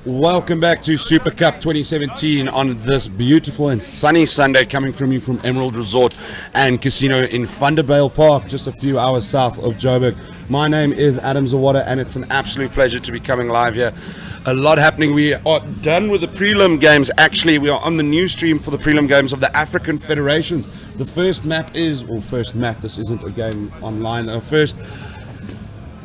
Welcome back to Super Cup 2017 on this beautiful and sunny Sunday, coming from you from Emerald Resort and Casino in Vanderbijl Park, just a few hours south of Joburg. My name is Adam Zawada and it's an absolute pleasure to be coming live here. A lot happening. We are done with the prelim games. Actually, we are on the new stream for the prelim games of the African Federations. The first map, this isn't a game online. Our first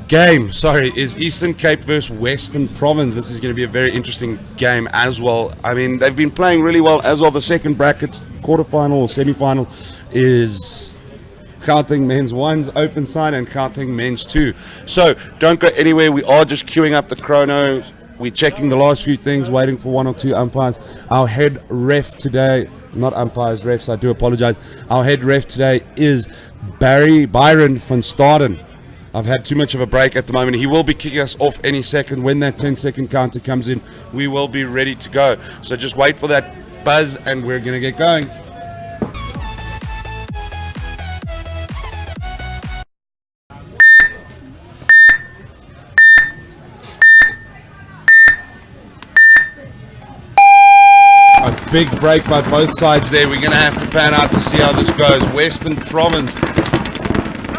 game, is Eastern Cape versus Western Province. This is going to be a very interesting game as well. I mean, they've been playing really well as well. The second bracket, quarterfinal or semi-final, is Gauteng Men's 1's open side and Gauteng Men's 2. So don't go anywhere. We are just queuing up the chrono. We're checking the last few things, waiting for one or two umpires. Our head ref today, not umpires, refs, I do apologize. Our head ref today is Byron van Staden. I've had too much of a break at the moment. He will be kicking us off any second. When that 10-second counter comes in, we will be ready to go. So just wait for that buzz and we're going to get going. A big break by both sides there. We're going to have to pan out to see how this goes. Western Province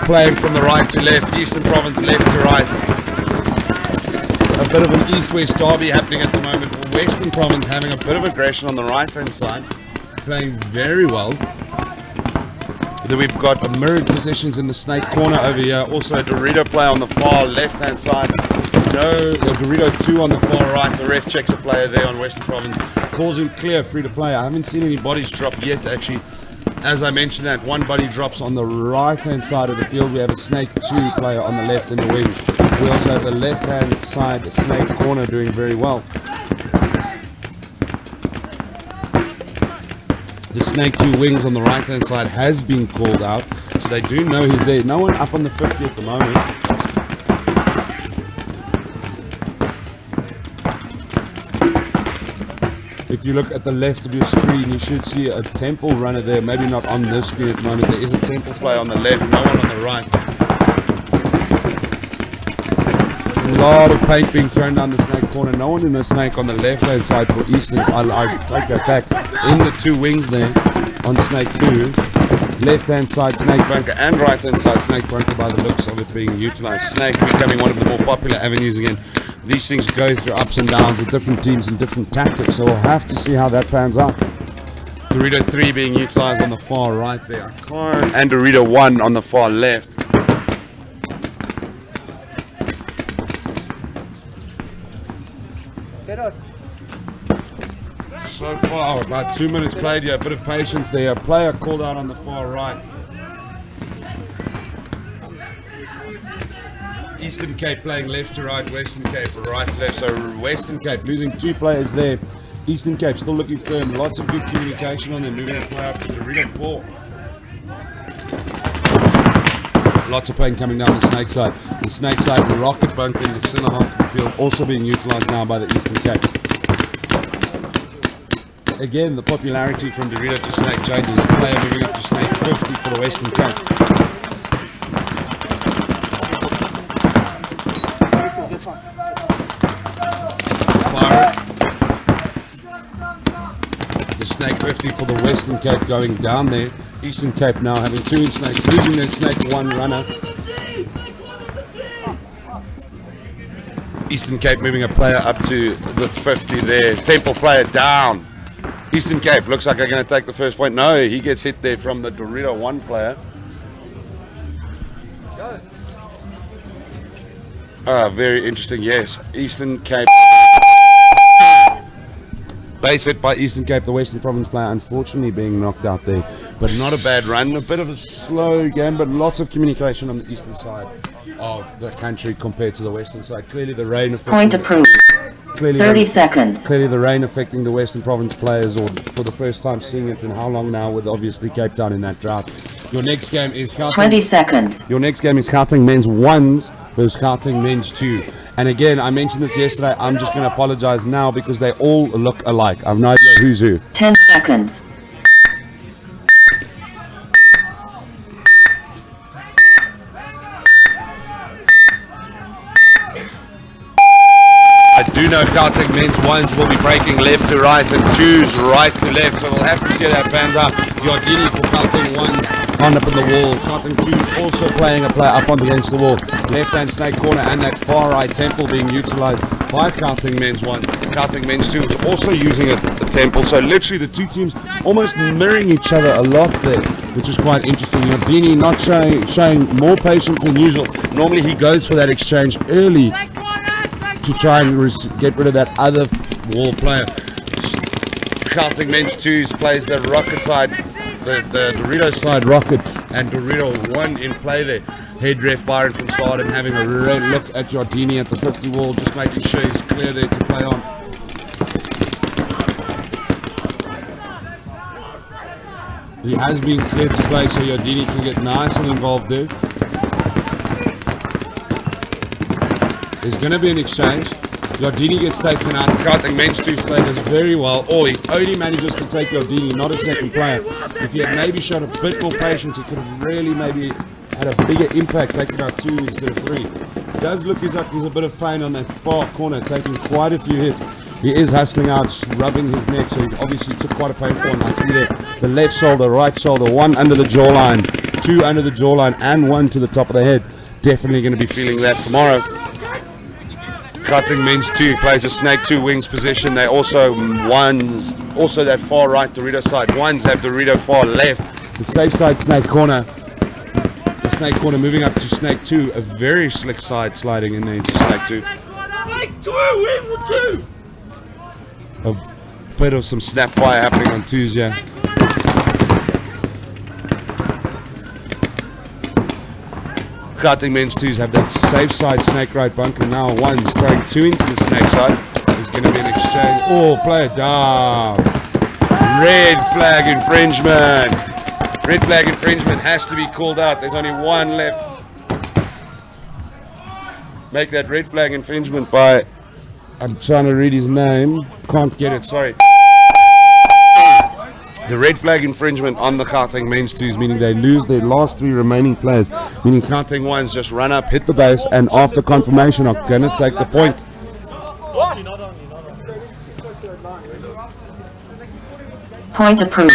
playing from the right to left, Eastern Province left to right. A bit of an east-west derby happening at the moment. Western Province having a bit of aggression on the right-hand side, playing very well. Then we've got mirrored positions in the snake corner over here. Also a Dorito player on the far left-hand side. No, a Dorito 2 on the far right. The ref checks a player there on Western Province. Calls him clear, free to play. I haven't seen any bodies drop yet, actually. As I mentioned, that one body drops on the right-hand side of the field. We have a Snake 2 player on the left in the wings. We also have the left-hand side Snake corner doing very well. The Snake 2 wings on the right-hand side has been called out, so they do know he's there. No one up on the 50 at the moment. If you look at the left of your screen, you should see a Temple runner there. Maybe not on this screen at the moment. There is a Temple player on the left, no one on the right. A lot of paint being thrown down the snake corner. No one in the snake on the left-hand side for Easterns. I take that back. In the two wings there on snake 2. Left-hand side snake bunker and right-hand side snake bunker by the looks of it being utilized. Snake becoming one of the more popular avenues again. These things go through ups and downs with different teams and different tactics, so we'll have to see how that pans out. Dorito 3 being utilized on the far right there. And Dorito 1 on the far left. So far, about 2 minutes played here. A bit of patience there. A player called out on the far right. Eastern Cape playing left to right, Western Cape right to left. So Western Cape losing 2 players there. Eastern Cape still looking firm. Lots of good communication on them. Moving a player up to Dorito 4. Lots of pain coming down the snake side. The snake side rocket bunker in the center half of the field also being utilized now by the Eastern Cape. Again, the popularity from Dorito to snake changes. A player moving up to snake 50 for the Western Cape. Snake 50 for the Western Cape going down there. Eastern Cape now having 2 snakes, losing their snake 1 runner. Eastern Cape moving a player up to the 50 there. Temple player down. Eastern Cape looks like they're going to take the first point. No, he gets hit there from the Dorito 1 player. Very interesting, yes. Eastern Cape. Base hit by Eastern Cape, the Western Province player unfortunately being knocked out there. But not a bad run, a bit of a slow game, but lots of communication on the eastern side of the country compared to the western side. Clearly the rain affecting... Point approved. 30 seconds. Clearly the rain affecting the Western Province players, or for the first time seeing it in how long now, with obviously Cape Town in that drought. Your next game is Gauteng. 20 seconds. Your next game is Gauteng Men's 1s versus Gauteng Men's 2. And again, I mentioned this yesterday, I'm just going to apologize now because they all look alike. I've no idea who's who. 10 seconds. I do know know Gauteng men's ones will be breaking left to right and twos right to left, so we'll have to see how that pans out. Yardini for Gauteng ones on up in the wall. Gauteng twos also playing a play up on against the wall. Left hand snake corner and that far right temple being utilized by Gauteng men's one. Gauteng men's two is also using a temple, so literally the two teams almost mirroring each other a lot there, which is quite interesting. Yardini not showing more patience than usual. Normally he goes for that exchange early to try and get rid of that other wall player. Gauteng men's twos plays the rocket side, the Dorito side rocket, and Dorito one in play there. Head ref Byron from start and having a look at Yardini at the 50 wall, just making sure he's clear there to play on. He has been clear to play, so Yardini can get nice and involved there. There's going to be an exchange. Yardini gets taken out. Gauteng men's twos play this very well. Or he only manages to take Yardini, not a second player. If he had maybe shown a bit more patience, he could have really maybe had a bigger impact, taking out two instead of three. It does look as if there's a bit of pain on that far corner, taking quite a few hits. He is hustling out, rubbing his neck, so he obviously took quite a painful one. I see there the left shoulder, right shoulder, one under the jawline, two under the jawline, and one to the top of the head. Definitely going to be feeling that tomorrow. Gauteng men's two plays a snake two wings position. They also that far right Dorito side. Ones have Dorito far left. The safe side snake corner. The snake corner moving up to snake two. A very slick side sliding in there into snake two. A bit of some snap fire happening on twos, yeah. Gauteng men's twos have that safe side snake right bunker. Now one's throwing two into the snake side. There's going to be an exchange. Oh, play it down. Red flag infringement. Red flag infringement has to be called out. There's only one left. Make that red flag infringement by... I'm trying to read his name. Can't get it, sorry. The red flag infringement on the Gauteng men's twos, meaning they lose their last three remaining players, meaning Gauteng ones just run up, hit the base, and after confirmation are going to take the point. Point approved.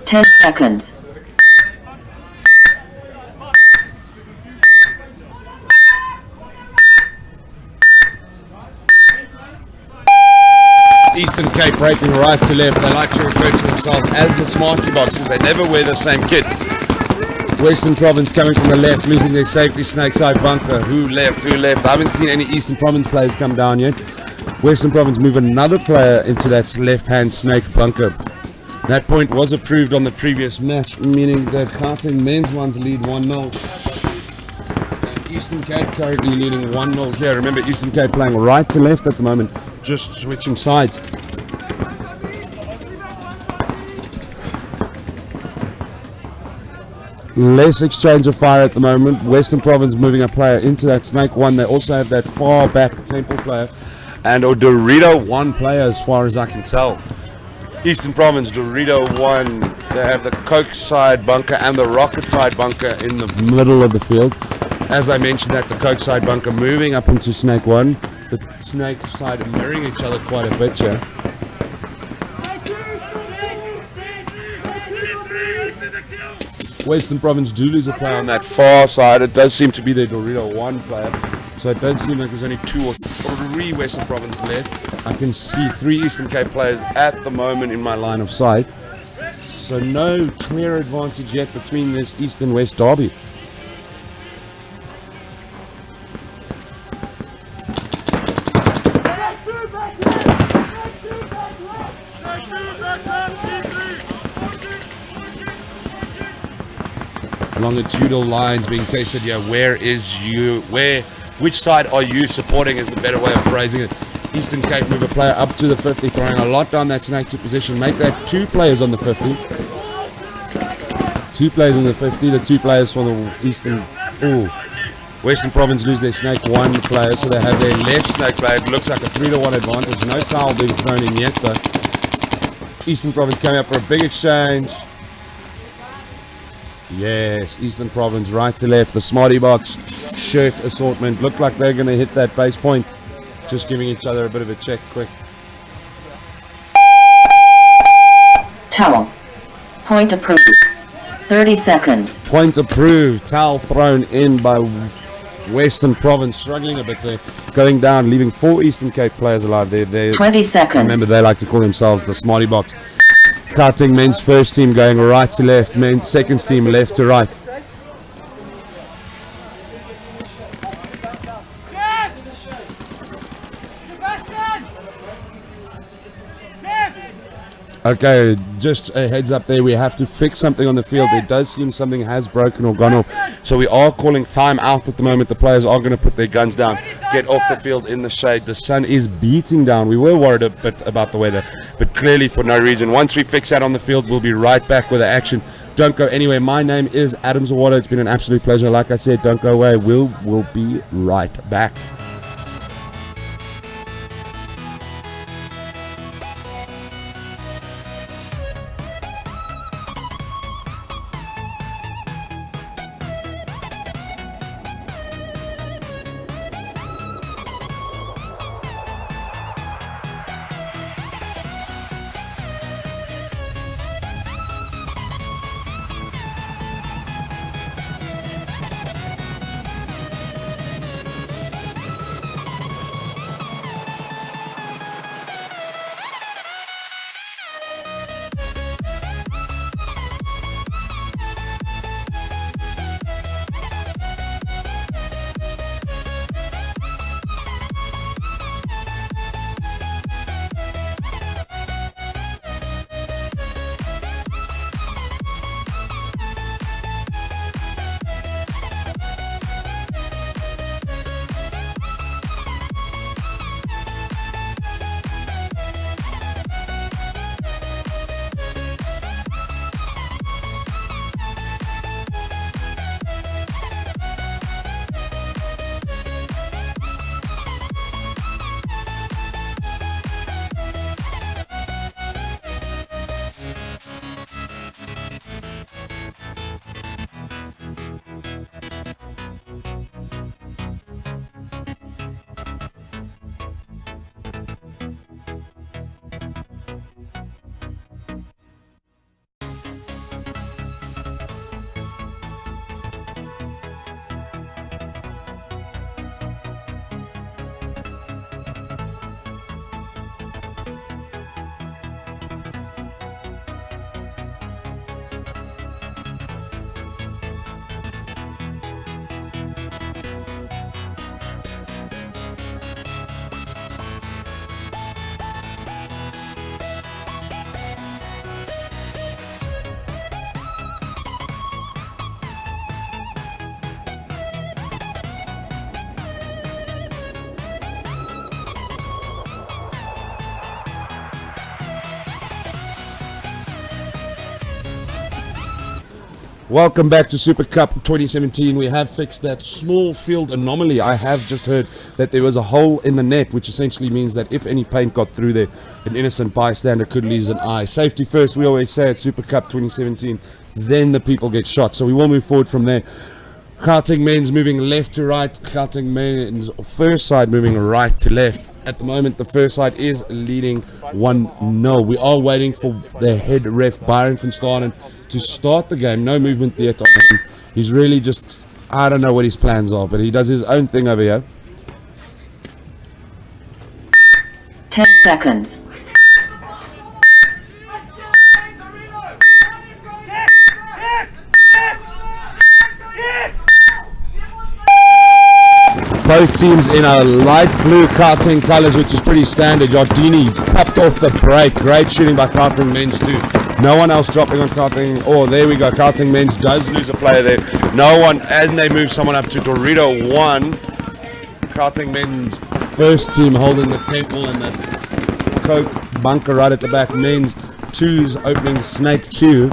Ten seconds. Eastern Cape breaking right to left. They like to refer to themselves as the Smarty Boxes. They never wear the same kit. Western Province coming from the left, losing their safety snake side bunker. Who left? I haven't seen any Eastern Province players come down yet. Western Province move another player into that left-hand snake bunker. That point was approved on the previous match, meaning that Gauteng men's ones lead 1-0. And Eastern Cape currently leading 1-0 here. Remember, Eastern Cape playing right to left at the moment, just switching sides. Less exchange of fire at the moment. Western Province moving a player into that snake one. They also have that far back temple player and a Dorito one player as far as I can tell. Eastern Province, Dorito 1, they have the Coke side bunker and the Rocket side bunker in the middle of the field. As I mentioned that, the Coke side bunker moving up into Snake 1. The Snake side mirroring each other quite a bit here. Western Province do lose a player on that far side. It does seem to be the Dorito 1 player. So it does seem like there's only 2 or 3 Western Province left. I can see 3 Eastern Cape players at the moment in my line of sight. So no clear advantage yet between this East and West derby. Longitudinal lines being tested here. Which side are you supporting is the better way of phrasing it. Eastern Cape move a player up to the 50, throwing a lot down that snake 2 position. Make that 2 players on the 50. 2 players on the 50, the 2 players for the Eastern. Ooh. Western Province lose their snake 1 player, so they have their left snake player. It looks like a 3-1 advantage. No foul being thrown in yet, though. Eastern Province coming up for a big exchange. Yes, Eastern Province right to left. The Smarty Box shirt assortment. Look like they're going to hit that base point. Just giving each other a bit of a check quick. Towel. Point approved. 30 seconds. Point approved. Towel thrown in by Western Province. Struggling a bit there. Going down, leaving 4 Eastern Cape players alive. They're 20 seconds. Remember, they like to call themselves the Smarty Box. Karting men's first team going right to left. Men's second team left to right. Okay, just a heads up there, we have to fix something on the field. It does seem something has broken or gone off. So we are calling time out at the moment. The players are going to put their guns down, get off the field in the shade. The sun is beating down. We were worried a bit about the weather, but clearly for no reason. Once we fix that on the field, we'll be right back with the action. Don't go anywhere. My name is Adam Zawada. It's been an absolute pleasure. Like I said, don't go away. We'll be right back. Welcome back to Super Cup 2017. We have fixed that small field anomaly. I have just heard that there was a hole in the net, which essentially means that if any paint got through there, an innocent bystander could lose an eye. Safety first, we always say at Super Cup 2017, then the people get shot. So we will move forward from there. Karting men's moving left to right. Karting men's first side moving right to left. At the moment, the first side is leading 1-0. We are waiting for the head ref, Byron van Staden, to start the game. No movement yet on him. He's really just, I don't know what his plans are, but he does his own thing over here. 10 seconds. Both teams in a light blue karting colours, which is pretty standard. Jardini popped off the break. Great shooting by Karting men's too. No one else dropping on Karting. Oh, there we go. Karting men's does lose a player there. No one, and they move someone up to Dorito 1. Karting men's first team holding the temple and the Coke bunker right at the back. Men's 2's opening Snake 2.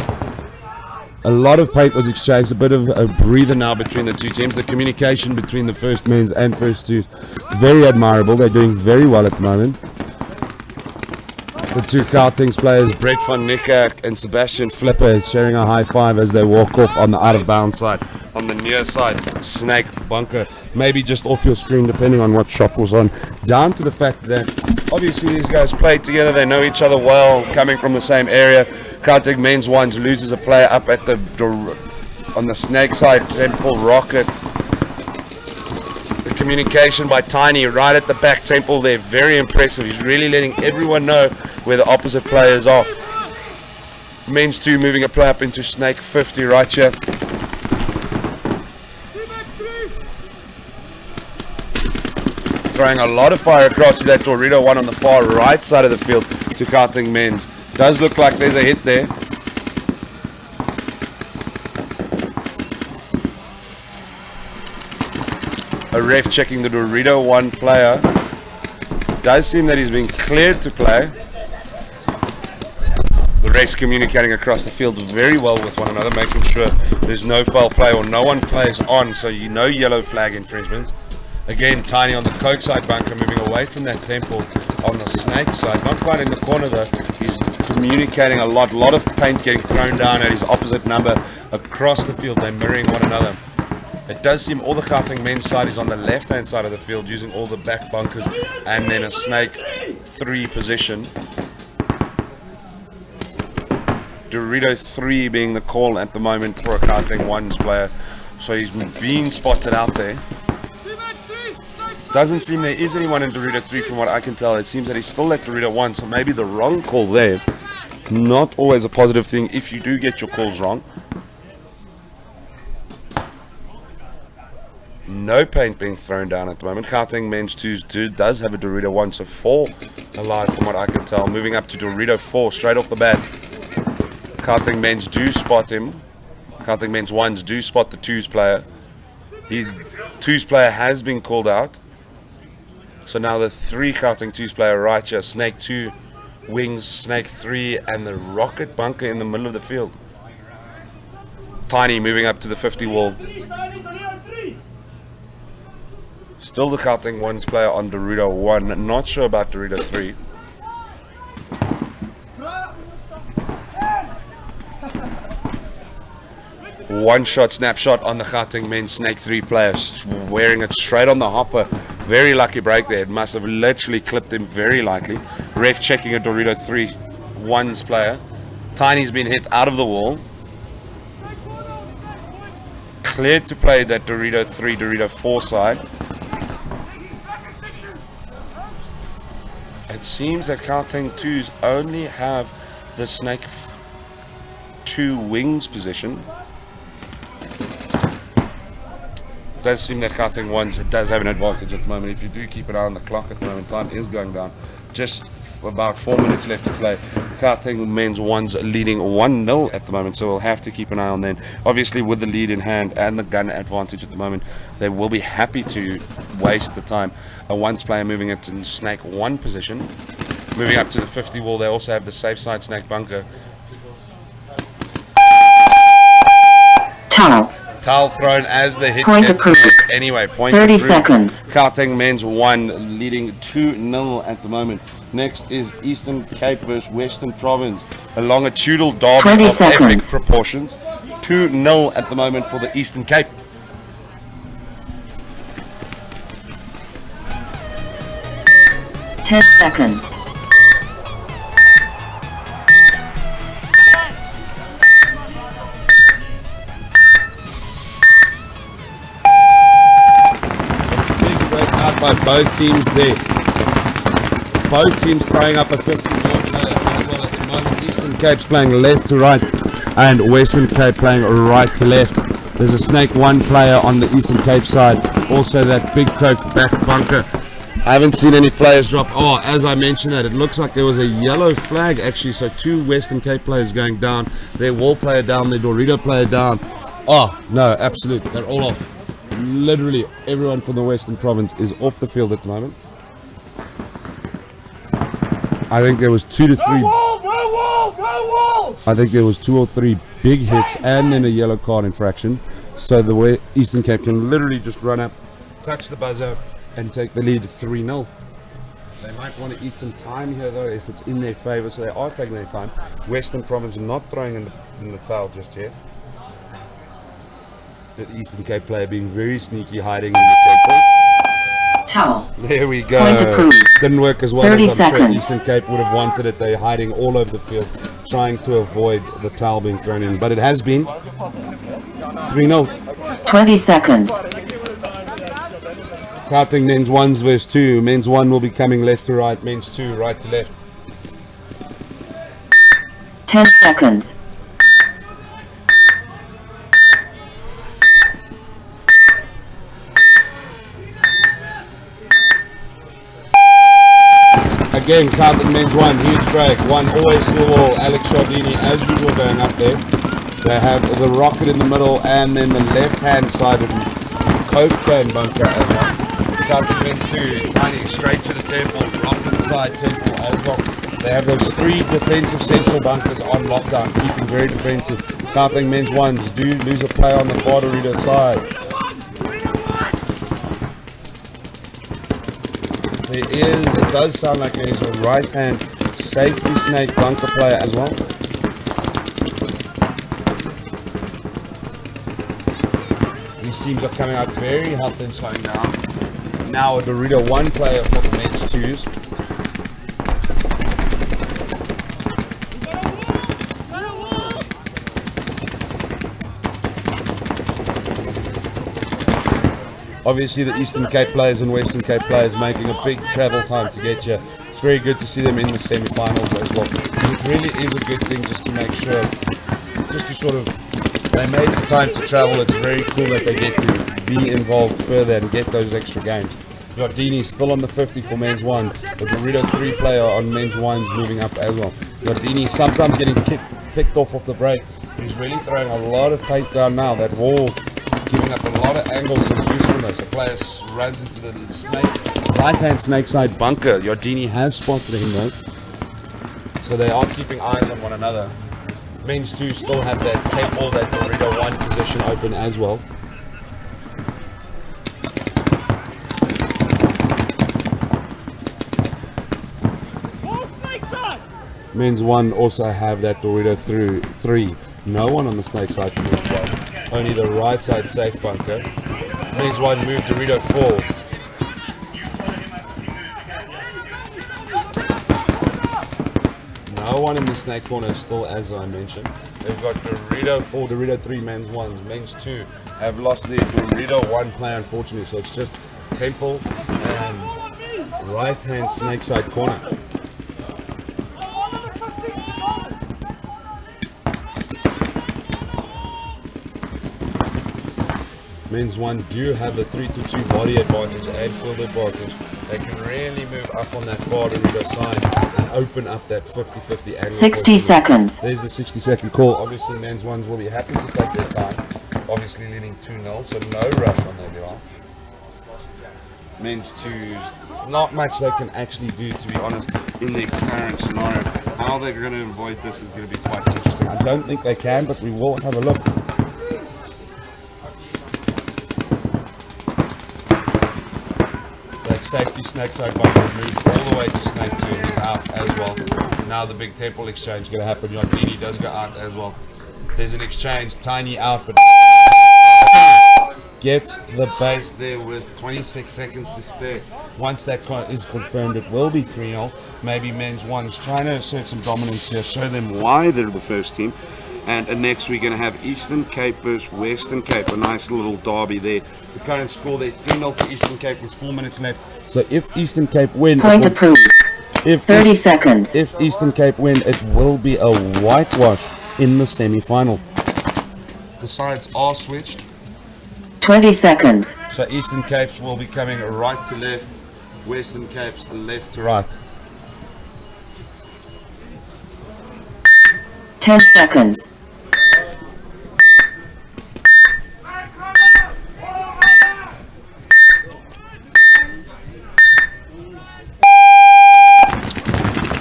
A lot of paint was exchanged, a bit of a breather now between the two teams. The communication between the first men's and first twos, very admirable. They're doing very well at the moment. The two Gauteng's players, Brett van Niekerk and Sebastian Flipper, sharing a high five as they walk off on the out of bounds side. On the near side, Snake Bunker, maybe just off your screen depending on what shot was on. Down to the fact that obviously these guys played together, they know each other well, coming from the same area. Gauteng men's ones loses a player up at on the Snake side, Temple Rocket. The communication by Tiny right at the back, Temple there, very impressive. He's really letting everyone know where the opposite players are. Men's 2 moving a play up into Snake 50 right here. Throwing a lot of fire across to that Dorito 1 on the far right side of the field to Gauteng men's. Does look like there's a hit there. A ref checking the Dorito 1 player. Does seem that he's been cleared to play. The refs communicating across the field very well with one another, making sure there's no foul play or no one plays on, so you know yellow flag infringement. Again, Tiny on the Coke side bunker, moving away from that Temple on the Snake side. Not quite in the corner though. He's communicating a lot of paint getting thrown down at his opposite number across the field. They're mirroring one another. It does seem all the Gauteng men's side is on the left-hand side of the field, using all the back bunkers and then a Snake 3 position. Dorito 3 being the call at the moment for a Gauteng 1's player. So he's being spotted out there. Doesn't seem there is anyone in Dorito 3 from what I can tell. It seems that he's still at Dorito 1, so maybe the wrong call there. Not always a positive thing if you do get your calls wrong. No paint being thrown down at the moment. Gauteng men's 2 does have a Dorito 1, so 4 alive from what I can tell. Moving up to Dorito 4 straight off the bat. Gauteng men's do spot him. Gauteng men's 1s do spot the 2's player. The 2's player has been called out. So now the 3 Gauteng 2's player right here. Snake 2, Wings, Snake 3, and the Rocket bunker in the middle of the field. Tiny moving up to the 50 wall. Still the Gauteng 1's player on Dorito 1. Not sure about Dorito 3. One shot snapshot on the Gauteng men's Snake 3 players, wearing it straight on the hopper. Very lucky break there. It must have literally clipped him very likely. Ref checking a Dorito 3-1's player. Tiny's been hit out of the wall. Cleared to play that Dorito 3, Dorito 4 side. It seems that Gauteng 2's only have the Snake 2 wings position. Does seem that Gauteng 1's does have an advantage at the moment. If you do keep an eye on the clock at the moment, time is going down. Just about 4 minutes left to play. Gauteng men's 1's leading 1-0 at the moment, so we'll have to keep an eye on them. Obviously, with the lead in hand and the gun advantage at the moment, they will be happy to waste the time. A 1's player moving it in Snake 1 position. Moving up to the 50 wall, they also have the safe side Snake bunker. Towel thrown as the hit. Point approved. Anyway, point 30 approved. seconds. Gauteng men's 1 leading 2-0 at the moment. Next is Eastern Cape versus Western Province. A longitudinal derby 20 of seconds. epic proportions. 2-0 at the moment for the Eastern Cape. Ten seconds. By both teams there. Both teams throwing up a 50 well at the moment. Eastern Cape's playing left to right and Western Cape playing right to left. There's a Snake 1 player on the Eastern Cape side. Also that big Coke back bunker. I haven't seen any players drop. Oh, as I mentioned that, it looks like there was a yellow flag actually. So 2 Western Cape players going down. Their wall player down, their Dorito player down. Oh, no, absolutely. They're all off. Literally everyone from the Western Province is off the field at the moment. I think there was 2 to 3. I think there was 2 or 3 big hits and then a yellow card infraction. So the way Eastern Cape can literally just run up, touch the buzzer, and take the lead 3-0. They might want to eat some time here though if it's in their favour, so they are taking their time. Western Province not throwing in the towel just yet. The Eastern Cape player being very sneaky, hiding in the table. Towel. There we go. Point approved. Didn't work as well 30 as I'm seconds. sure Eastern Cape would have wanted it. They're hiding all over the field, trying to avoid the towel being thrown in. But it has been 3-0. 20 seconds. Counting men's ones versus two. Men's one will be coming left to right, men's two right to left. 10 seconds. Again, counting men's one, huge break. One always to the wall. Alex Chardini, as usual, going up there. They have the rocket in the middle and then the left-hand side of the Coke can bunker as well. Counting men's two, Tiny straight to the temple, rocket side, temple, as well. They have those three defensive central bunkers on lockdown, keeping very defensive. Counting men's ones, do lose a play on the far Dorito side. It does sound like there is a right-hand safety snake bunker player as well. These teams are coming out very healthy and slowing down. Now a Dorito 1 player for the men's twos. Obviously the Eastern Cape players and Western Cape players making a big travel time to get here. It's very good to see them in the semi-finals as well. It really is a good thing just to make sure, just to sort of, they made the time to travel. It's very cool that they get to be involved further and get those extra games. Yardini still on the 50 for men's one. The Dorito 3 player on men's ones moving up as well. Yardini sometimes getting picked off the break. He's really throwing a lot of paint down now. That wall giving up a lot of angles and usefulness. The player runs into the snake, right-hand snake side bunker. Yardini has spotted him though. So they are keeping eyes on one another. Men's two still have that Cape or that Dorito 1 position open as well. Men's one also have that Dorito 3. No one on the snake side for men's one. Only the right side safe bunker. Men's one moved Dorito 4. No one in the snake corner still, as I mentioned. They've got Dorito 4, Dorito 3 men's ones. Men's 2 have lost their Dorito 1 player, unfortunately. So it's just Temple and right hand snake side corner. Men's one do have the 3-2 body advantage and field advantage. They can really move up on that far Dorito side and open up that 50-50 angle. 60 seconds. There's the 60-second call. Obviously, men's ones will be happy to take their time. Obviously, leading 2-0, so no rush on their behalf. Men's twos, not much they can actually do, to be honest, in their current scenario. How they're going to avoid this is going to be quite interesting. I don't think they can, but we will have a look. That safety snake side bunker moved all the way to snake 2. He's out as well. Now the big temple exchange is going to happen. Yardini does go out as well. There's an exchange, Tiny out, but gets the base there with 26 seconds to spare. Once that is confirmed, it will be 3-0. Maybe men's one's trying to assert some dominance here, show them why they're the first team. And next we're going to have Eastern Cape versus Western Cape, a nice little derby there. The current score there, 3-0 to Eastern Cape with 4 minutes left. So if Eastern Cape win, Point approved. 30 seconds. If Eastern Cape win, it will be a whitewash in the semi-final. The sides are switched. 20 seconds. So Eastern Capes will be coming right to left, Western Capes left to right. 10 seconds.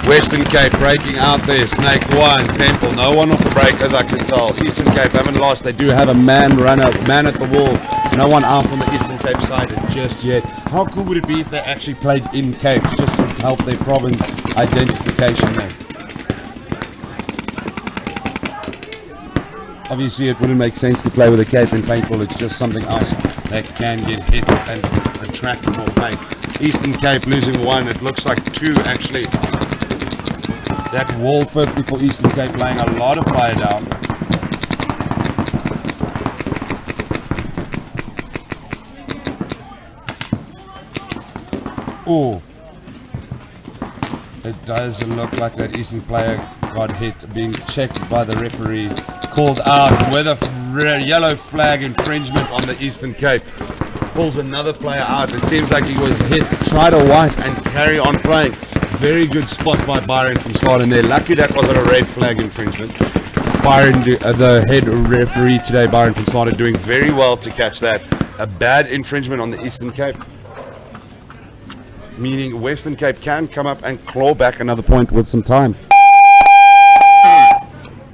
Western Cape breaking out there. Snake 1, Temple. No one off the break as I can tell. Eastern Cape haven't lost. They do have a man at the wall. No one out on the Eastern Cape side just yet. How cool would it be if they actually played in Capes just to help their province identification there? Obviously, it wouldn't make sense to play with a Cape in paintball. It's just something else that can get hit and attract more paint. Eastern Cape losing 1. It looks like 2 actually. That wall 50 for Eastern Cape laying a lot of fire down. Oh, it does look like that Eastern player got hit, being checked by the referee, called out with a yellow flag infringement on the Eastern Cape. Pulls another player out. It seems like he was hit, tried to wipe and carry on playing. Very good spot by Byron from starting there. Lucky that wasn't a red flag infringement. Byron, the head referee today, Byron from started doing very well to catch that. A bad infringement on the Eastern Cape, meaning Western Cape can come up and claw back another point with some time.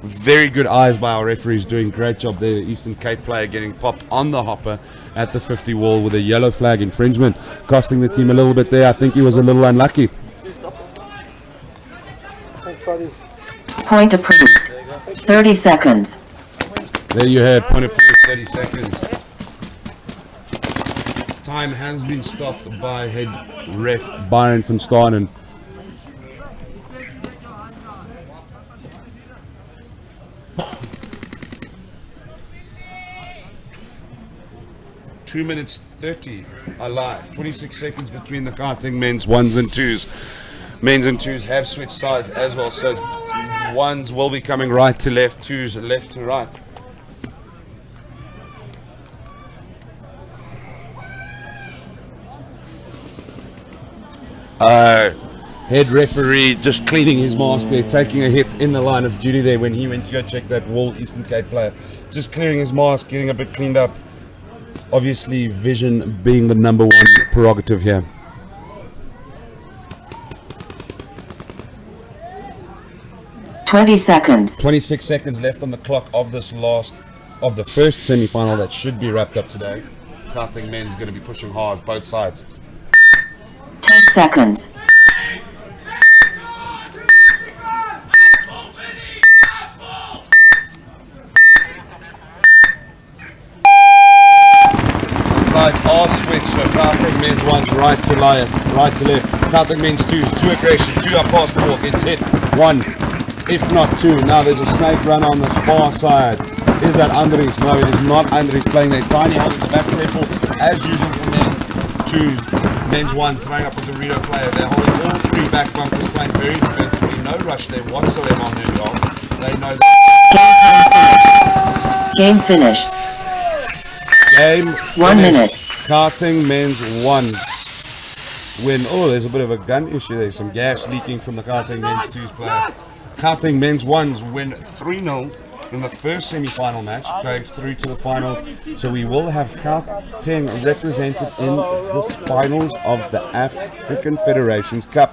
Very good eyes by our referees, doing great job there. The Eastern Cape player getting popped on the hopper at the 50 wall with a yellow flag infringement, costing the team a little bit there. I think he was a little unlucky. Point approved. 30 seconds. There you have point approved, 30 seconds. Time has been stopped by head ref Byron van Staden. Two minutes 30. I lied. 26 seconds between the Gauteng men's 1s and 2s. Men's and 2s have switched sides as well, so 1s will be coming right to left, 2s left to right. Head referee just cleaning his mask there, taking a hit in the line of duty there when he went to go check that wall Eastern Cape player. Just clearing his mask, getting a bit cleaned up. Obviously, vision being the number 1 prerogative here. "20 seconds. 26 seconds left on the clock of this of the first semi-final that should be wrapped up today. Gauteng men's going to be pushing hard, both sides. 10 seconds. Sides are switched, so Gauteng men's 1's right to left. Gauteng men's 2's 2 aggression, 2 up past the wall, gets hit, 1, if not 2. Now there's a snake run on this far side. Is that Andries? No, it is not Andries playing their tiny hold at the back table, as usual for men 2's. Men's 1 throwing up with the Dorito player. They're holding all 3 back bunkers, playing very defensively, no rush there whatsoever on their goal. They know that. Game finished. Game 1 minute. Gauteng men's 1 win. Oh, there's a bit of a gun issue there. Some gas leaking from the Gauteng men's 2's player. Gauteng men's 1's win 3-0 in the first semi-final match, going through to the finals. So we will have Gauteng represented in this finals of the African Federations Cup.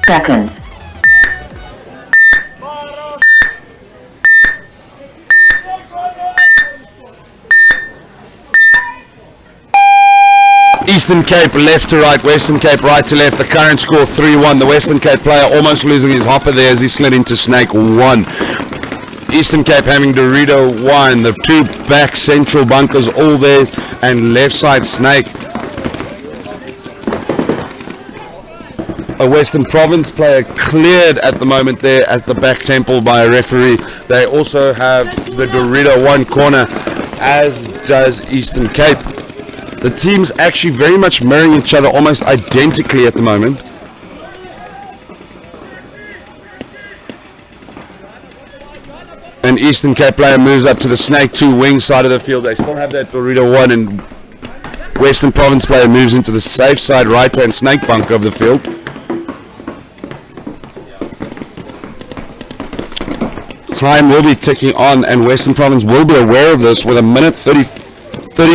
Seconds. Eastern Cape left to right, Western Cape right to left. The current score 3-1. The Western Cape player almost losing his hopper there as he slid into Snake 1. Eastern Cape having Dorito 1. The 2 back central bunkers all there, and left side Snake. A Western Province player cleared at the moment there at the back temple by a referee. They also have the Dorito 1 corner, as does Eastern Cape. The teams actually very much mirroring each other almost identically at the moment. An Eastern Cape player moves up to the Snake 2 wing side of the field. They still have that Burrito 1, and Western Province player moves into the safe side right-hand Snake bunker of the field. Time will be ticking on, and Western Province will be aware of this with a minute 30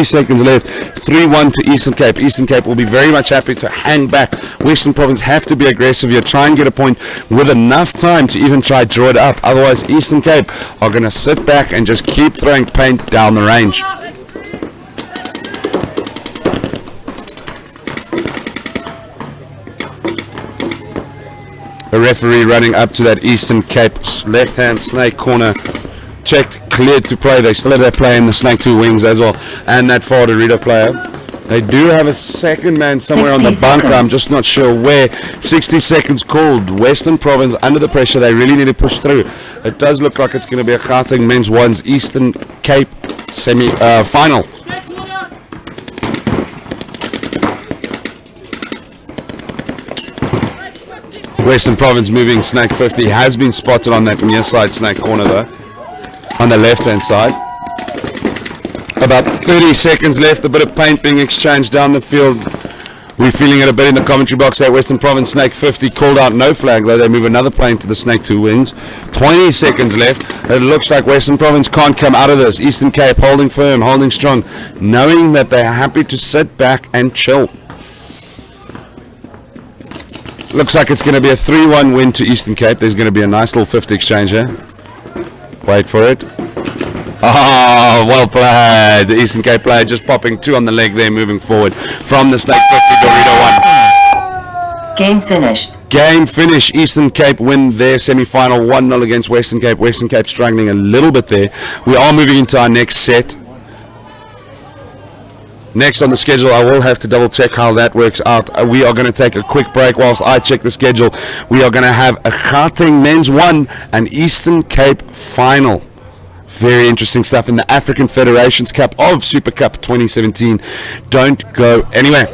seconds left. 3-1 to Eastern Cape. Eastern Cape will be very much happy to hang back. Western Province have to be aggressive here, try and get a point with enough time to even try draw it up. Otherwise, Eastern Cape are going to sit back and just keep throwing paint down the range. The referee running up to that Eastern Cape left-hand Snake corner. Checked, cleared to play. They still have that player in the Snake 2 wings as well. And that forward Dorito player. They do have a second man somewhere on the bunker. I'm just not sure where. 60 seconds called. Western Province under the pressure. They really need to push through. It does look like it's going to be a Gauteng men's ones Eastern Cape semi-final. Western Province moving. Snake 50 has been spotted on that near side Snake corner though. On the left hand side. About 30 seconds left. A bit of paint being exchanged down the field. We're feeling it a bit in the commentary box there. Western Province Snake 50 called out no flag though. They move another plane to the Snake 2 wings. 20 seconds left. It looks like Western Province can't come out of this. Eastern Cape holding firm, holding strong, knowing that they're happy to sit back and chill. Looks like it's going to be a 3-1 win to Eastern Cape. There's going to be a nice little 50 exchange here. Wait for it. Oh, well played. The Eastern Cape player just popping 2 on the leg there, moving forward from the Snake 50 Dorito 1. Game finished. Game finish. Eastern Cape win their semi-final 1-0 against Western Cape. Western Cape struggling a little bit there. We are moving into our next set. Next on the schedule, I will have to double check how that works out. We are going to take a quick break whilst I check the schedule. We are going to have a Gauteng men's 1 and Eastern Cape final. Very interesting stuff in the African Federations Cup of Super Cup 2017. Don't go anywhere.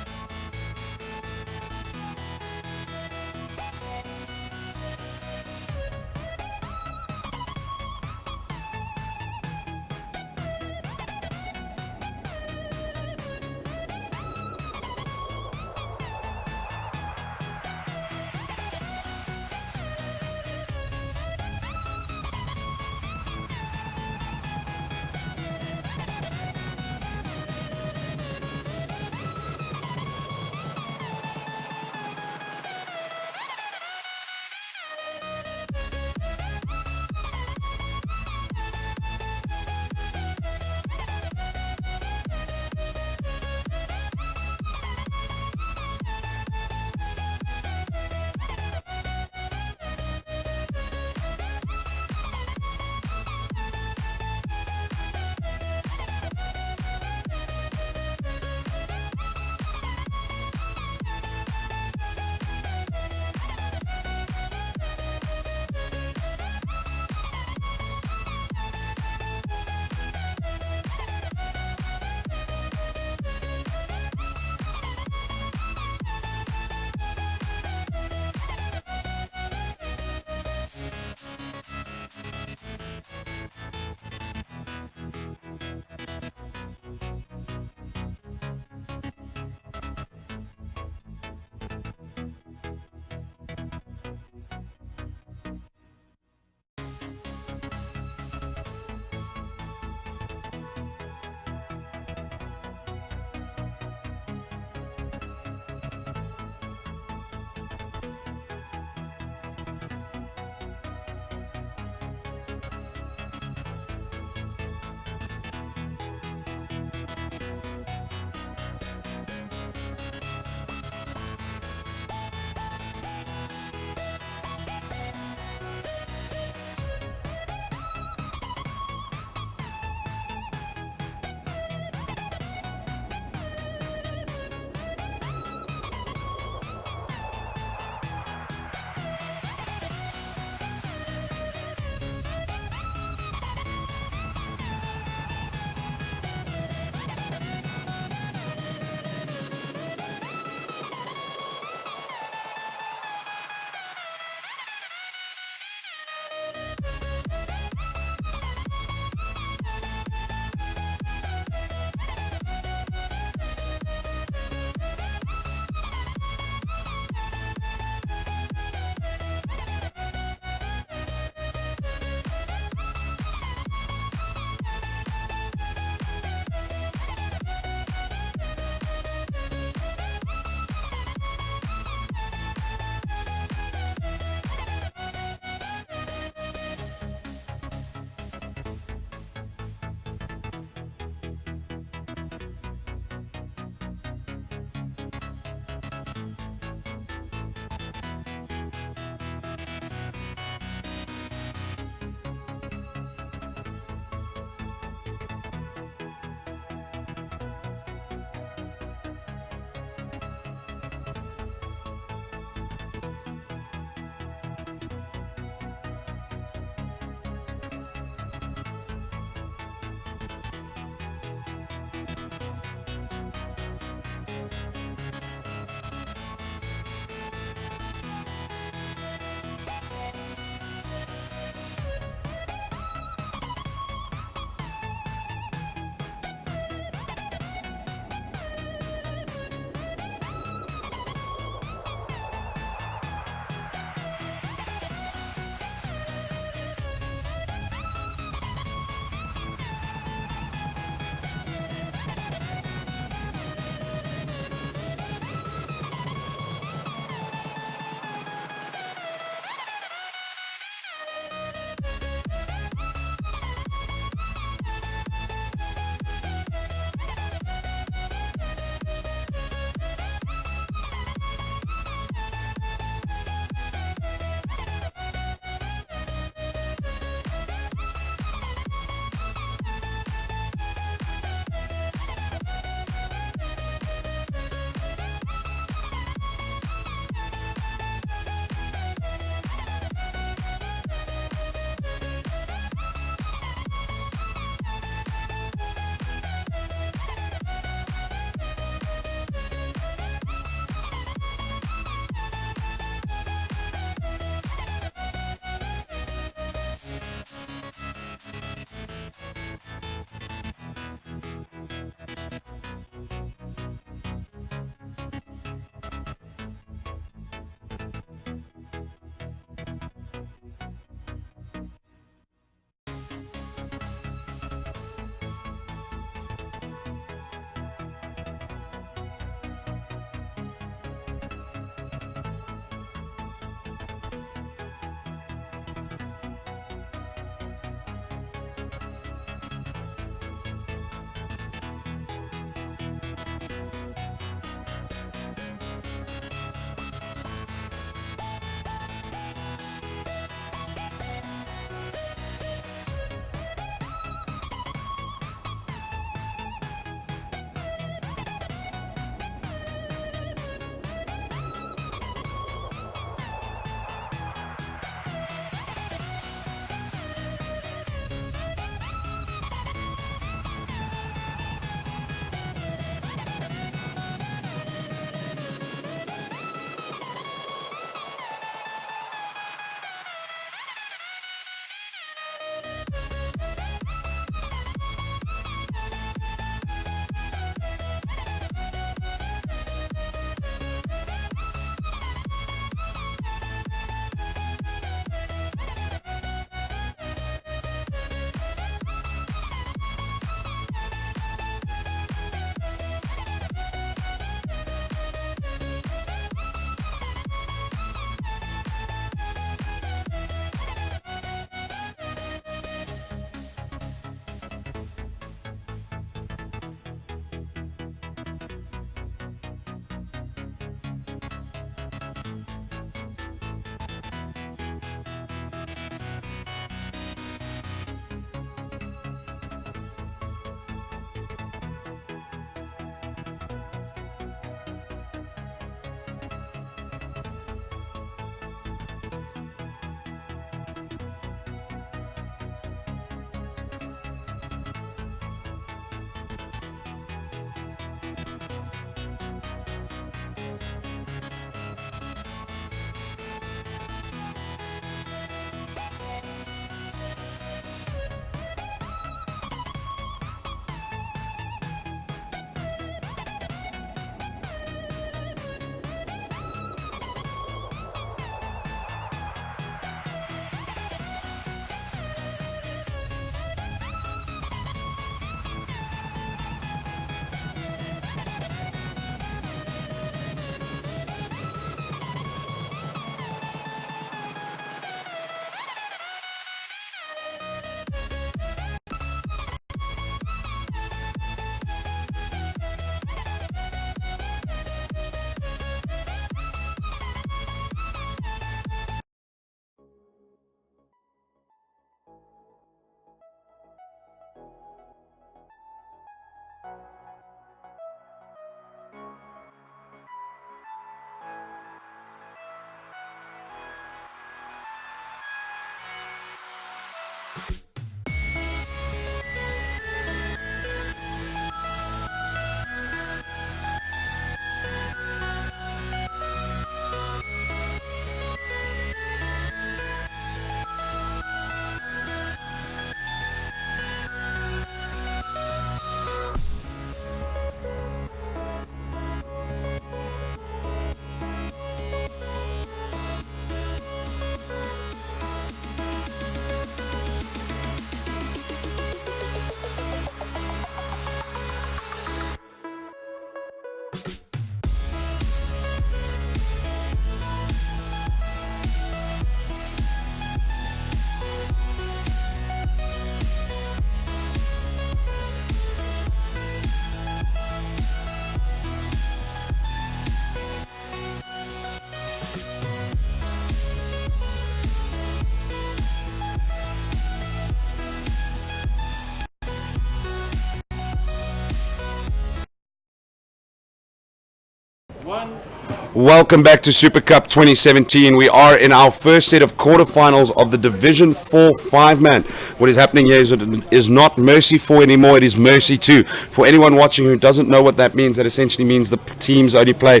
Welcome back to Super Cup 2017. We are in our first set of quarterfinals of the Division 4 5-man. What is happening here is not Mercy 4 anymore, it is Mercy 2. For anyone watching who doesn't know what that means, that essentially means the teams only play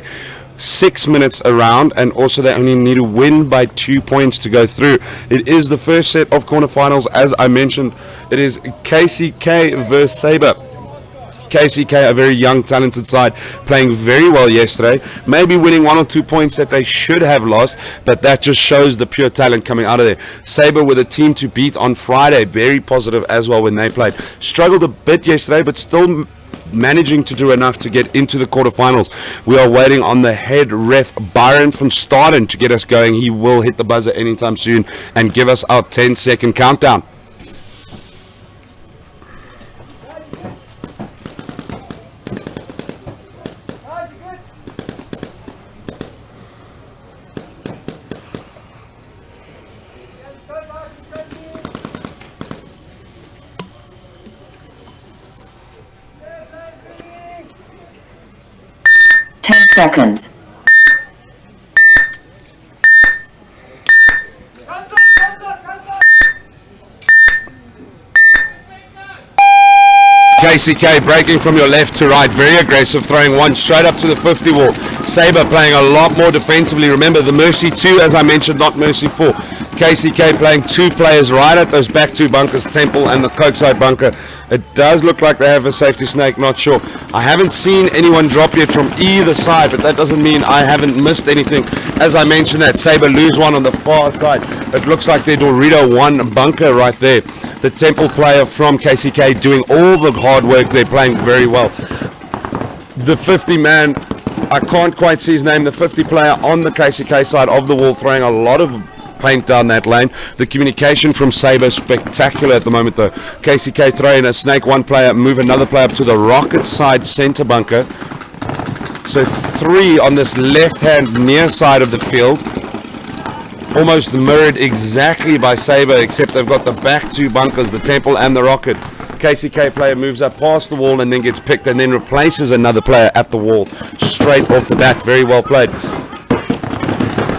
6 minutes around, and also they only need to win by 2 points to go through. It is the first set of quarterfinals. As I mentioned, it is KCK versus Sabre. KCK, a very young, talented side, playing very well yesterday. Maybe winning 1 or 2 points that they should have lost, but that just shows the pure talent coming out of there. Sabre with a team to beat on Friday, very positive as well when they played. Struggled a bit yesterday, but still managing to do enough to get into the quarterfinals. We are waiting on the head ref, Byron van Staden, to get us going. He will hit the buzzer anytime soon and give us our 10-second countdown. Seconds. KCK breaking from your left to right, very aggressive, throwing one straight up to the 50 wall. Sabre playing a lot more defensively. Remember, the Mercy 2, as I mentioned, not Mercy 4. KCK playing 2 players right at those back 2 bunkers, Temple and the Cokeside bunker. It does look like they have a safety snake, not sure. I haven't seen anyone drop yet from either side, but that doesn't mean I haven't missed anything. As I mentioned, that Sabre lose one on the far side. It looks like their Dorito 1 bunker right there. The Temple player from KCK doing all the hard work. They're playing very well. The 50 man, I can't quite see his name, the 50 player on the KCK side of the wall, throwing a lot of paint down that lane. The communication from Sabre is spectacular at the moment though. KCK throwing a snake, one player, move another player up to the rocket side center bunker. So 3 on this left hand near side of the field. Almost mirrored exactly by Sabre, except they've got the back 2 bunkers, the Temple and the Rocket. KCK player moves up past the wall and then gets picked and then replaces another player at the wall straight off the bat. Very well played.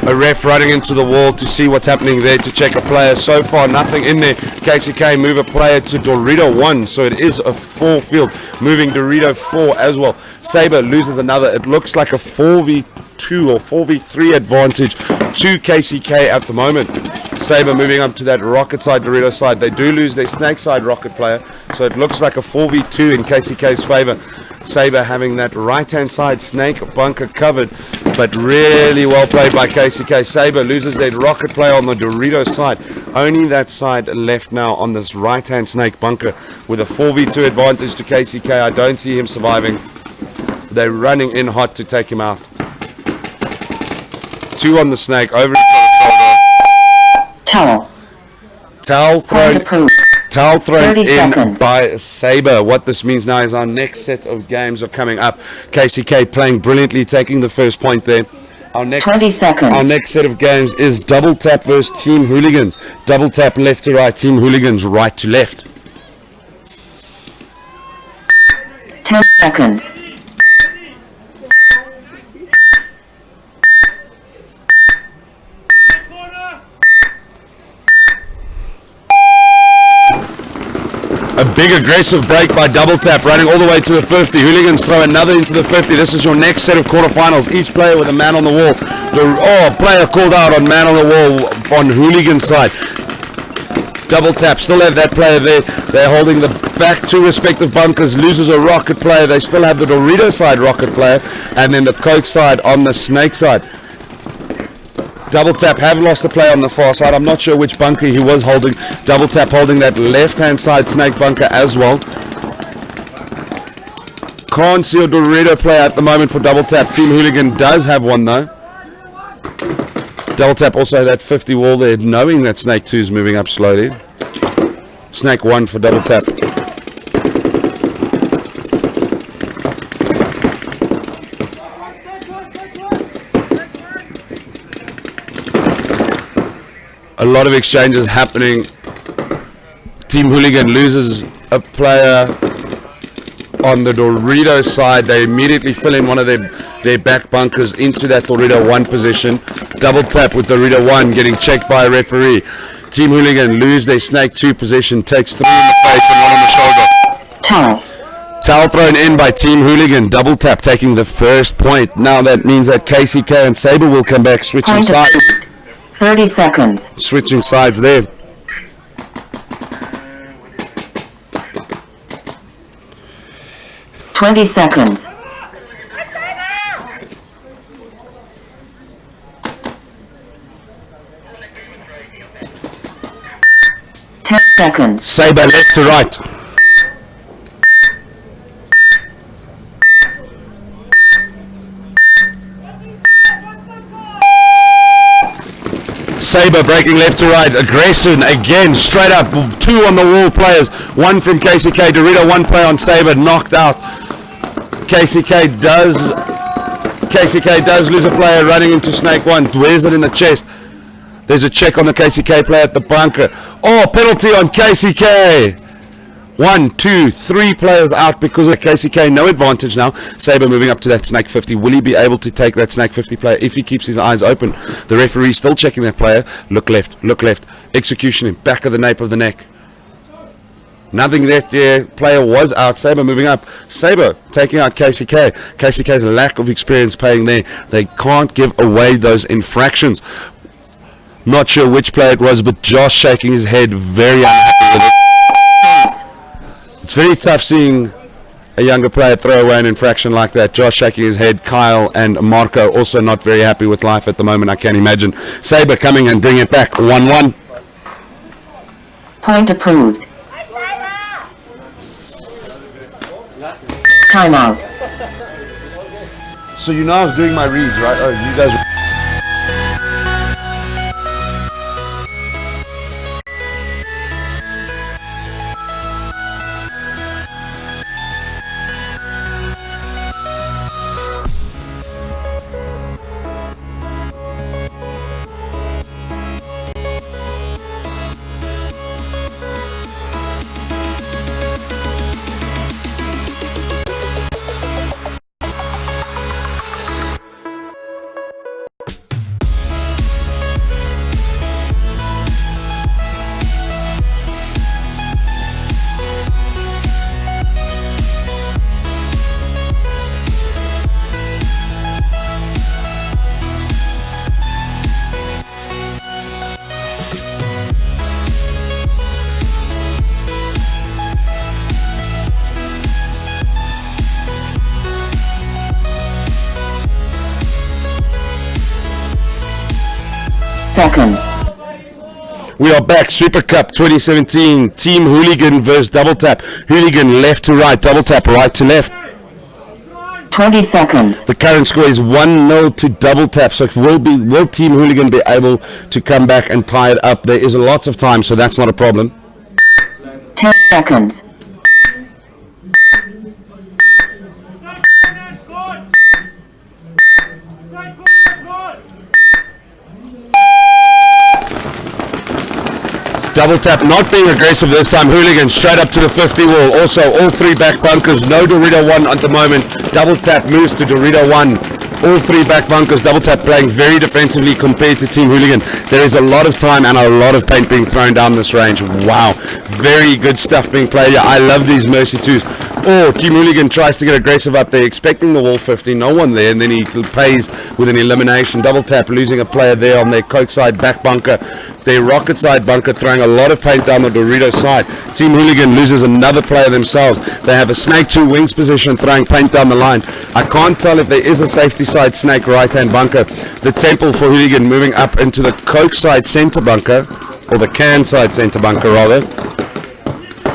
A ref running into the wall to see what's happening there, to check a player. So far nothing in there. KCK move a player to Dorito 1, so it is a 4 field, moving Dorito 4 as well. Sabre loses another. It looks like a 4v2 or 4v3 advantage to KCK at the moment. Sabre moving up to that rocket side, Dorito side. They do lose their snake side rocket player, so it looks like a 4v2 in KCK's favor. Sabre having that right hand side snake bunker covered, but really well played by KCK. Sabre loses their rocket player on the Dorito side. Only that side left now on this right hand snake bunker with a 4v2 advantage to KCK. I don't see him surviving. They're running in hot to take him out. 2 on the snake, over Towel. Towel thrown. Towel thrown in seconds. by Sabre. What this means now is our next set of games are coming up. KCK playing brilliantly, taking the first point there. Our next 20 seconds. Our next set of games is double tap versus Team Hooligans. Double tap left to right, Team Hooligans right to left. 10 seconds. A big aggressive break by Double Tap, running all the way to the 50. Hooligans throw another into the 50. This is your next set of quarterfinals. Each player with a man on the wall. Player called out on man on the wall on Hooligan side. Double Tap still have that player there. They're holding the back two respective bunkers. Loses a rocket player. They still have the Dorito side rocket player, and then the Coke side on the Snake side. Double Tap have lost the player on the far side. I'm not sure which bunker he was holding. Double Tap holding that left-hand side Snake bunker as well. Can't see a Dorito player at the moment for Double Tap. Team Hooligan does have one though. Double Tap also that 50 wall there, knowing that Snake 2 is moving up slowly. Snake 1 for Double Tap. A lot of exchanges happening. Team Hooligan loses a player on the Dorito side. They immediately fill in one of their back bunkers into that Dorito 1 position. Double Tap with Dorito 1 getting checked by a referee. Team Hooligan lose their Snake 2 position, takes 3 in the face and 1 on the shoulder. Towel thrown in by Team Hooligan. Double Tap taking the first point. Now that means that KCK and Sabre will come back, switching sides. 30 seconds. Switching sides there. $20 seconds. $10 seconds. Sabre left to right. Sabre breaking left to right. Aggression again, straight up. 2 on the wall players. 1 from KCK. Dorito 1 player on Sabre knocked out. KCK does lose a player running into Snake 1. Wears it in the chest. There's a check on the KCK player at the bunker. Oh, penalty on KCK. 1, 2, 3 players out because of KCK. No advantage now. Sabre moving up to that Snake 50. Will he be able to take that Snake 50 player if he keeps his eyes open? The referee still checking that player. Look left, look left. Execution in back of the nape of the neck. Nothing left there. Player was out. Sabre moving up. Sabre taking out KCK. KCK's lack of experience playing there. They can't give away those infractions. Not sure which player it was, but Josh shaking his head, very unhappy with it. It's very tough seeing a younger player throw away an infraction like that. Josh shaking his head. Kyle and Marco also not very happy with life at the moment, I can imagine. Sabre coming and bring it back. 1-1. Point approved. Timeout. So you know I was doing my reads, right? Oh, you guys... Seconds. We are back. Super Cup 2017. Team Hooligan versus Double Tap. Hooligan left to right. Double Tap right to left. 20 seconds. The current score is 1-0 to Double Tap. So will Team Hooligan be able to come back and tie it up? There is lots of time, so that's not a problem. 10 seconds. Double Tap not being aggressive this time. Hooligan straight up to the 50 wall. Also, all 3 back bunkers. No Dorito 1 at the moment. Double Tap moves to Dorito 1. All three back bunkers, double tap, playing very defensively compared to Team Hooligan. There is a lot of time and a lot of paint being thrown down this range. Wow, very good stuff being played here. I love these Mercy 2s. Oh, Team Hooligan tries to get aggressive up there, expecting the wall 50, no one there, and then he pays with an elimination. Double tap, losing a player there on their Coke side back bunker. Their Rocket side bunker throwing a lot of paint down the Dorito side. Team Hooligan loses another player themselves. They have a Snake 2 wings position throwing paint down the line. I can't tell if there is a safety side Snake right hand bunker. The Temple for Hooligan moving up into the Coke side center bunker, or the Can side center bunker rather.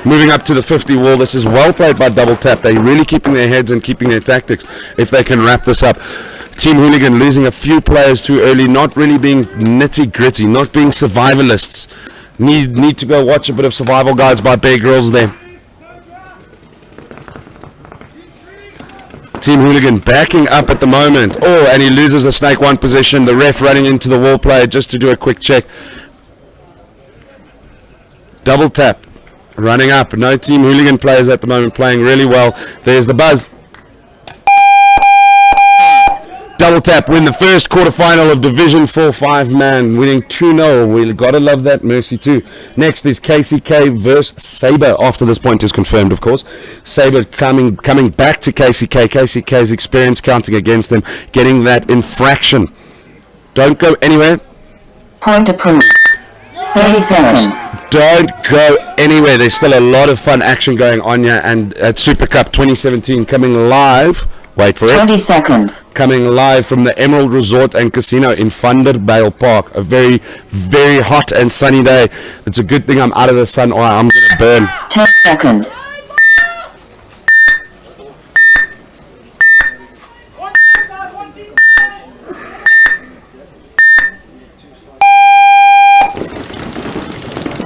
Moving up to the 50 wall. This is well played by Double Tap. They're really keeping their heads and keeping their tactics if they can wrap this up. Team Hooligan losing a few players too early, not really being nitty gritty, not being survivalists. Need to go watch a bit of survival guides by Bear Girls there. Team Hooligan backing up at the moment. Oh, and he loses a Snake 1 position. The ref running into the wall player just to do a quick check. Double Tap running up. No Team Hooligan players at the moment playing really well. There's the buzz. Double Tap win the first quarterfinal of Division 4 5-man, winning 2-0. We gotta love that, Mercy 2. Next is KCK versus Sabre. After this point is confirmed, of course. Sabre coming back to KCK. KCK's experience counting against them, getting that infraction. Don't go anywhere. Point approved. 30 seconds. Don't go anywhere. There's still a lot of fun action going on here, and at Super Cup 2017 coming live. Wait for it. 20 seconds. Coming live from the Emerald Resort and Casino in Vanderbijl Park. A very, very hot and sunny day. It's a good thing I'm out of the sun or I'm going to burn. 10 seconds.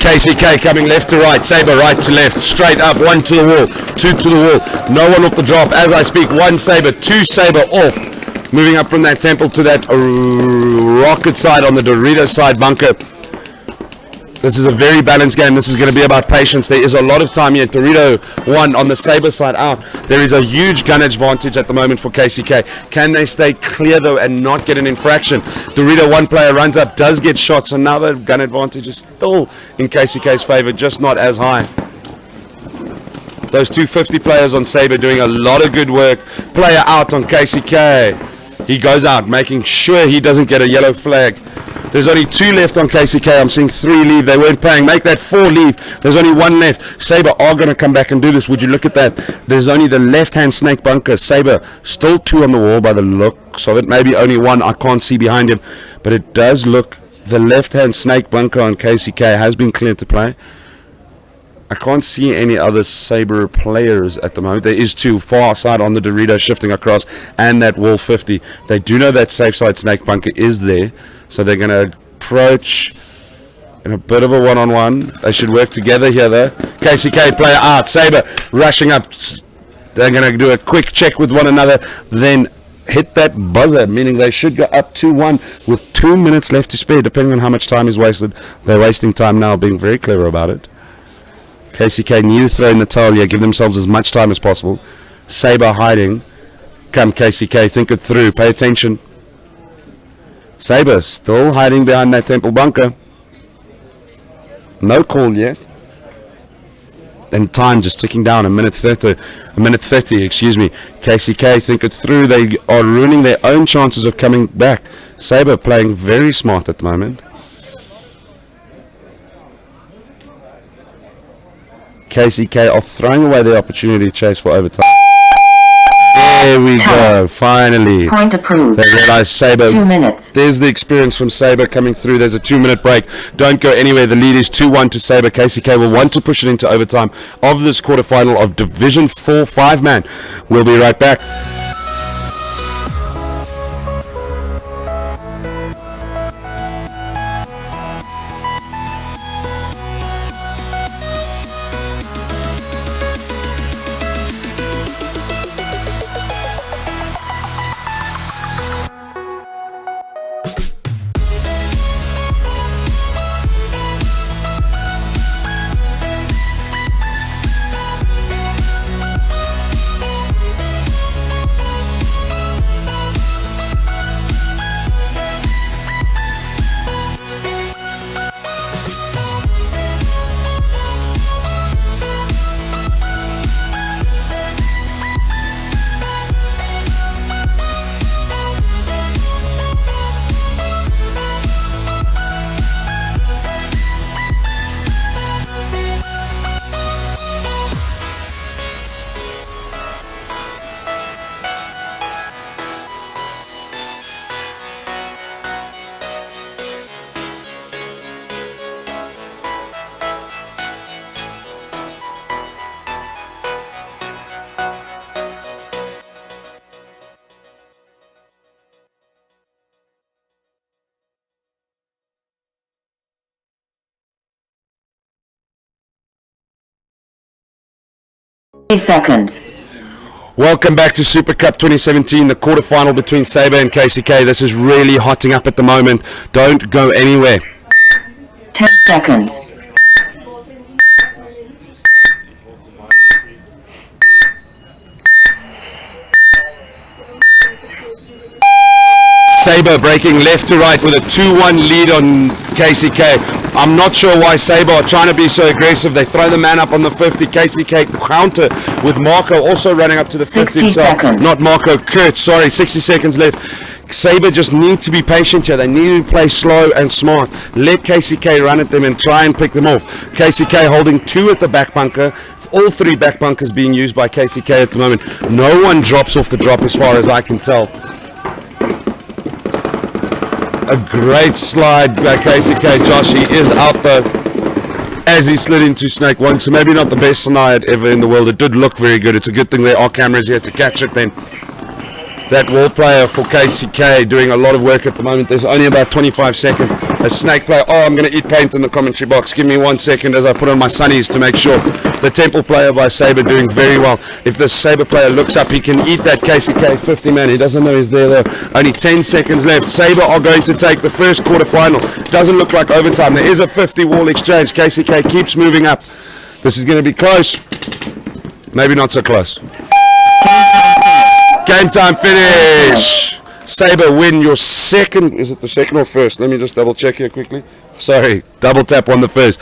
KCK coming left to right, Sabre right to left, straight up, one to the wall, two to the wall, no one off the drop as I speak, one Sabre, two Sabre off, moving up from that Temple to that Rocket side on the Dorito side bunker. This is a very balanced game. This is going to be about patience. There is a lot of time here. Dorito 1 on the Sabre side out. There is a huge gun advantage at the moment for KCK. Can they stay clear though and not get an infraction? Dorito 1 player runs up, does get shot, so now the gun advantage is still in KCK's favor, just not as high. Those 250 players on Sabre doing a lot of good work. Player out on KCK. He goes out, making sure he doesn't get a yellow flag. There's only 2 left on KCK. I'm seeing 3 leave. They weren't paying. Make that 4 leave. There's only 1 left. Sabre are going to come back and do this. Would you look at that? There's only the left-hand Snake bunker. Sabre still 2 on the wall by the looks of it. Maybe only 1. I can't see behind him. But it does look the left-hand Snake bunker on KCK has been cleared to play. I can't see any other Sabre players at the moment. There is 2 far side on the Dorito shifting across and that wall 50. They do know that safe side Snake bunker is there. So they're going to approach in a bit of a one-on-one. They should work together here though. KCK player out. Sabre rushing up. They're going to do a quick check with one another. Then hit that buzzer, meaning they should go up 2-1 with 2 minutes left to spare, depending on how much time is wasted. They're wasting time now, being very clever about it. KCK need to throw in the towel here, give themselves as much time as possible. Sabre hiding. Come KCK, think it through, pay attention. Sabre still hiding behind that Temple bunker. No call yet. And time just ticking down, a minute 30, excuse me. KCK think it through, they are ruining their own chances of coming back. Sabre playing very smart at the moment. KCK are throwing away the opportunity to chase for overtime. There we go, finally. Point approved. They realize Sabre. 2 minutes. There's the experience from Sabre coming through. There's a 2-minute break. Don't go anywhere. The lead is 2-1 to Sabre. KCK will want to push it into overtime of this quarterfinal of Division 4 5-man. We'll be right back. seconds. Welcome back to Super Cup 2017, the quarterfinal between Sabre and KCK. This is really hotting up at the moment. Don't go anywhere. 10 seconds. Sabre breaking left to right with a 2-1 lead on KCK. I'm not sure why Sabre are trying to be so aggressive. They throw the man up on the 50. KCK counter with Marco also running up to the 50. 60 seconds. Not Marco, Kurt, sorry, 60 seconds left. Sabre just need to be patient here. They need to play slow and smart. Let KCK run at them and try and pick them off. KCK holding 2 at the back bunker. All 3 back bunkers being used by KCK at the moment. No one drops off the drop as far as I can tell. A great slide by KCK. Josh, he is out though as he slid into Snake 1. So maybe not the best slide ever in the world. It did look very good. It's a good thing there are cameras here to catch it then. That wall player for KCK doing a lot of work at the moment. There's only about 25 seconds. A Snake player, oh, I'm going to eat paint in the commentary box. Give me 1 second as I put on my sunnies to make sure. The Temple player by Sabre doing very well. If the Sabre player looks up, he can eat that KCK 50 man. He doesn't know he's there though. Only 10 seconds left. Sabre are going to take the first quarterfinal. Doesn't look like overtime. There is a 50 wall exchange. KCK keeps moving up. This is going to be close. Maybe not so close. Game time finish. Sabre win your second. Is it the second or first? Let me just double check here quickly. Sorry, double tap on the first.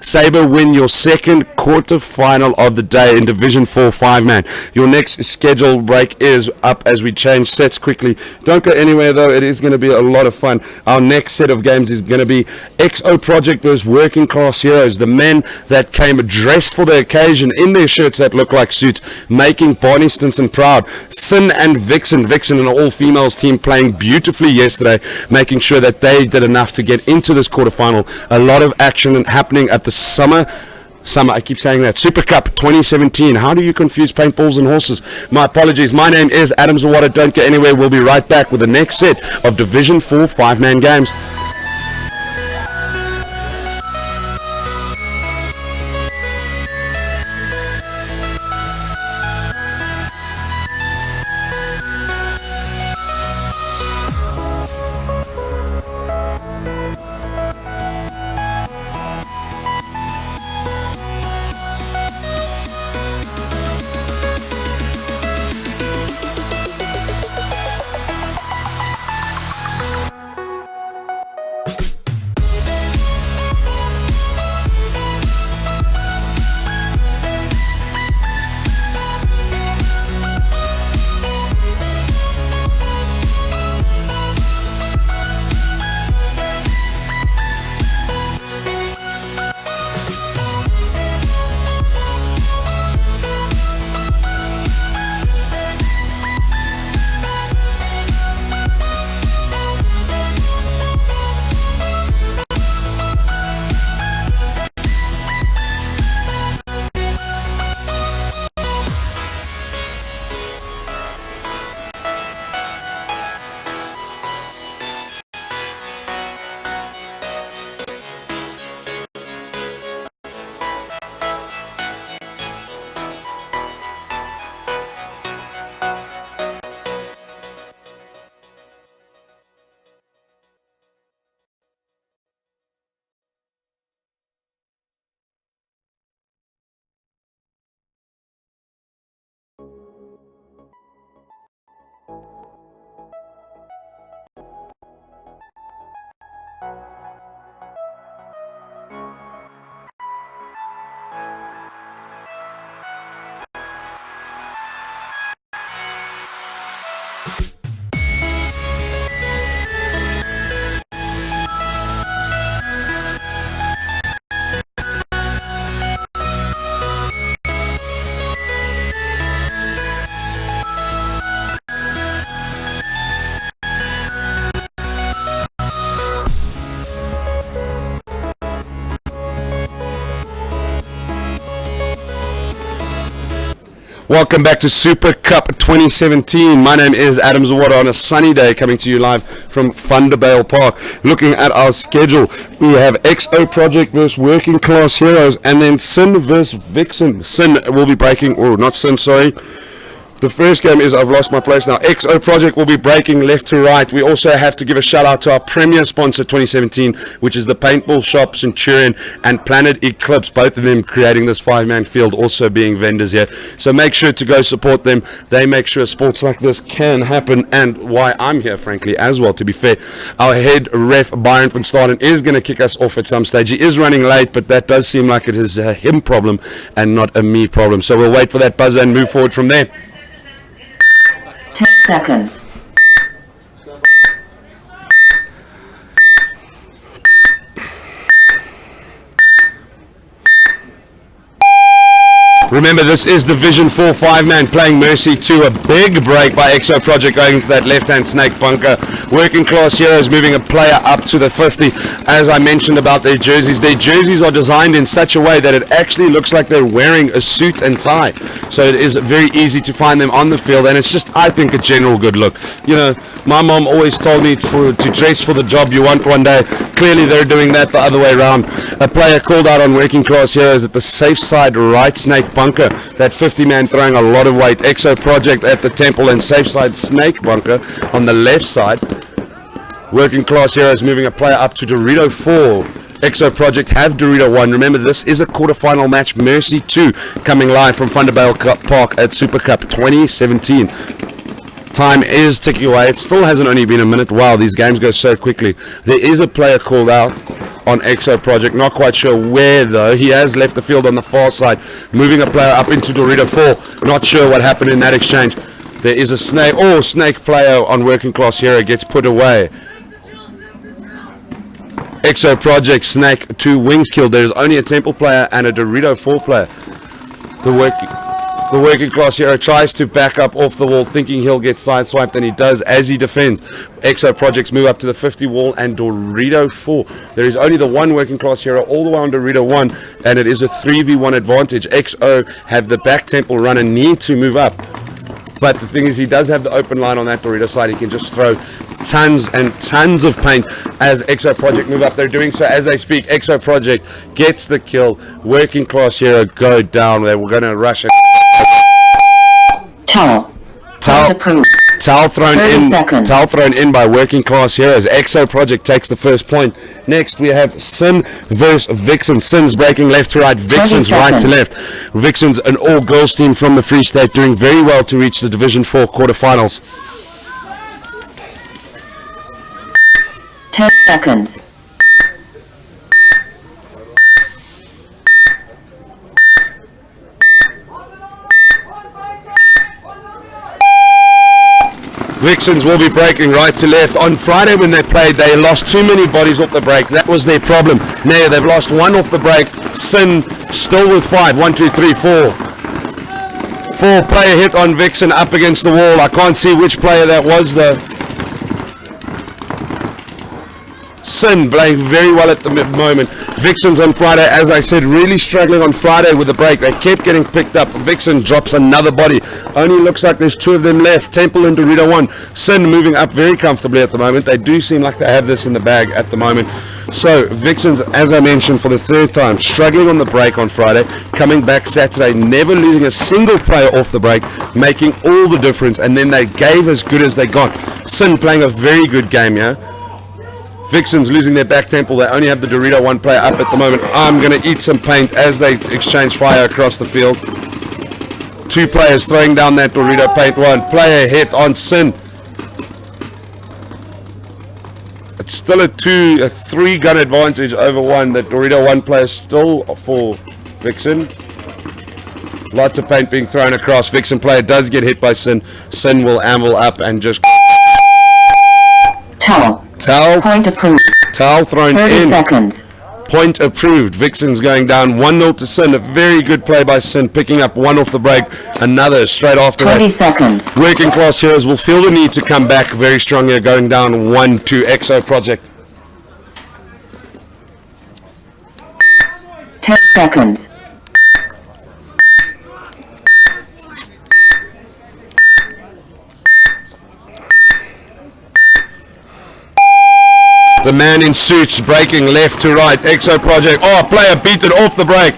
Sabre win your second quarter-final of the day in Division 4 5-man. Your next scheduled break is up as we change sets quickly. Don't go anywhere though, it is going to be a lot of fun. Our next set of games is going to be XO Project versus Working Class Heroes. The men that came dressed for the occasion in their shirts that look like suits, making Barney Stinson proud. Sin and Vixen, an all-females team playing beautifully yesterday, making sure that they did enough to get into this quarter-final. A lot of action happening at the summer, I keep saying that, Super Cup 2017. How do you confuse paintballs and horses? My apologies. My name is Adam Zawada. Don't go anywhere. We'll be right back with the next set of Division 4 5-man games. Welcome back to Super Cup 2017. My name is Adam Zawada on a sunny day, coming to you live from Thunderbale Park. Looking at our schedule, we have XO Project versus Working Class Heroes, and then Sin versus Vixen. Sin will be breaking, or not Sin, sorry. The first game is, I've lost my place now. XO Project will be breaking left to right. We also have to give a shout out to our premier sponsor 2017, which is the Paintball Shop, Centurion, and Planet Eclipse. Both of them creating this 5-man field, also being vendors here. So make sure to go support them. They make sure sports like this can happen, and why I'm here, frankly, as well, to be fair. Our head ref, Byron van Staden, is going to kick us off at some stage. He is running late, but that does seem like it is a him problem and not a me problem. So we'll wait for that buzzer and move forward from there. 10 seconds. Remember, this is Division 4 5-man playing Mercy 2. A big break by XO Project going into that left-hand snake bunker. Working Class Heroes moving a player up to the 50. As I mentioned about their jerseys are designed in such a way that it actually looks like they're wearing a suit and tie. So it is very easy to find them on the field, and it's just, I think, a general good look. You know, my mom always told me to dress for the job you want one day. Clearly they're doing that the other way around. A player called out on Working Class Heroes at the safe side right snake bunker. That 50-man throwing a lot of weight. XO Project at the temple and safe side snake bunker on the left side. Working Class Heroes moving a player up to Dorito 4. XO Project have Dorito 1. Remember, this is a quarterfinal match. Mercy 2 coming live from Thunderbale Park at Super Cup 2017. Time is ticking away. It still hasn't only been a minute. Wow, these games go so quickly. There is a player called out on XO Project. Not quite sure where, though. He has left the field on the far side. Moving a player up into Dorito 4. Not sure what happened in that exchange. There is a snake player on Working Class Hero gets put away. XO Project snake 2 wings killed. There's only a temple player and a Dorito 4 player. The Working Class Hero tries to back up off the wall, thinking he'll get sideswiped, and he does as he defends. XO Projects move up to the 50 wall, and Dorito 4. There is only the one Working Class Hero all the way on Dorito 1, and it is a 3v1 advantage. XO have the back temple runner need to move up. But the thing is, he does have the open line on that Dorito side. He can just throw tons and tons of paint as XO Project move up. They're doing so as they speak. XO Project gets the kill. Working Class Hero go down. They were going to rush it. Towel thrown in. Towel thrown in by Working Class Heroes. XO Project takes the first point. Next we have Sin versus Vixen. Sin's breaking left to right. Vixen's right to left. Vixen's an all-girls team from the Free State, doing very well to reach the Division 4 quarterfinals. 10 seconds. Vixens will be breaking right to left. On Friday when they played, they lost too many bodies off the break. That was their problem. Now they've lost one off the break. Sin still with 5. 1, 2, 3, 4. 4 player hit on Vixen up against the wall. I can't see which player that was though. Sin playing very well at the moment. Vixen's on Friday, as I said, really struggling on Friday with the break. They kept getting picked up. Vixen drops another body. Only looks like there's 2 of them left. Temple and Dorito 1. Sin moving up very comfortably at the moment. They do seem like they have this in the bag at the moment. So Vixen's, as I mentioned for the 3rd time, struggling on the break on Friday, coming back Saturday, never losing a single player off the break, making all the difference, and then they gave as good as they got. Sin playing a very good game here. Vixen's losing their back temple. They only have the Dorito 1 player up at the moment. I'm going to eat some paint as they exchange fire across the field. 2 players throwing down that Dorito paint. 1 player hit on Sin. It's still a 3-gun advantage over 1. That Dorito 1 player still for Vixen. Lots of paint being thrown across. Vixen player does get hit by Sin. Sin will amble up and just... Towel. Point approved. Towel thrown 30 in. seconds. Point approved. Vixen's going down 1-0 to Sin. A very good play by Sin, picking up 1 off the break. Another straight after 20 that. seconds. Working Class Heroes will feel the need to come back very strong here, going down 1 to XO Project. 10 seconds. The man in suits breaking left to right. Exo Project. Oh, player beat it off the break.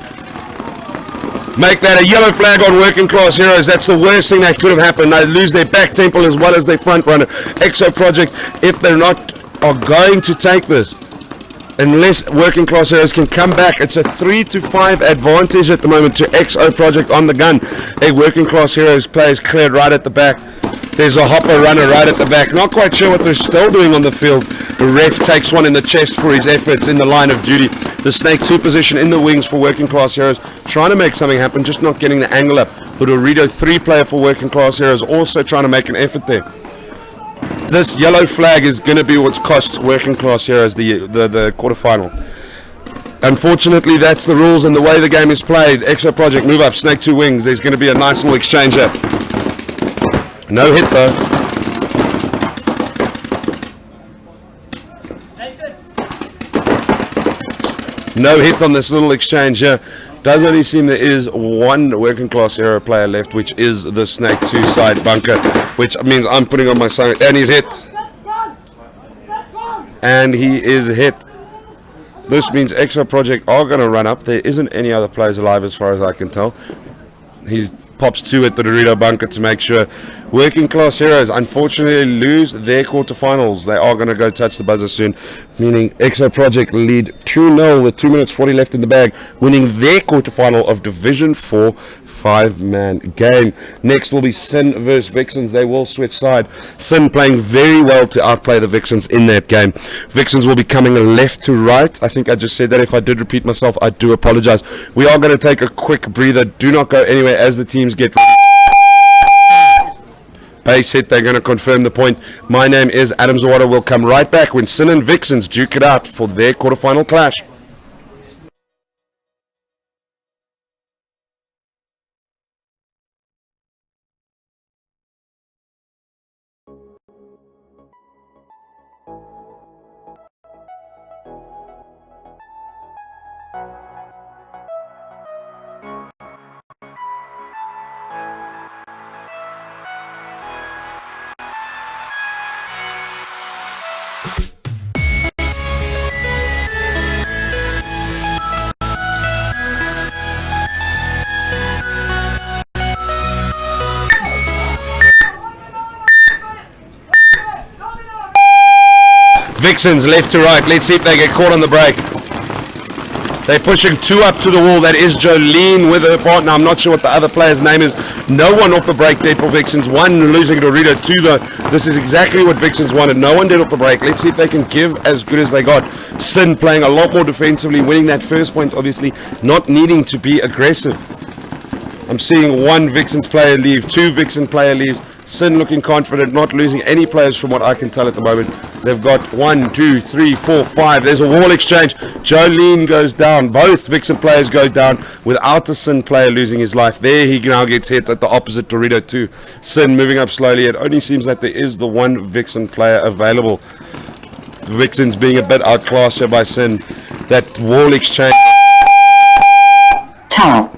Make that a yellow flag on Working Class Heroes. That's the worst thing that could have happened. They lose their back temple as well as their front runner. Exo Project, if they're not, are going to take this. Unless Working Class Heroes can come back, it's a 3-5 advantage at the moment to XO Project on the gun. A Working Class Heroes plays cleared right at the back. There's a hopper runner right at the back. Not quite sure what they're still doing on the field. The ref takes one in the chest for his efforts in the line of duty. The Snake 2 position in the wings for Working Class Heroes. Trying to make something happen, just not getting the angle up. The Dorito 3 player for Working Class Heroes also trying to make an effort there. This yellow flag is going to be what costs Working Class Heroes the quarterfinal. Unfortunately, that's the rules and the way the game is played. Exo Project, move up, Snake 2 wings. There's going to be a nice little exchange here. No hit though. No hit on this little exchange here. Does only seem there is one Working Class Hero player left, which is the Snake 2 side bunker, which means I'm putting on my side, and he's hit. And he is hit. This means Exo Project are going to run up. There isn't any other players alive as far as I can tell. He pops 2 at the Dorito bunker to make sure. Working Class Heroes unfortunately lose their quarterfinals. They are going to go touch the buzzer soon, meaning Exo Project lead 2-0 with 2 minutes 40 left in the bag, winning their quarterfinal of Division 4 5-man game. Next will be Sin versus Vixens. They will switch side. Sin playing very well to outplay the Vixens in that game. Vixens will be coming left to right. I think I just said that. If I did repeat myself, I do apologize. We are going to take a quick breather. Do not go anywhere as the teams get ready. Base hit, they're going to confirm the point. My name is Adam Zawada. We'll come right back when Sin and Vixens duke it out for their quarterfinal clash. Vixens left to right. Let's see if they get caught on the break. They're pushing 2 up to the wall. That is Jolene with her partner. I'm not sure what the other player's name is. No one off the break there for Vixens. 1 losing to Dorito. 2 though. This is exactly what Vixens wanted. No one did off the break. Let's see if they can give as good as they got. Sin playing a lot more defensively, winning that first point, obviously not needing to be aggressive. I'm seeing 1 Vixens player leave, 2 Vixen player leaves. Sin looking confident, not losing any players from what I can tell at the moment. They've got 1, 2, 3, 4, 5. There's a wall exchange. Jolene goes down. Both Vixen players go down without a Sin player losing his life. There he now gets hit at the opposite Dorito 2. Sin moving up slowly. It only seems that there is the 1 Vixen player available. Vixens being a bit outclassed here by Sin. That wall exchange. Towel.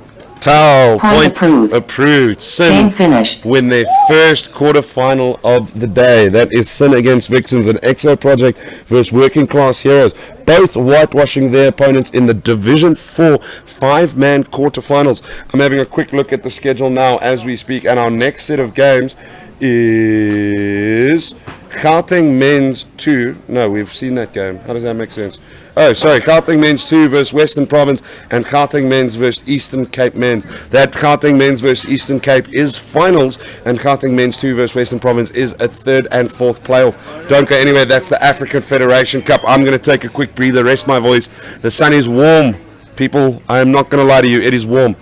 Point approved. Sin Game finished. win their first quarterfinal of the day. That is Sin against Vixens, an Exo Project versus Working Class Heroes. Both whitewashing their opponents in the Division 4 5-man quarterfinals. I'm having a quick look at the schedule now as we speak, and our next set of games is Gauteng Men's 2. No, we've seen that game. How does that make sense? Oh, sorry, Gauteng Men's 2 versus Western Province and Gauteng Men's versus Eastern Cape Men's. That Gauteng Men's versus Eastern Cape is finals, and Gauteng Men's 2 versus Western Province is a 3rd and 4th playoff. Don't go anywhere. That's the African Federation Cup. I'm going to take a quick breather, rest my voice. The sun is warm, people. I am not going to lie to you. It is warm.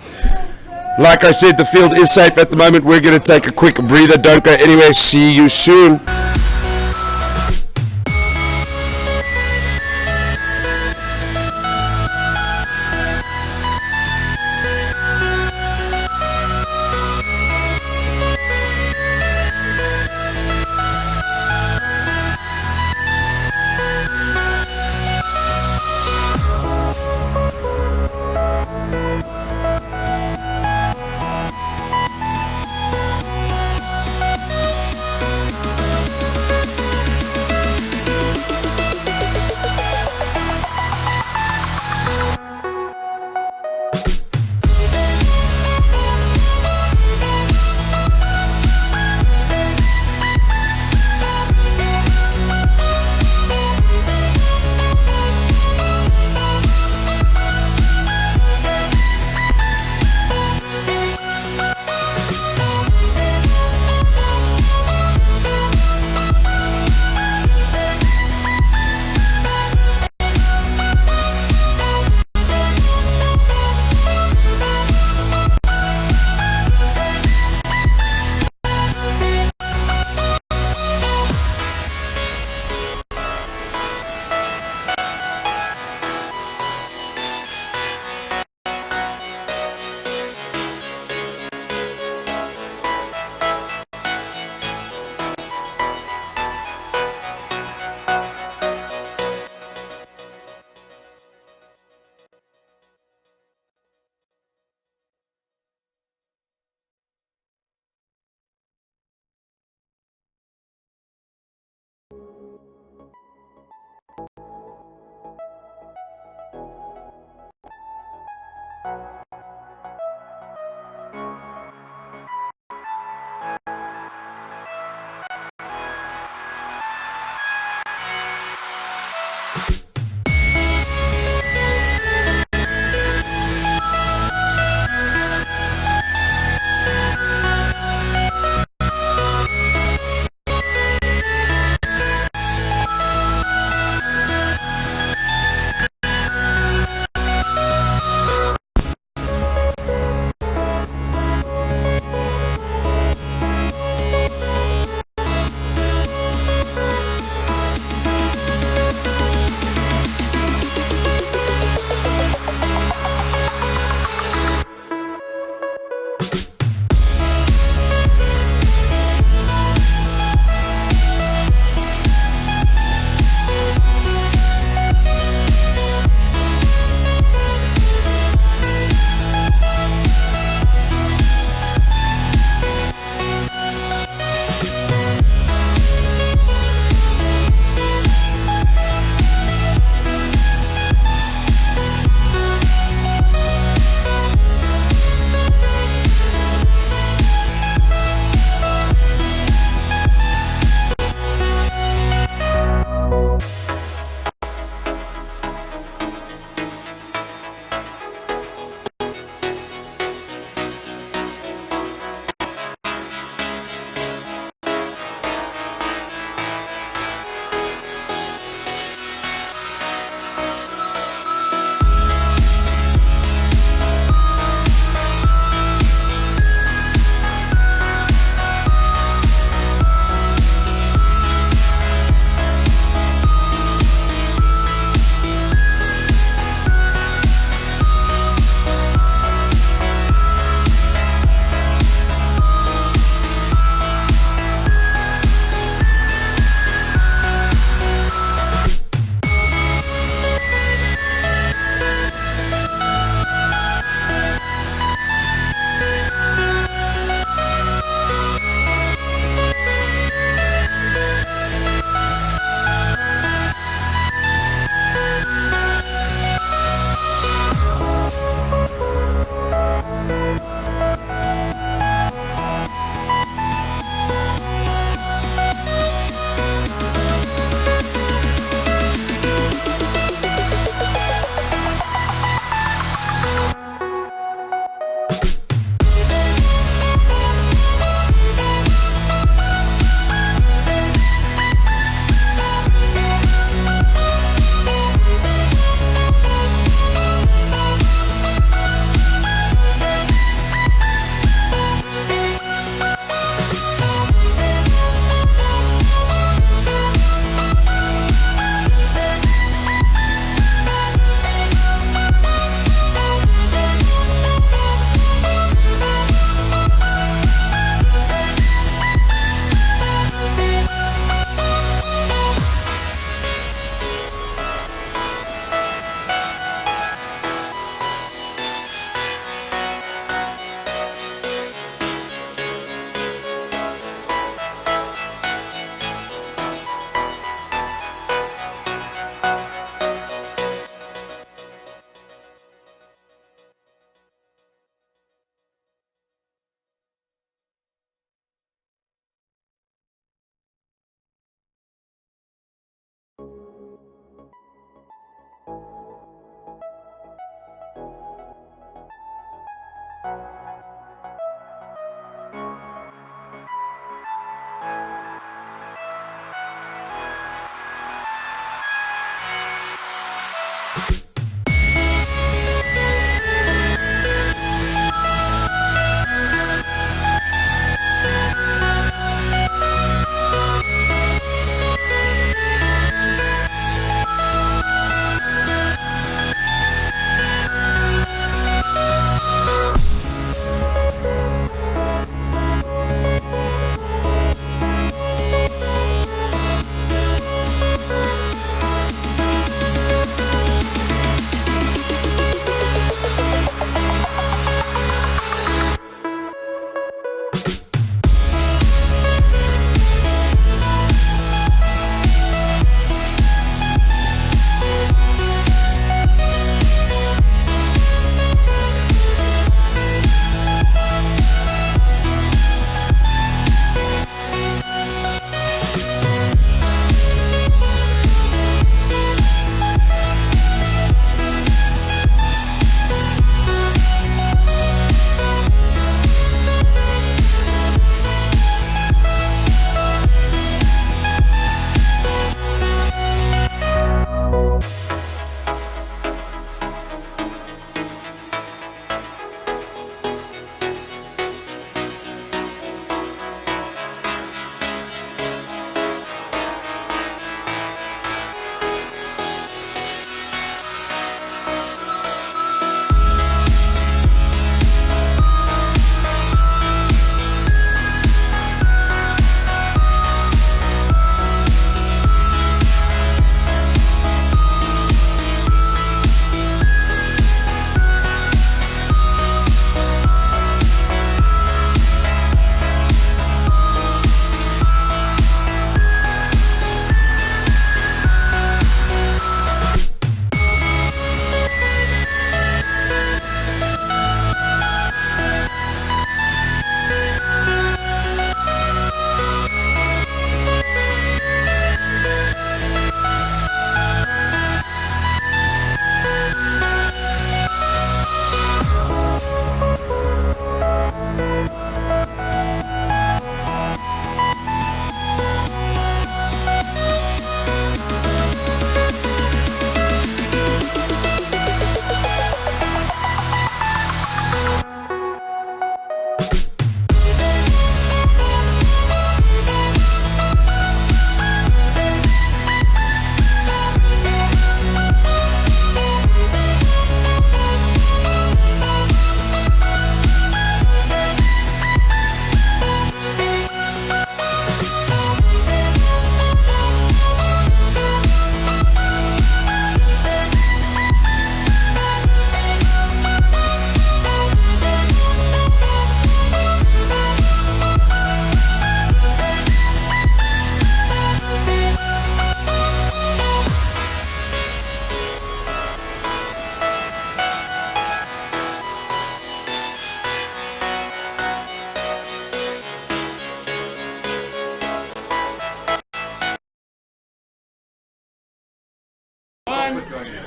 Like I said, the field is safe at the moment. We're going to take a quick breather. Don't go anywhere. See you soon.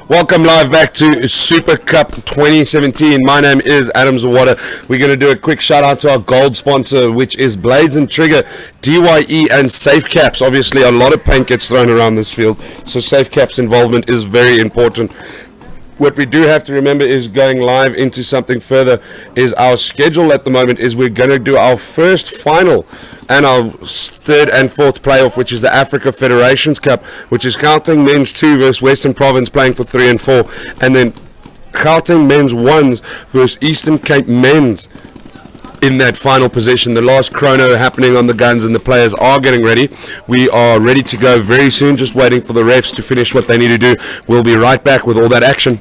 Welcome live back to Super Cup 2017. My name is Adam Zawada. We're going to do a quick shout out to our gold sponsor, which is Blades and Trigger, DYE and Safe Caps. Obviously, a lot of paint gets thrown around this field, so Safe Caps involvement is very important. What we do have to remember is going live into something further is our schedule at the moment is we're going to do our first final and our third and fourth playoff, which is the Africa Federations Cup, which is Gauteng Men's 2 versus Western Province playing for 3 and 4, and then Gauteng Men's 1s versus Eastern Cape Men's in that final position. The last chrono happening on the guns and the players are getting ready. We are ready to go very soon, just waiting for the refs to finish what they need to do. We'll be right back with all that action.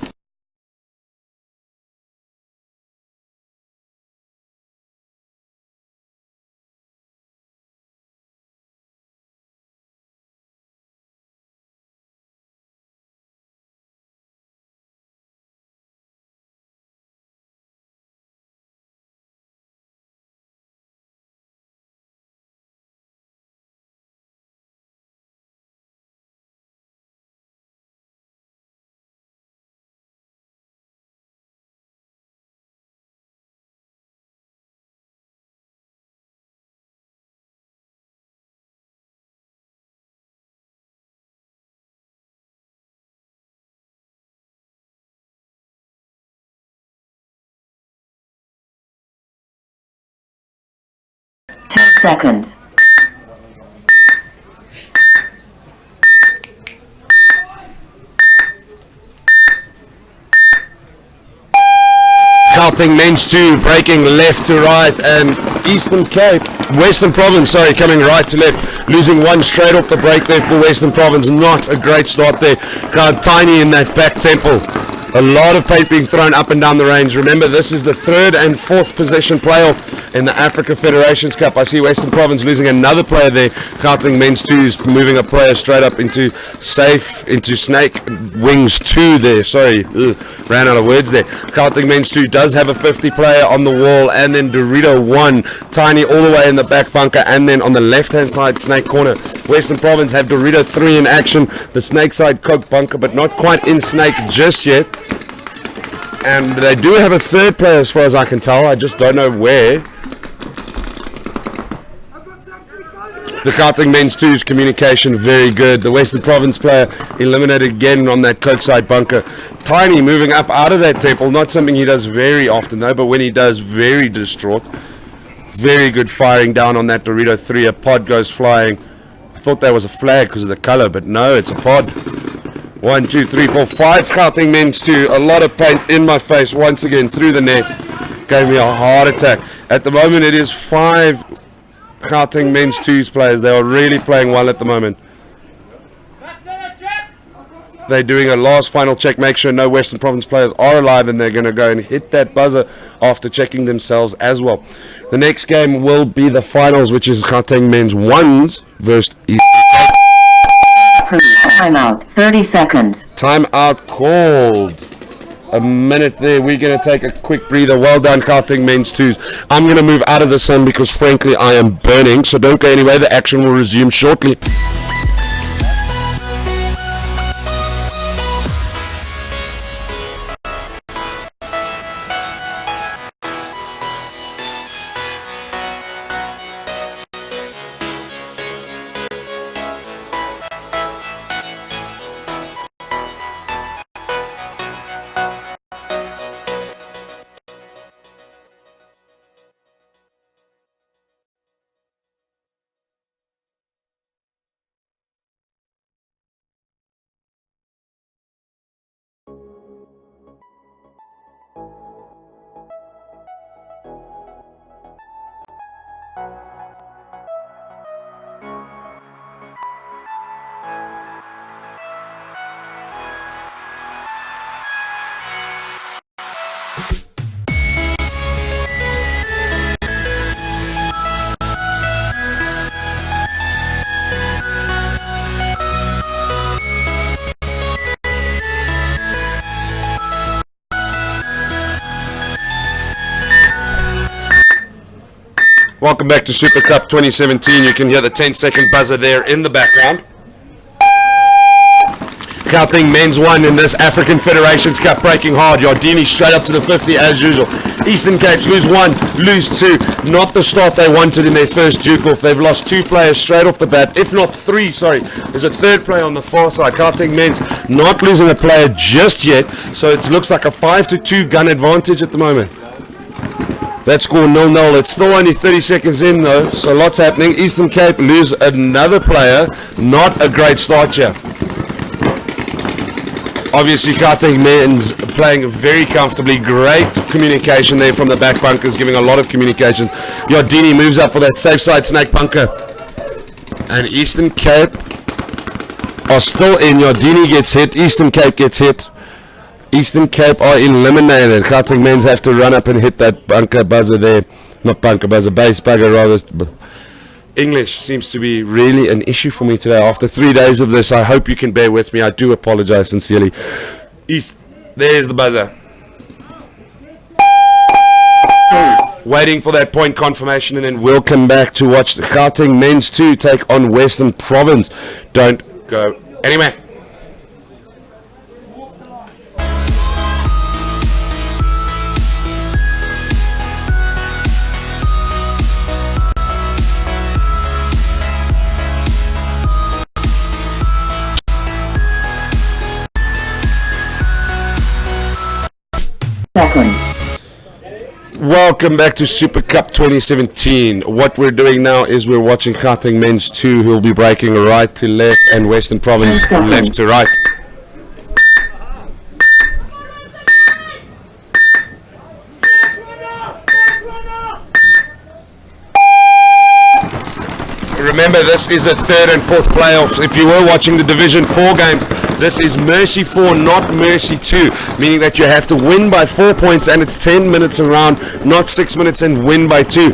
Seconds. Gauteng Men's 2 breaking left to right, and Western Province, coming right to left, losing one straight off the break there for Western Province. Not a great start there. Tiny in that back temple. A lot of paint being thrown up and down the range. Remember, this is the third and fourth position playoff in the Africa Federations Cup. I see Western Province losing another player there. Gauteng Men's 2 is moving a player straight up into Snake Wings 2 there. Ran out of words there. Gauteng Men's 2 does have a 50 player on the wall, and then Dorito 1, Tiny all the way in the back bunker, and then on the left-hand side, Snake corner. Western Province have Dorito 3 in action, the Snake side Coke bunker, but not quite in Snake just yet. And they do have a third player as far as I can tell. I just don't know where. The Gauteng Men's 2's communication very good. The Western Province player eliminated again on that Coke side bunker. Tiny moving up out of that temple. Not something he does very often though, but when he does, very distraught. Very good firing down on that Dorito 3. A pod goes flying. I thought that was a flag because of the color, but no, it's a pod. 1, 2, 3, 4, 5 Gauteng Men's 2. A lot of paint in my face once again through the net. Gave me a heart attack. At the moment it is 5 Gauteng Men's 2's players. They are really playing well at the moment. They're doing a last final check, make sure no Western Province players are alive, and they're going to go and hit that buzzer after checking themselves as well. The next game will be the finals, which is Gauteng Men's 1s versus East. Timeout. 30 seconds. Timeout called. A minute there. We're going to take a quick breather. Well done, Gauteng Men's 2s. I'm going to move out of the sun because, frankly, I am burning. So don't go anywhere. The action will resume shortly. Welcome back to Super Cup 2017. You can hear the 10-second buzzer there in the background. Gauteng men's 1 in this African Federations Cup, breaking hard. Yardini straight up to the 50 as usual. Eastern Capes lose 1, lose 2. Not the start they wanted in their first Duke off. They've lost 2 players straight off the bat, if not 3, sorry. There's a 3rd player on the far side. Gauteng men's not losing a player just yet, so it looks like a 5-2 gun advantage at the moment. That score 0-0. It's still only 30 seconds in though, so lots happening. Eastern Cape lose another player. Not a great start here. Obviously, Gauteng men's playing very comfortably. Great communication there from the back bunkers, giving a lot of communication. Yardini moves up for that safe side snake bunker. And Eastern Cape are still in. Yardini gets hit. Eastern Cape gets hit. Eastern Cape are eliminated. Gauteng men's have to run up and hit that bunker buzzer there. Not bunker buzzer, base bugger rather. English seems to be really an issue for me today. After 3 days of this, I hope you can bear with me. I do apologize sincerely. There's the buzzer. Waiting for that point confirmation, and then we'll come back to watch the Gauteng men's 2 take on Western Province. Don't go anywhere. Welcome back to Super Cup 2017. What we're doing now is we're watching Gauteng men's 2, who will be breaking right to left and Western Province left to right. Remember, this is the 3rd and 4th playoffs. If you were watching the Division 4 games, this is Mercy 4, not Mercy 2, meaning that you have to win by 4 points, and it's 10 minutes around, not 6 minutes, and win by 2.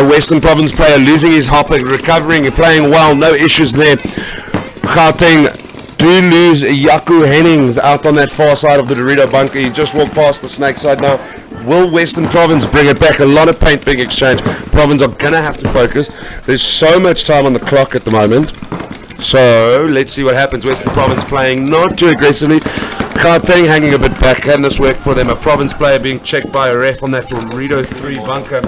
Western Province player losing his hopper, recovering and playing well, no issues there. Gauteng do lose Yaku Hennings out on that far side of the Dorito bunker. He just walked past the snake side now. Will Western Province bring it back? A lot of paint being exchanged. Province are going to have to focus. There's so much time on the clock at the moment. So let's see what happens. Western Province playing not too aggressively. Gauteng hanging a bit back. Can this work for them? A Province player being checked by a ref on that Dorito 3 bunker.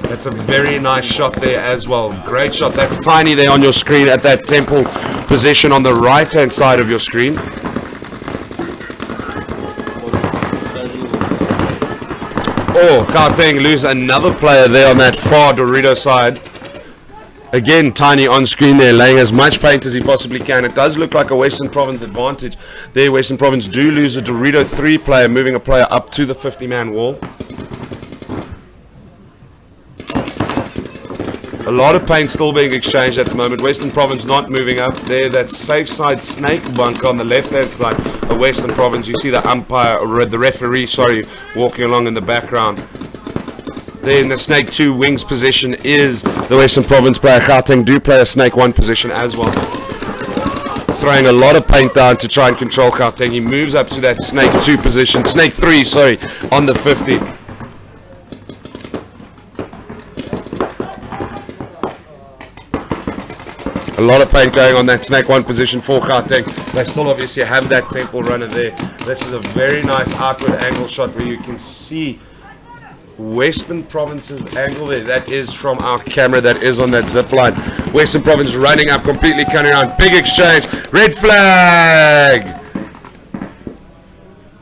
That's a very nice shot there as well. Great shot. That's Tiny there on your screen at that temple position on the right hand side of your screen. Oh, Gauteng lose another player there on that far Dorito side. Again, Tiny on screen there, laying as much paint as he possibly can. It does look like a Western Province advantage. There, Western Province do lose a Dorito 3 player, moving a player up to the 50-man wall. A lot of paint still being exchanged at the moment. Western Province not moving up. There, that safe side snake bunker on the left-hand side of Western Province. You see the umpire, or the referee, sorry, walking along in the background. There in the snake 2 wings position is the Western Province player. Gauteng do play a snake 1 position as well. Throwing a lot of paint down to try and control Gauteng. He moves up to that snake 2 position. Snake 3, sorry, on the 50. A lot of paint going on that snake 1 position for Gauteng. They still obviously have that temple runner there. This is a very nice outward angle shot where you can see Western Province's angle there. That is from our camera that is on that zip line. Western Province running up, completely cutting around. Big exchange. Red flag!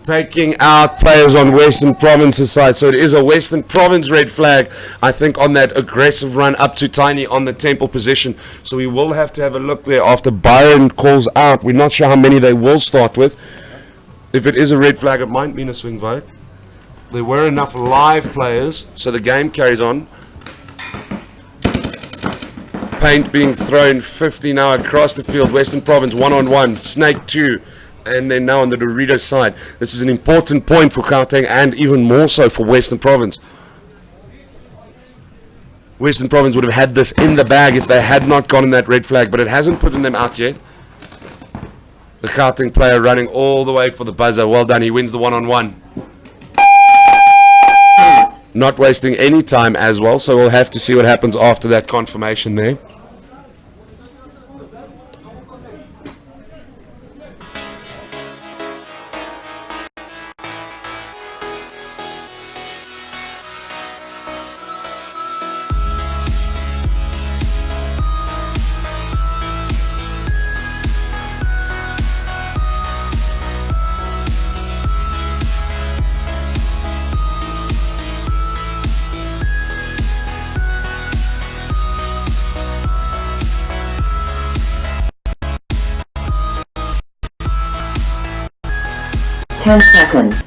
Taking out players on Western Province's side. So it is a Western Province red flag, I think, on that aggressive run up to Tiny on the temple position. So we will have to have a look there after Byron calls out. We're not sure how many they will start with. If it is a red flag, it might mean a swing vote. There were enough live players, so the game carries on. Paint being thrown 50 now across the field. Western Province 1-on-1, Snake 2, and then now on the Dorito side. This is an important point for Gauteng and even more so for Western Province. Western Province would have had this in the bag if they had not gotten that red flag, but it hasn't put them out yet. The Gauteng player running all the way for the buzzer. Well done, he wins the 1-on-1. Not wasting any time as well, so we'll have to see what happens after that confirmation there. 10 seconds.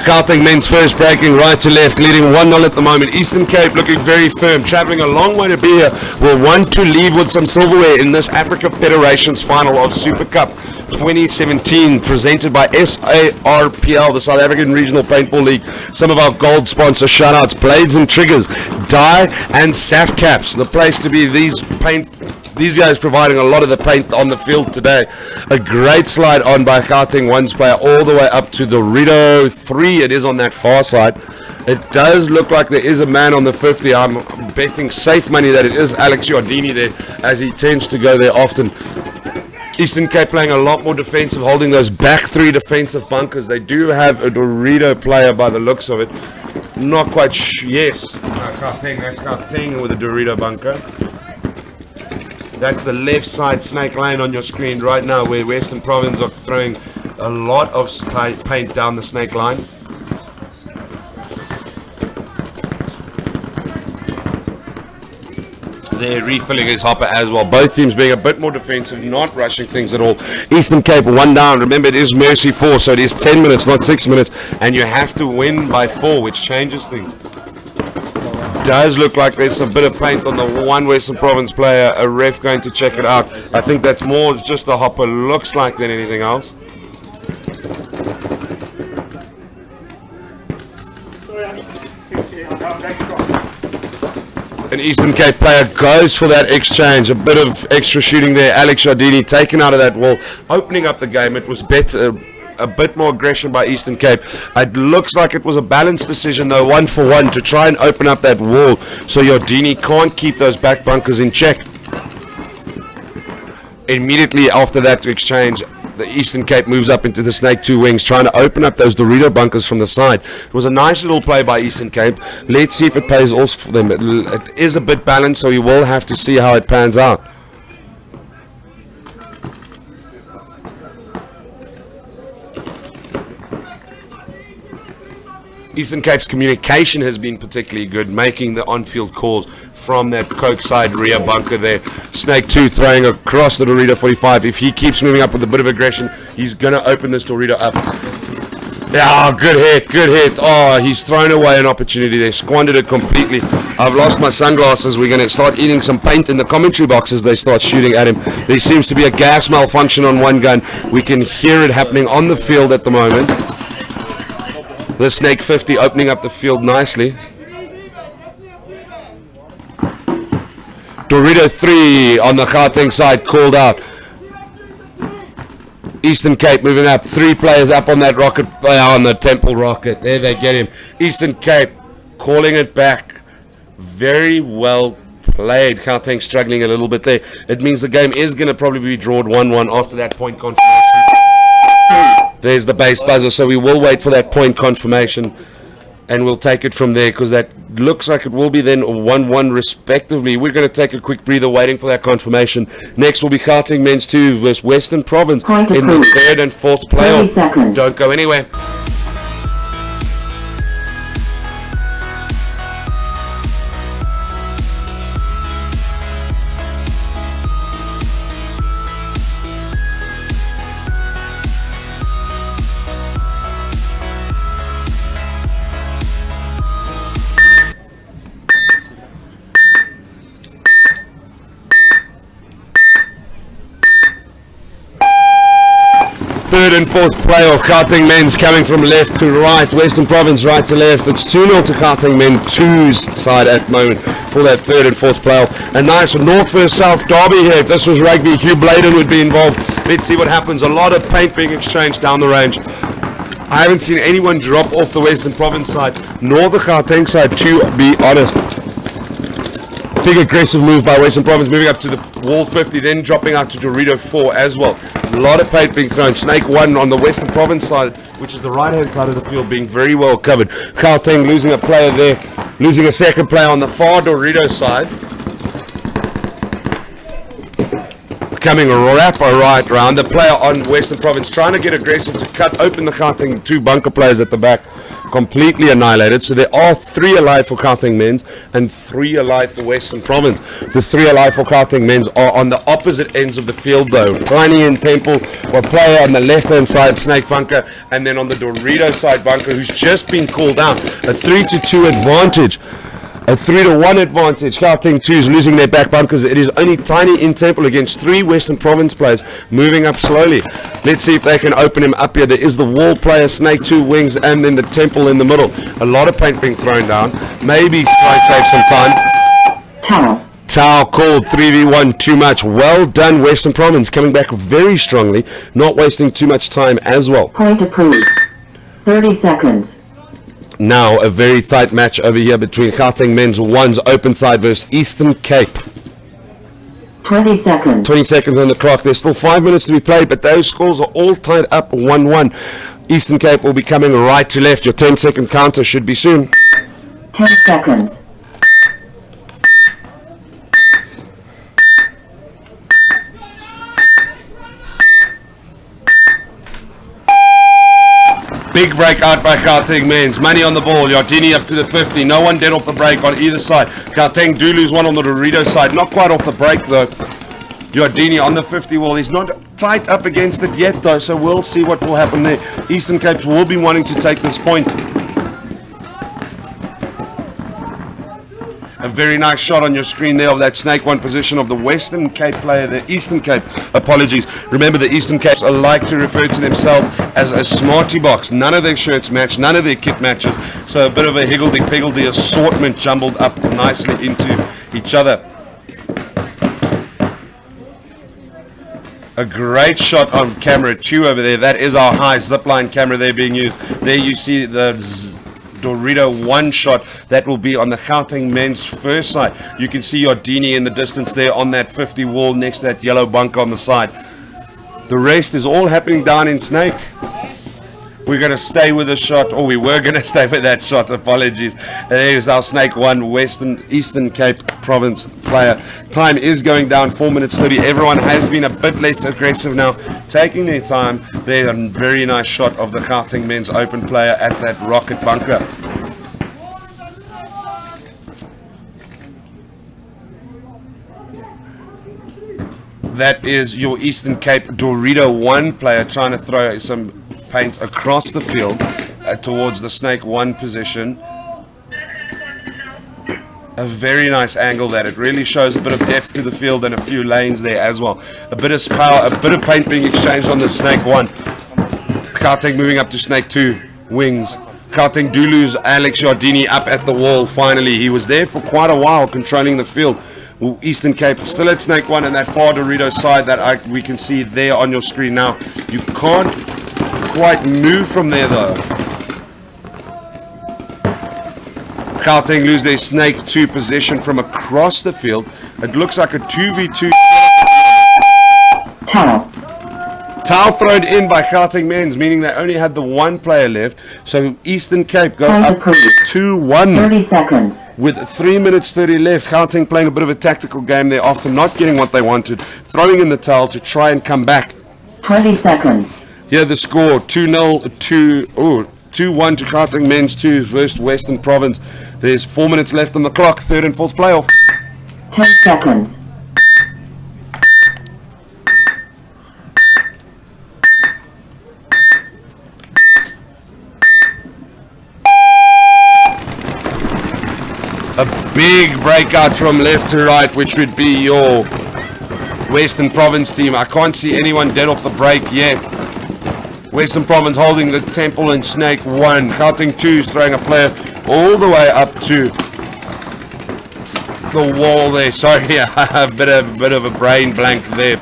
Gauteng men's first breaking right to left, leading 1-0 at the moment. Eastern Cape looking very firm, travelling a long way to be here. Will want to leave with some silverware in this Africa Federations final of Super Cup 2017, presented by SARPL, the South African Regional Paintball League. Some of our gold sponsor shoutouts: Blades and Triggers, Dye and Saf Caps. The place to be. These guys providing a lot of the paint on the field today. A great slide on by Gauteng 1's player all the way up to Dorito 3. It is on that far side. It does look like there is a man on the 50. I'm betting safe money that it is Alex Giardini there, as he tends to go there often. Eastern Cape playing a lot more defensive, holding those back 3 defensive bunkers. They do have a Dorito player by the looks of it. Not quite yes. Gauteng, that's Gauteng with a Dorito bunker. That's the left side snake lane on your screen right now, where Western Province are throwing a lot of paint down the snake line. They're refilling his hopper as well. Both teams being a bit more defensive, not rushing things at all. Eastern Cape 1 down. Remember, it is Mercy 4, so it is 10 minutes, not 6 minutes, and you have to win by 4, which changes things. Does look like there's a bit of paint on the one Western Province player. A ref going to check it out. I think that's more just the hopper looks like than anything else. An Eastern Cape player goes for that exchange. A bit of extra shooting there. Alex Giardini taken out of that wall, opening up the game. It was better. A bit more aggression by Eastern Cape. It looks like it was a balanced decision though, 1-for-1, to try and open up that wall so Giardini can't keep those back bunkers in check. Immediately after that exchange, the Eastern Cape moves up into the Snake 2 wings, trying to open up those Dorito bunkers from the side. It was a nice little play by Eastern Cape. Let's see if it pays off for them. It is a bit balanced, so we will have to see how it pans out. Eastern Cape's communication has been particularly good, making the on-field calls from that Coke side rear bunker there. Snake 2 throwing across the Dorito 45. If he keeps moving up with a bit of aggression, he's going to open this Dorito up. Yeah, good hit, good hit. Oh, he's thrown away an opportunity there, squandered it completely. I've lost my sunglasses. We're going to start eating some paint in the commentary box as they start shooting at him. There seems to be a gas malfunction on one gun. We can hear it happening on the field at the moment. The Snake 50 opening up the field nicely. Dorito 3 on the Gauteng side called out. Eastern Cape moving up. 3 players up on that rocket, on the Temple rocket. There they get him. Eastern Cape calling it back. Very well played. Gauteng struggling a little bit there. It means the game is going to probably be drawn 1-1 after that point confirmation. There's the base buzzer, so we will wait for that point confirmation and we'll take it from there, because that looks like it will be then 1-1 respectively. We're going to take a quick breather waiting for that confirmation. Next will be Gauteng men's 2 versus Western Province in the 3rd and 4th playoff. Don't go anywhere. Third and 4th playoff, Gauteng men's coming from left to right, Western Province right to left. It's 2-0 to Gauteng men 2's side at the moment for that 3rd and 4th playoff. A nice North versus South derby here. If this was rugby, Hugh Bladen would be involved. Let's see what happens. A lot of paint being exchanged down the range. I haven't seen anyone drop off the Western Province side, nor the Gauteng side, to be honest. Big aggressive move by Western Province, moving up to the wall 50, then dropping out to Dorito 4 as well. A lot of paint being thrown. Snake 1 on the Western Province side, which is the right-hand side of the field, being very well covered. Gauteng losing a player there, losing a second player on the far Dorito side. Coming right round. The player on Western Province trying to get aggressive to cut open the Gauteng 2 bunker players at the back. completely annihilated. So there are 3 alive for Gauteng men's and 3 alive for Western Province. The 3 alive for Gauteng men's are on the opposite ends of the field though. Tiny and Temple, a player on the left hand side, Snake Bunker, and then on the Dorito side, Bunker, who's just been called out. A 3-2 advantage. A 3-1 advantage. Gauteng 2 is losing their back bunkers. It is only Tiny in Temple against 3 Western Province players moving up slowly. Let's see if they can open him up here. There is the wall player, Snake 2 wings, and then the Temple in the middle. A lot of paint being thrown down. Maybe try and save some time. Towel called 3v1 too much. Well done, Western Province, coming back very strongly, not wasting too much time as well. Point approved. 30 seconds. Now a very tight match over here between Gauteng men's ones open side versus Eastern Cape. 20 seconds. 20 seconds on the clock. There's still 5 minutes to be played, but those scores are all tied up 1-1. Eastern Cape will be coming right to left. Your 10-second counter should be soon. 10 seconds. Big break out by Gauteng men's. Money on the ball. Yardini up to the 50. No one dead off the break on either side. Gauteng do lose one on the Dorito side. Not quite off the break though. Yardini on the 50 wall. He's not tight up against it yet though, so we'll see what will happen there. Eastern Cape will be wanting to take this point. A very nice shot on your screen there of that Snake 1 position of the Western Cape player, the Eastern Cape, apologies. Remember, the Eastern Capes like to refer to themselves as a smarty box. None of their shirts match, none of their kit matches, so a bit of a higgledy-piggledy assortment jumbled up nicely into each other. A great shot on camera 2 over there. That is our high zipline camera there being used. There you see the Dorito 1 shot. That will be on the Gauteng men's first side. You can see Yardini in the distance there on that 50 wall next to that yellow bunker on the side. The rest is all happening down in Snake. We're going to stay with the shot, or we were going to stay with that shot, apologies. There's our Snake 1 Eastern Cape Province player. Time is going down, 4 minutes 30. Everyone has been a bit less aggressive now, taking their time. There's a very nice shot of the Gauteng men's open player at that rocket bunker. That is your Eastern Cape Dorito 1 player trying to throw some paint across the field towards the Snake 1 position. A very nice angle that it really shows a bit of depth to the field and a few lanes there as well. A bit of power, a bit of paint being exchanged on the Snake 1. Gauteng moving up to Snake 2 wings. Gauteng do lose Alex Yardini up at the wall finally. He was there for quite a while controlling the field. Eastern Cape still at Snake 1 and that far Dorito side that we can see there on your screen now. You can't quite move from there though. Gauteng lose their Snake 2 position from across the field. It looks like a 2v2. Towel thrown in by Gauteng men's, meaning they only had the 1 player left. So Eastern Cape go up 2-1. 30 seconds. With 3 minutes 30 left. Gauteng playing a bit of a tactical game there after not getting what they wanted, throwing in the towel to try and come back. 20 seconds. Here the score, 2-0, 2-1 to Gauteng men's 2 versus Western Province. There's 4 minutes left on the clock, 3rd and 4th playoff. 10 seconds. A big breakout from left to right, which would be your Western Province team. I can't see anyone dead off the break yet. Western Province holding the Temple and Snake 1. Gauteng 2 is throwing a player all the way up to the wall there. Sorry, a bit of a brain blank there.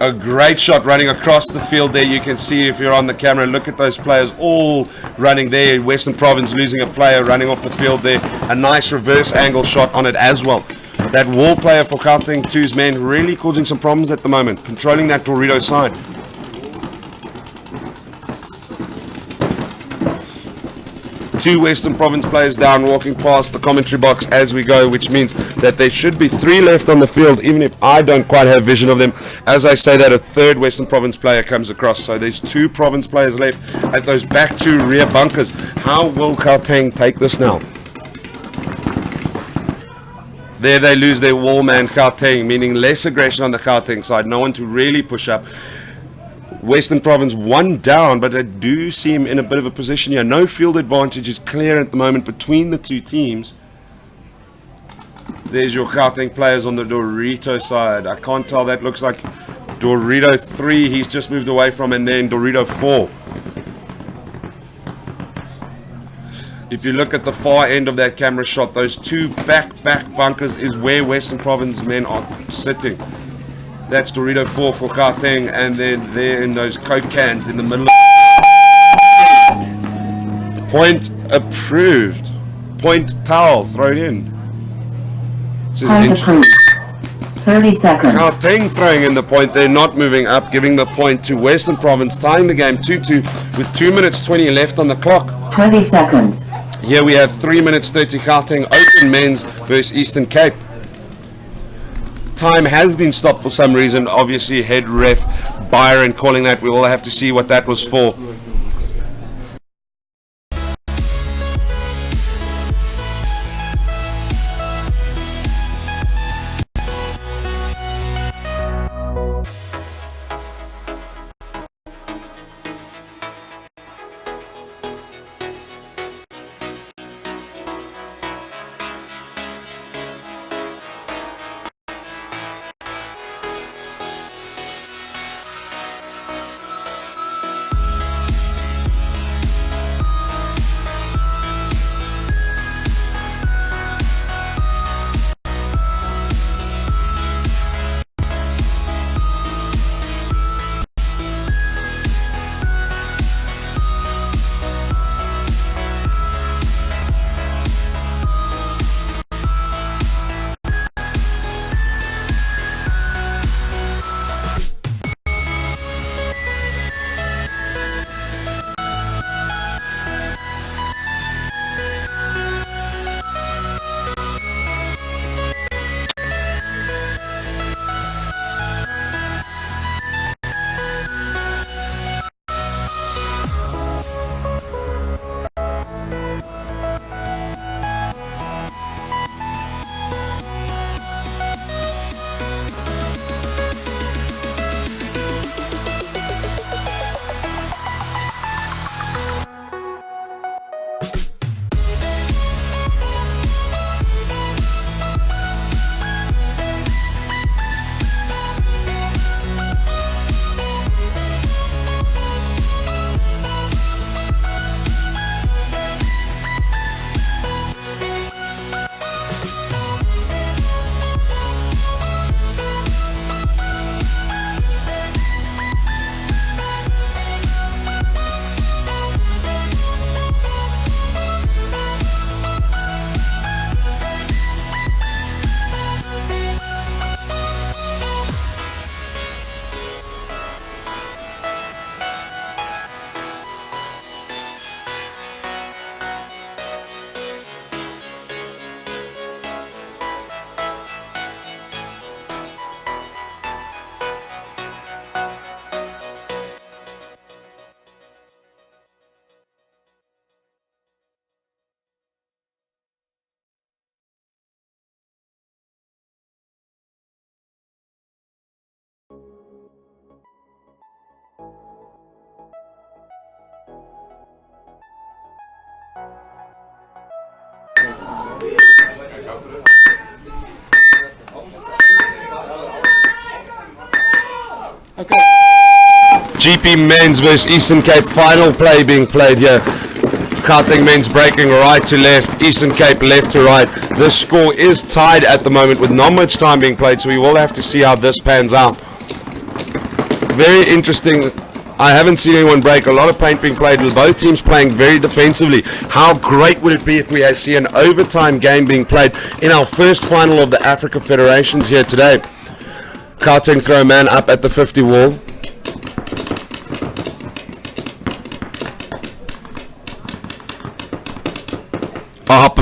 A great shot running across the field there. You can see if you're on the camera, look at those players all running there. Western Province losing a player running off the field there. A nice reverse angle shot on it as well. That wall player for Gauteng 2's men really causing some problems at the moment, controlling that Dorito side. 2 Western Province players down, walking past the commentary box as we go, which means that there should be 3 left on the field, even if I don't quite have vision of them. As I say that, a 3rd Western Province player comes across, so there's 2 Province players left at those back 2 rear bunkers. How will Gauteng take this now? There they lose their wall man, Gauteng, meaning less aggression on the Gauteng side, no one to really push up. Western Province 1 down, but I do see him in a bit of a position here. No field advantage is clear at the moment between the 2 teams. There's your Gauteng players on the Dorito side. I can't tell, that looks like Dorito 3 he's just moved away from, and then Dorito 4. If you look at the far end of that camera shot, those 2 back bunkers is where Western Province men are sitting. That's Dorito 4 for Gauteng, and then there in those Coke cans in the middle. Point approved. Point towel thrown in. Point approved. 30 seconds. Gauteng throwing in the point. They're not moving up, giving the point to Western Province, tying the game 2-2 with 2 minutes 20 left on the clock. 20 seconds. Here we have 3 minutes 30 Gauteng Open men's versus Eastern Cape. Time has been stopped for some reason. Obviously, head ref Byron calling that. We will have to see what that was for. Okay. GP men's versus Eastern Cape final play being played here. Gauteng men's breaking right to left, Eastern Cape left to right. This score is tied at the moment with not much time being played, so we will have to see how this pans out. Very interesting. I haven't seen anyone break. A lot of paint being played with both teams playing very defensively. How great would it be if we see an overtime game being played in our first final of the Africa Federations here today? Gauteng throw a man up at the 50 wall.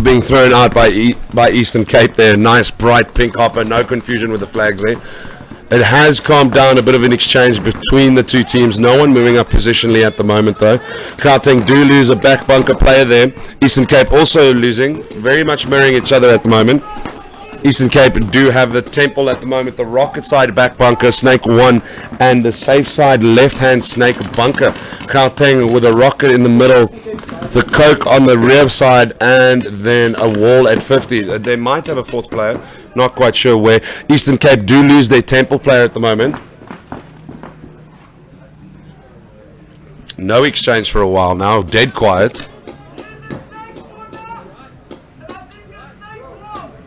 hopper being thrown out by Eastern Cape there. Nice bright pink hopper, no confusion with the flags there. It has calmed down, a bit of an exchange between the two teams. No one moving up positionally at the moment though. Gauteng do lose a back bunker player there. Eastern Cape also losing, very much mirroring each other at the moment. Eastern Cape do have the Temple at the moment, the rocket side back bunker, Snake 1, and the safe side left-hand Snake bunker. Gauteng with a rocket in the middle, the Coke on the rear side, and then a wall at 50. They might have a fourth player, not quite sure where. Eastern Cape do lose their Temple player at the moment. No exchange for a while now, dead quiet.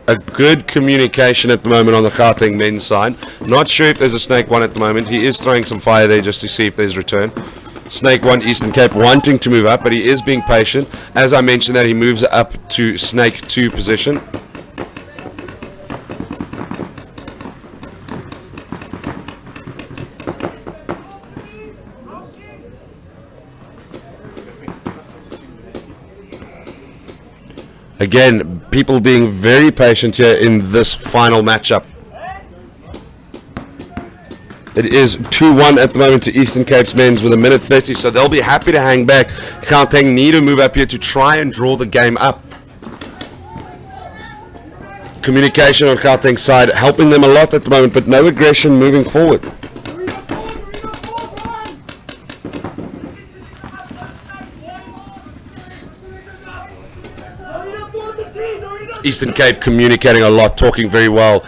A good communication at the moment on the Gauteng men's side. Not sure if there's a Snake 1 at the moment. He is throwing some fire there just to see if there's return. Snake 1, Eastern Cape wanting to move up, but he is being patient. As I mentioned that, he moves up to Snake 2 position. Again, people being very patient here in this final matchup. It is 2-1 at the moment to Eastern Cape's men's with 1:30, so they'll be happy to hang back. Gauteng need to move up here to try and draw the game up. Communication on Gauteng's side helping them a lot at the moment, but no aggression moving forward. Eastern Cape communicating a lot, talking very well.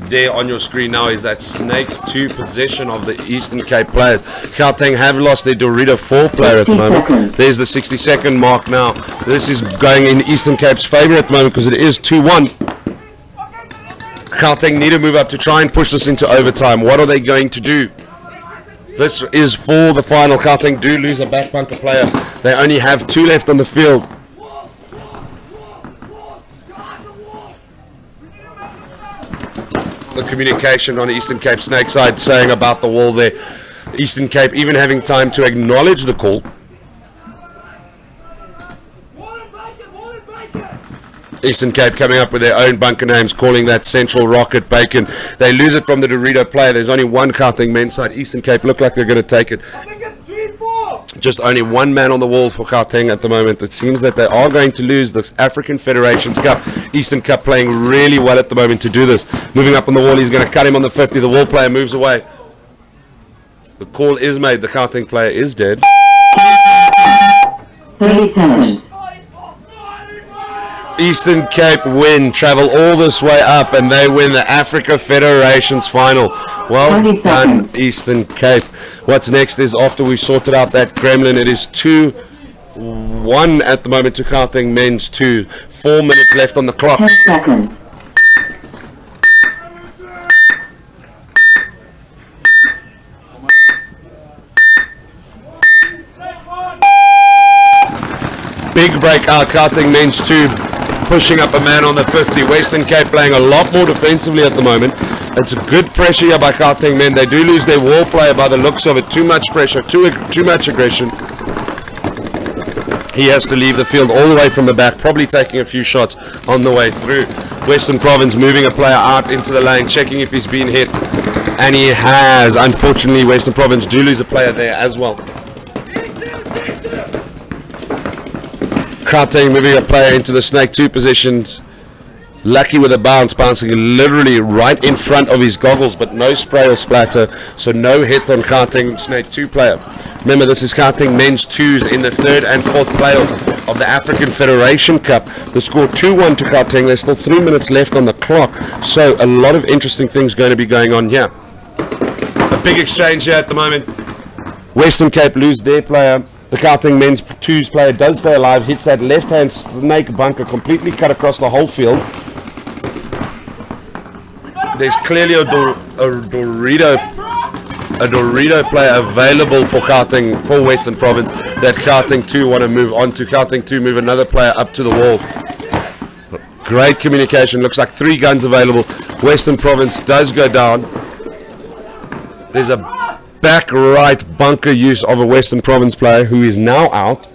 There on your screen now is that Snake 2 possession of the Eastern Cape players. Gauteng have lost their Dorito 4 player at the moment. Seconds. There's the 60-second mark now. This is going in Eastern Cape's favor at the moment because it is 2-1. Gauteng need to move up to try and push this into overtime. What are they going to do? This is for the final. Gauteng do lose a back bunker player. They only have 2 left on the field. The communication on the Eastern Cape Snake side saying about the wall there. Eastern Cape even having time to acknowledge the call. Eastern Cape coming up with their own bunker names, calling that Central Rocket Bacon. They lose it from the Dorito player. There's only one Gauteng men's side. Eastern Cape look like they're going to take it. Just only one man on the wall for Gauteng at the moment. It seems that they are going to lose the African Federations Cup. Eastern Cup playing really well at the moment to do this. Moving up on the wall, he's going to cut him on the 50. The wall player moves away. The call is made. The Gauteng player is dead. 30 seconds. Eastern Cape win, travel all this way up, and they win the Africa Federations final. Well done, Eastern Cape. What's next is after we've sorted out that gremlin, it is 2-1 at the moment to Gauteng men's 2. 4 minutes left on the clock. 10 seconds. Big breakout, Gauteng men's 2. Pushing up a man on the 50. Western Cape playing a lot more defensively at the moment. It's a good pressure here by Gauteng men. They do lose their wall player by the looks of it. Too much pressure, too much aggression. He has to leave the field all the way from the back, probably taking a few shots on the way through. Western Province moving a player out into the lane, checking if he's been hit. And he has. Unfortunately, Western Province do lose a player there as well. Gauteng moving a player into the Snake 2 positions. Lucky with a bounce, bouncing literally right in front of his goggles, but no spray or splatter, so no hit on Gauteng Snake 2 player. Remember, this is Gauteng men's 2s in the 3rd and 4th playoff of the African Federation Cup. The score 2-1 to Gauteng. There's still 3 minutes left on the clock, so a lot of interesting things going to be going on here. A big exchange here at the moment. Western Cape lose their player. The Gauteng men's 2s player does stay alive, hits that left-hand Snake bunker, completely cut across the whole field. There's clearly a Dorito player available for Gauteng, for Western Province, that Gauteng 2 want to move on to. Gauteng 2 move another player up to the wall. Great communication, looks like 3 guns available. Western Province does go down. There's a back right bunker use of a Western Province player who is now out.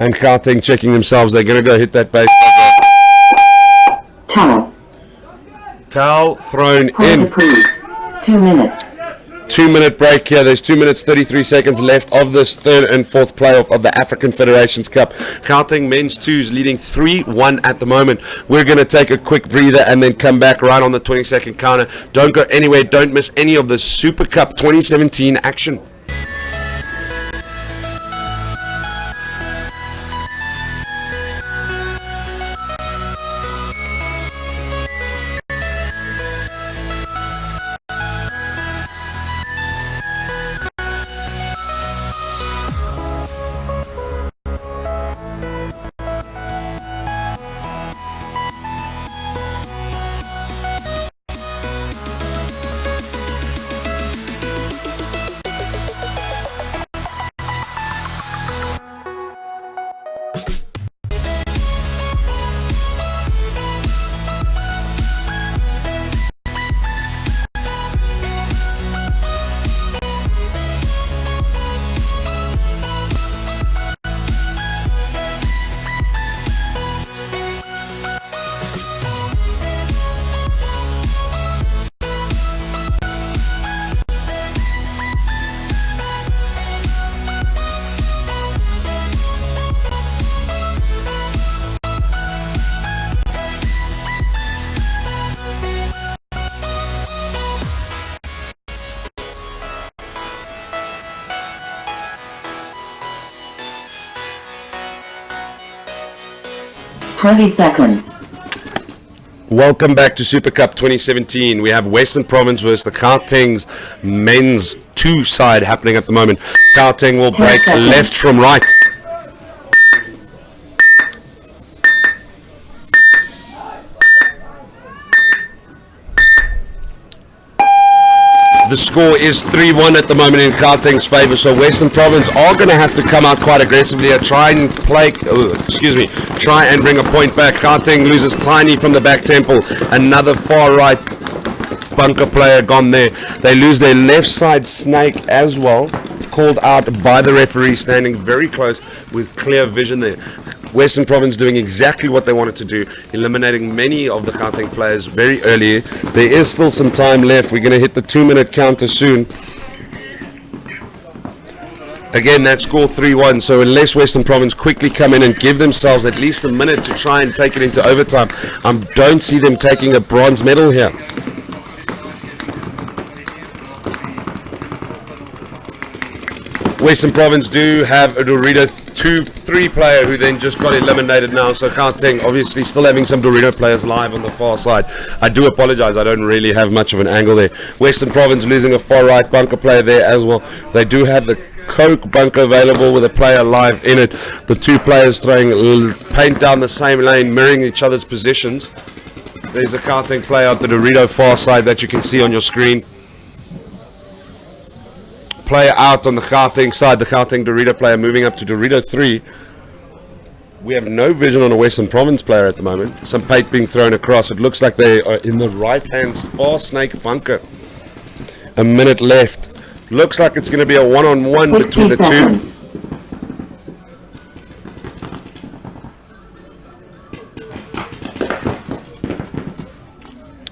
And Gauteng checking themselves. They're going to go hit that base. Towel. Towel thrown Point in. approved. 2 minutes. 2-minute break here. There's 2 minutes 33 seconds left of this third and fourth playoff of the African Federations Cup. Gauteng men's 2s leading 3-1 at the moment. We're going to take a quick breather and then come back right on the 20-second counter. Don't go anywhere. Don't miss any of the Super Cup 2017 action. Twenty seconds. Welcome back to Super Cup 2017. We have Western Province versus the Gauteng's men's 2 side happening at the moment. Gauteng will break left from right. The score is 3-1 at the moment in Gauteng's favour, so Western Province are going to have to come out quite aggressively and try and try and bring a point back. Gauteng loses Tiny from the back temple, another far right bunker player gone there. They lose their left side snake as well, called out by the referee, standing very close with clear vision there. Western Province doing exactly what they wanted to do, eliminating many of the Gauteng players very early. There is still some time left. We're going to hit the 2-minute counter soon. Again, that score 3-1, so unless Western Province quickly come in and give themselves at least a minute to try and take it into overtime, I don't see them taking a bronze medal here. Western Province do have a Dorito 2-3 player who then just got eliminated now, so Gauteng obviously still having some Dorito players live on the far side. I do apologize, I don't really have much of an angle there. Western Province losing a far right bunker player there as well. They do have the Coke bunker available with a player live in it. The 2 players throwing paint down the same lane, mirroring each other's positions. There's a Gauteng player at the Dorito far side that you can see on your screen. Player out on the Gauteng side, the Gauteng Dorito player moving up to Dorito 3. We have no vision on a Western Province player at the moment. Some paint being thrown across. It looks like they are in the right-hand far snake bunker. A minute left. Looks like it's going to be a one-on-one between the 2.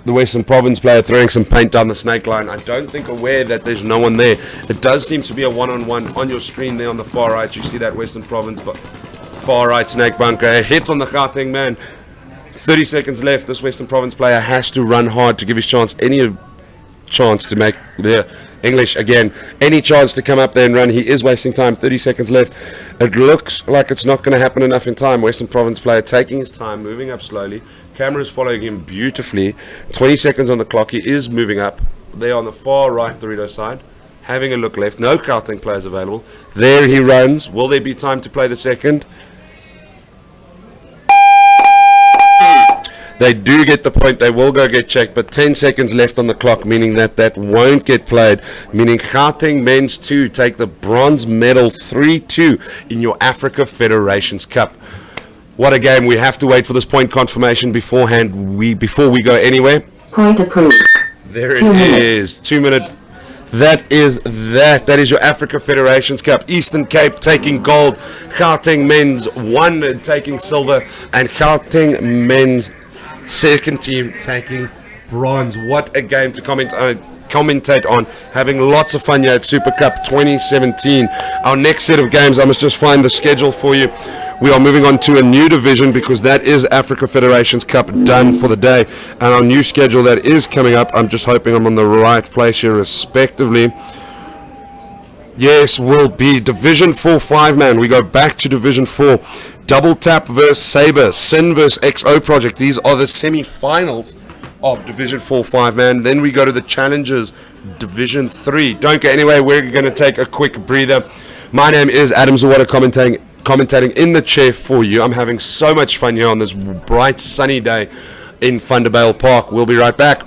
The Western Province player throwing some paint down the snake line. I don't think aware that there's no one there. It does seem to be a one-on-one on your screen there on the far right. You see that Western Province far right snake bunker. A hit on the Gauteng man. 30 seconds left. This Western Province player has to run hard to give his chance any chance to make the English again. Any chance to come up there and run. He is wasting time. 30 seconds left. It looks like it's not going to happen enough in time. Western Province player taking his time, moving up slowly. Camera's following him beautifully. 20 seconds on the clock. He is moving up. There on the far right Dorito side. Having a look left. No Gauteng players available. There he runs. Will there be time to play the second? They do get the point. They will go get checked, but 10 seconds left on the clock, meaning that won't get played, meaning Gauteng men's 2 take the bronze medal 3-2 in your Africa Federations Cup. What a game. We have to wait for this point confirmation before we go anywhere. Point approved. There it is. 2 minute That is that. That is your Africa Federations Cup. Eastern Cape taking gold. Gauteng men's 1 taking silver. And Gauteng men's second team taking bronze. What a game to commentate on. Having lots of fun here at Super Cup 2017. Our next set of games, I must just find the schedule for you. We are moving on to a new division because that is Africa Federations Cup done for the day. And our new schedule that is coming up, I'm just hoping I'm on the right place here respectively. Yes, will be Division 4 5-man. We go back to Division 4. Double Tap versus Sabre. Sin versus XO Project. These are the semi-finals of Division 4 5-man. Then we go to the Challengers Division 3. Don't go anywhere. We're going to take a quick breather. My name is Adam Zawada, commentating in the chair for you. I'm having so much fun here on this bright sunny day in Vanderbijl Park. We'll be right back.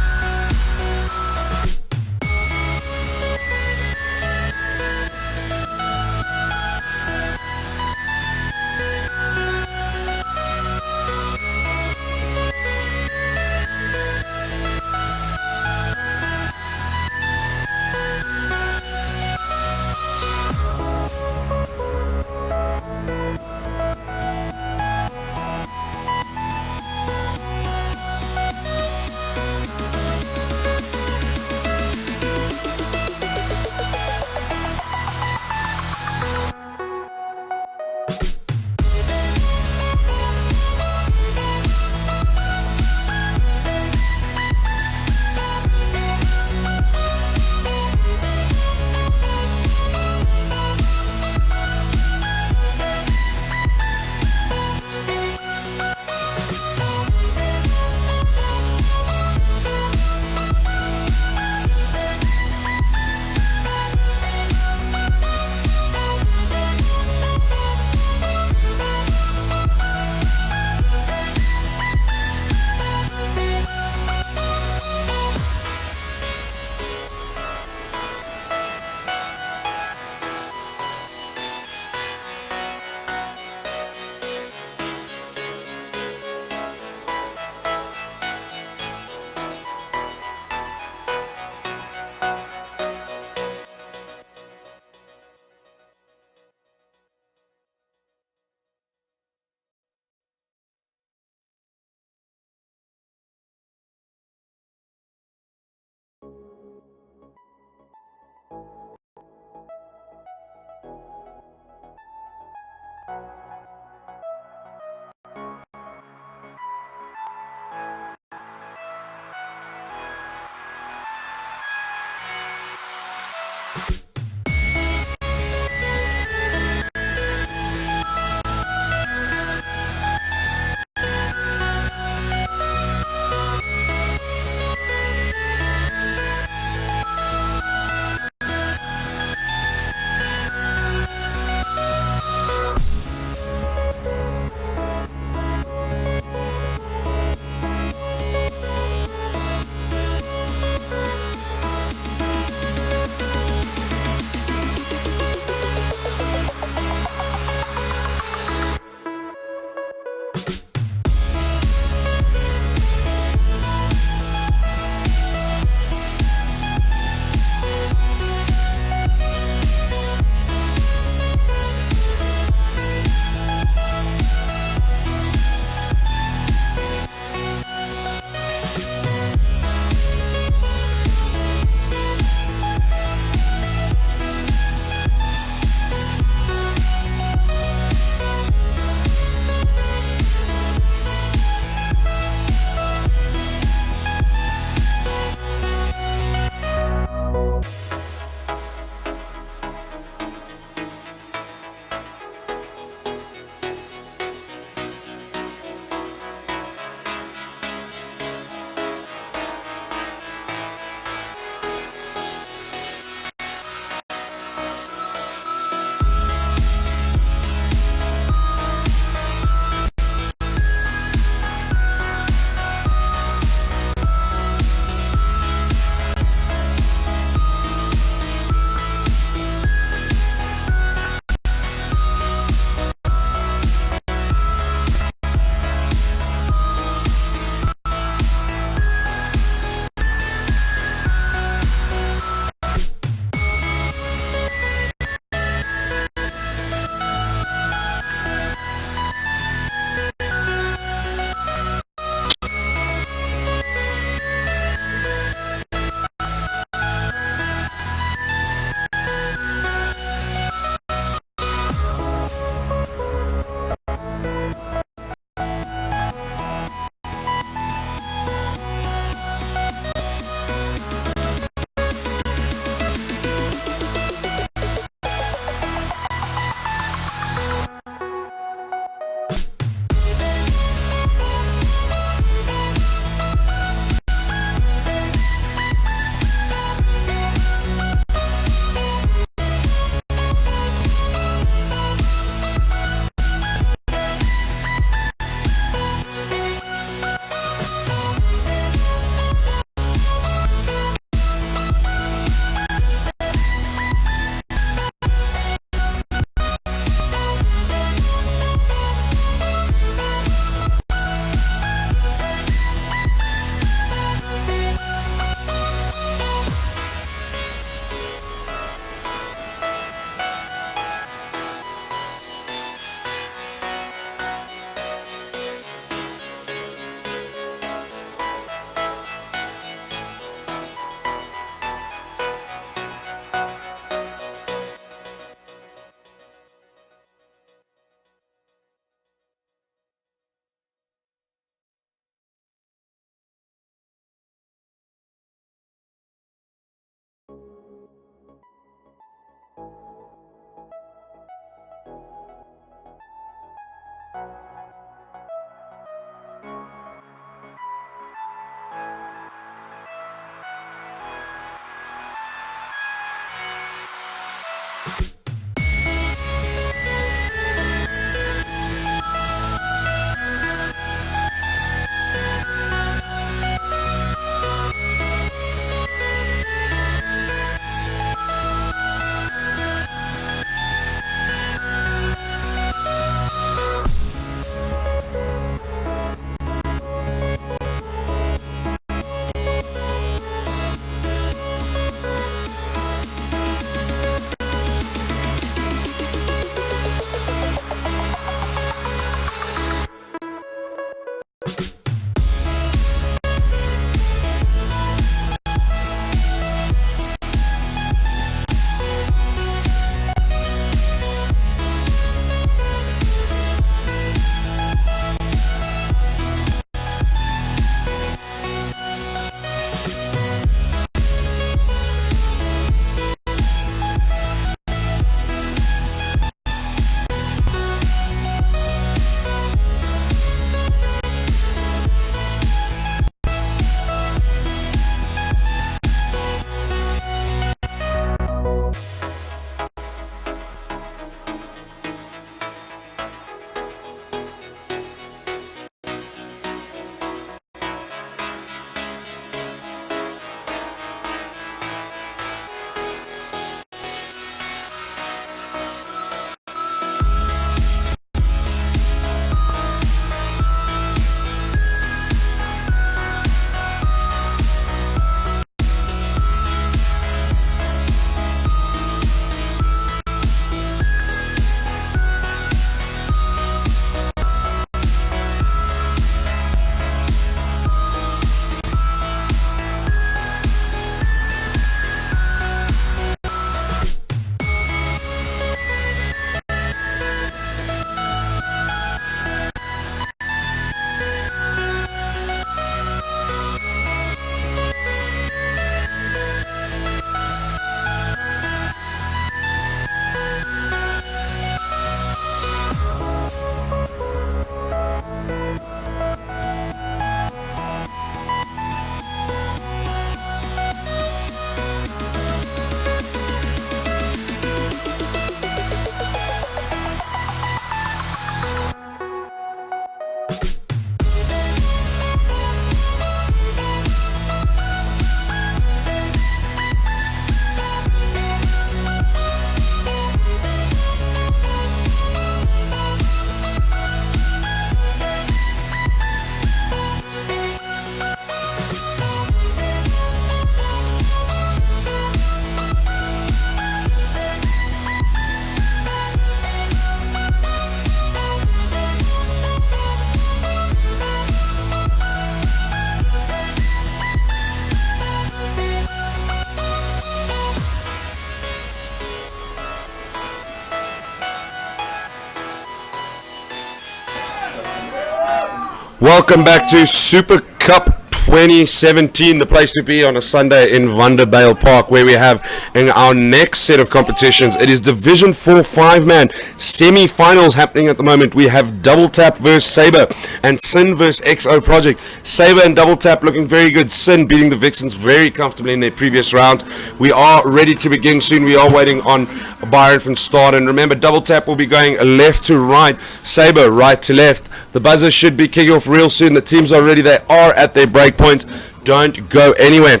Welcome back to Super Cup 2017, the place to be on a Sunday in Vanderbijl Park, where we have in our next set of competitions. It is Division 4 5-man semi-finals happening at the moment. We have Double Tap versus Saber and Sin versus XO Project. Saber and Double Tap looking very good. Sin beating the Vixens very comfortably in their previous rounds. We are ready to begin soon. We are waiting on Byron from start, and remember, Double Tap will be going left to right, Saber right to left. The buzzer should be kicking off real soon. The teams are ready. They are at their break points. Don't go anywhere.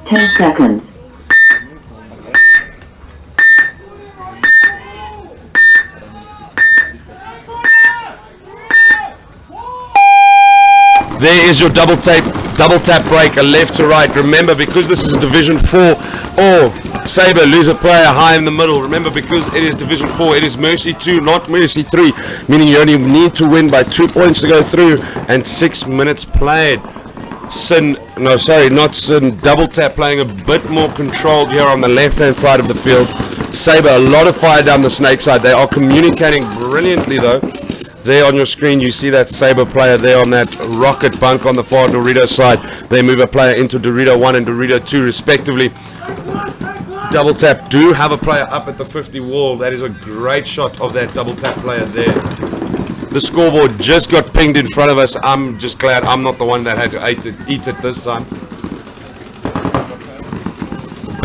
10 seconds. There is your double tap break, a left to right. Remember, because this is Division 4, or Saber lose a player high in the middle. Remember, because it is Division 4, it is Mercy 2, not Mercy 3, meaning you only need to win by 2 points to go through and 6 minutes played. Not Sin, Double Tap playing a bit more controlled here on the left-hand side of the field. Saber, a lot of fire down the snake side. They are communicating brilliantly though. There on your screen you see that Saber player there on that rocket bunk on the far Dorito side. They move a player into Dorito 1 and Dorito 2 respectively. Double Tap do have a player up at the 50 wall. That is a great shot of that Double Tap player there. The scoreboard just got pinged in front of us. I'm just glad I'm not the one that had to eat it this time.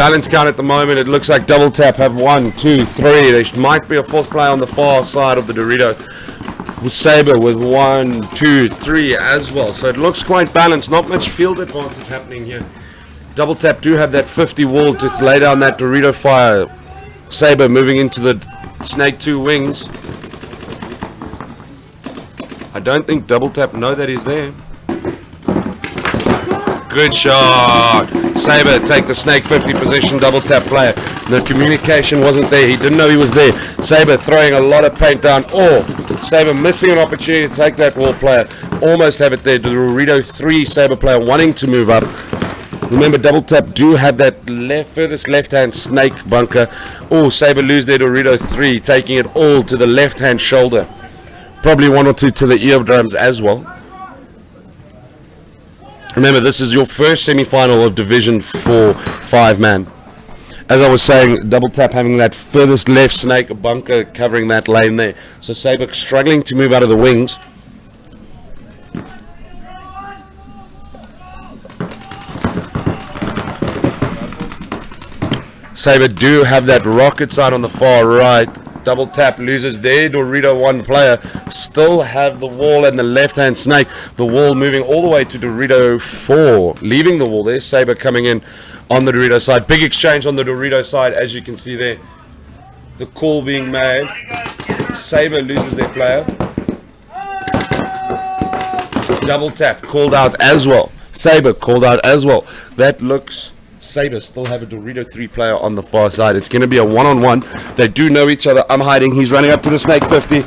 balance count at the moment. It looks like Double Tap have 1, 2, 3. There might be a fourth player on the far side of the Dorito. With Sabre with 1, 2, 3 as well. So it looks quite balanced. Not much field advantage happening here. Double Tap do have that 50 wall to lay down that Dorito fire. Sabre moving into the Snake 2 wings. I don't think Double Tap know that he's there. Good shot. Sabre take the Snake 50 position, Double Tap player. The communication wasn't there. He didn't know he was there. Sabre throwing a lot of paint down. Or Sabre missing an opportunity to take that wall player. Almost have it there. The Dorito 3 Sabre player wanting to move up. Remember, Double Tap do have that furthest left-hand Snake bunker. Oh, Sabre lose their Dorito 3, taking it all to the left-hand shoulder. Probably 1 or 2 to the eardrums as well. Remember, this is your first semi-final of Division 4 5-man. As I was saying, Double Tap having that furthest left Snake bunker covering that lane there. So Sabre struggling to move out of the wings. Sabre do have that rocket side on the far right. Double Tap loses their Dorito 1 player. Still have the wall and the left-hand Snake. The wall moving all the way to Dorito 4. Leaving the wall there. Sabre coming in on the Dorito side. Big exchange on the Dorito side, as you can see there. The call being made. Sabre loses their player. Double Tap called out as well. Sabre called out as well. That looks... Sabre still have a Dorito 3 player on the far side. It's going to be a one-on-one. They do know each other. I'm hiding. He's running up to the Snake 50.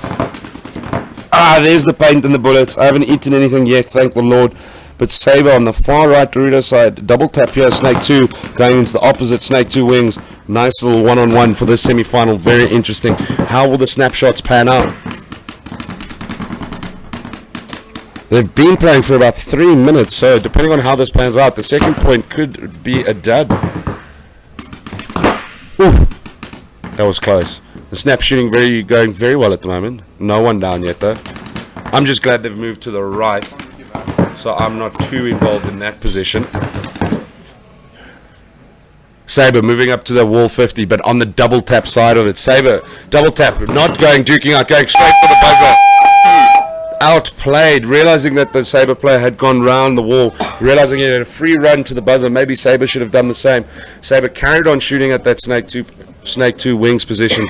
Ah, there's the paint and the bullets. I haven't eaten anything yet, thank the Lord. But Sabre on the far right Dorito side. Double Tap here, Snake 2 going into the opposite Snake 2 wings. Nice little one-on-one for this semi-final. Very interesting. How will the snapshots pan out? They've been playing for about 3 minutes, so depending on how this pans out, the second point could be a dud. Ooh, that was close. The snap shooting going very well at the moment. No one down yet though. I'm just glad they've moved to the right, so I'm not too involved in that position. Sabre moving up to the wall 50, but on the Double Tap side of it. Sabre, Double Tap, not going duking out, going straight for the buzzer. Outplayed, realizing that the Sabre player had gone round the wall, realizing he had a free run to the buzzer. Maybe Sabre should have done the same. Sabre carried on shooting at that Snake 2 wings position,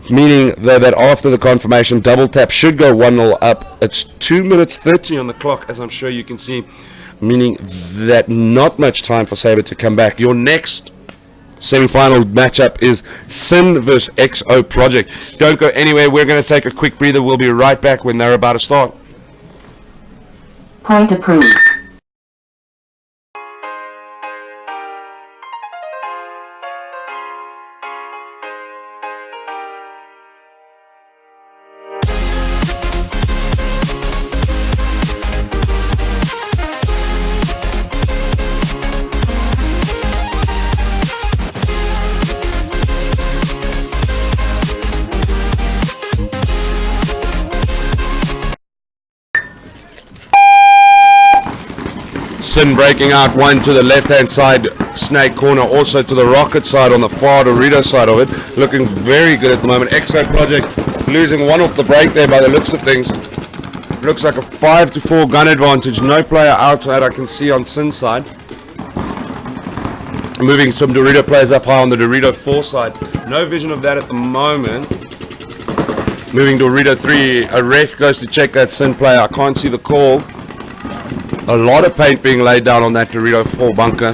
meaning that after the confirmation, Double Tap should go 1-0 up. It's 2 minutes 30 on the clock, as I'm sure you can see, meaning that not much time for Sabre to come back. Your next semi-final matchup is Sin vs XO Project. Don't go anywhere. We're going to take a quick breather. We'll be right back when they're about to start. Point approved. Sin breaking out, one to the left-hand side Snake corner, also to the Rocket side on the far Dorito side of it. Looking very good at the moment. XO Project losing one off the break there by the looks of things. Looks like a 5-4 gun advantage. No player out that I can see on Sin's side. Moving some Dorito players up high on the Dorito 4 side. No vision of that at the moment. Moving Dorito 3. A ref goes to check that Sin player. I can't see the call. A lot of paint being laid down on that Dorito 4 bunker.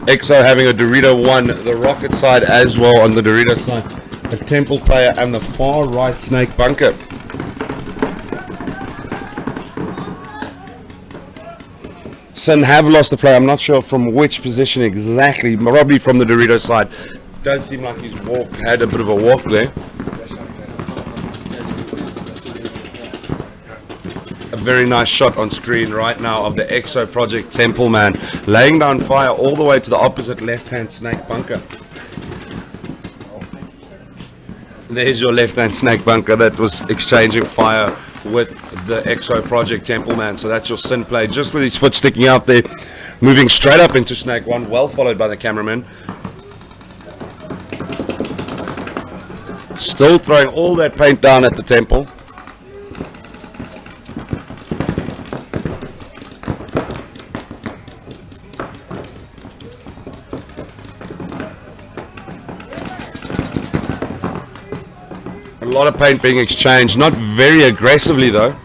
XO having a Dorito 1, the Rocket side as well on the Dorito side. A Temple player and the far right Snake bunker. Sin have lost the player. I'm not sure from which position exactly. Probably from the Dorito side. Does seem like he's had a bit of a walk there. A very nice shot on screen right now of the XO Project Temple man, laying down fire all the way to the opposite left-hand Snake bunker. There's your left-hand Snake bunker that was exchanging fire with the XO Project Temple man. So that's your Sin play, just with his foot sticking out there. moving straight up into Snake 1, well followed by the cameraman. Still throwing all that paint down at the temple. A lot of paint being exchanged, not very aggressively though.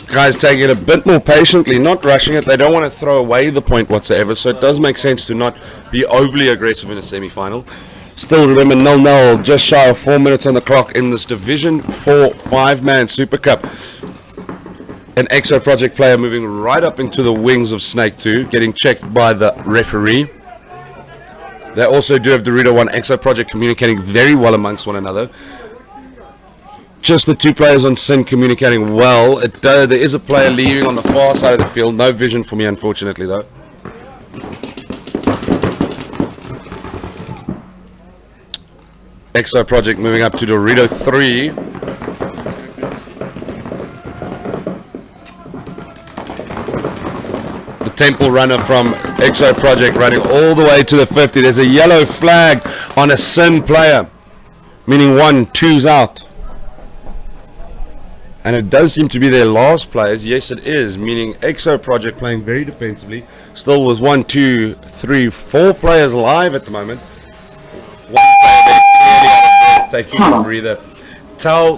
Guys taking it a bit more patiently, not rushing it. They don't want to throw away the point whatsoever, so it does make sense to not be overly aggressive in a semi-final. Still, remember, 0-0, just shy of 4 minutes on the clock in this Division 4 5-man Super Cup. An Exo Project player moving right up into the wings of Snake 2, getting checked by the referee. They also do have Dorito 1 Exo Project communicating very well amongst one another. Just the two players on Sin communicating well. There is a player leaving on the far side of the field. No vision for me, unfortunately, though. Exo Project moving up to Dorito 3. The Temple runner from Exo Project running all the way to the 50. There's a yellow flag on a Sin player, meaning 1-2's out. And it does seem to be their last players. Yes, it is, meaning Exo Project playing very defensively. Still was 1, 2, 3, 4 players live at the moment. One player there clearly out of breath, taking a breather. Towel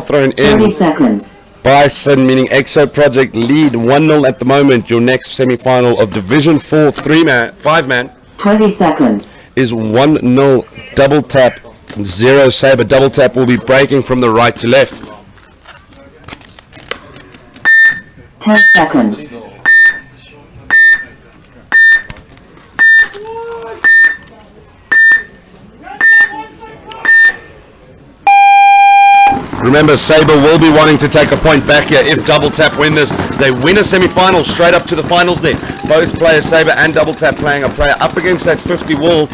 thrown in 30 seconds. by Sin, meaning Exo Project lead 1-0 at the moment. Your next semi-final of Division 4 5-man 20 seconds. is 1-0 double tap, 0 Saber. Double tap will be breaking from the right to left. 10 seconds. Remember, Saber will be wanting to take a point back here if Double Tap win this. They win a semi-final straight up to the finals there. Both players, Saber and Double Tap, playing a player up against that 50 wall.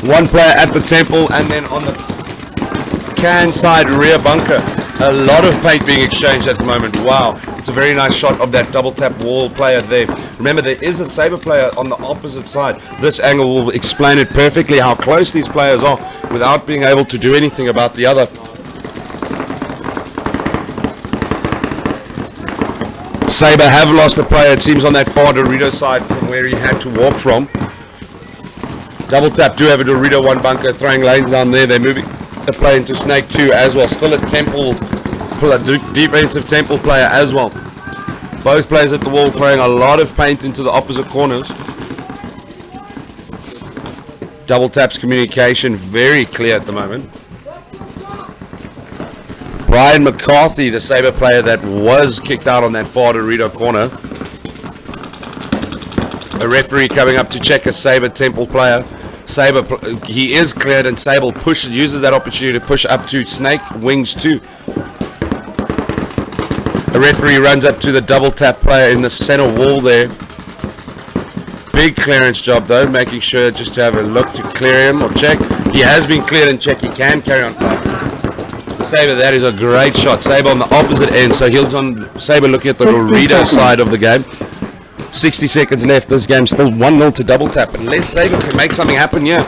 One player at the temple, and then on the can side rear bunker. A lot of paint being exchanged at the moment. Wow. It's a very nice shot of that Double Tap wall player there. Remember, there is a Saber player on the opposite side. This angle will explain it perfectly how close these players are without being able to do anything about the other. Saber have lost a player, it seems, on that far Dorito side from where he had to walk from. Double Tap do have a Dorito 1 bunker, throwing lanes down there. They're moving the play into Snake 2 as well. Still a Temple, defensive Temple player as well. Both players at the wall throwing a lot of paint into the opposite corners. Double Tap's communication very clear at the moment. Brian McCarthy, the Saber player that was kicked out on that far Dorito corner. A referee coming up to check a Saber Temple player. Saber, he is cleared, and Saber uses that opportunity to push up to Snake Wings 2. A referee runs up to the Double Tap player in the center wall there. Big clearance job though, making sure just to have a look to clear him or check. He has been cleared and checked. He can carry on playing. Saber, that is a great shot. Saber on the opposite end, so he'll on Saber looking at the Dorito side of the game. 60 seconds left. This game's still 1-0 to Double Tap. Unless Saber can make something happen here,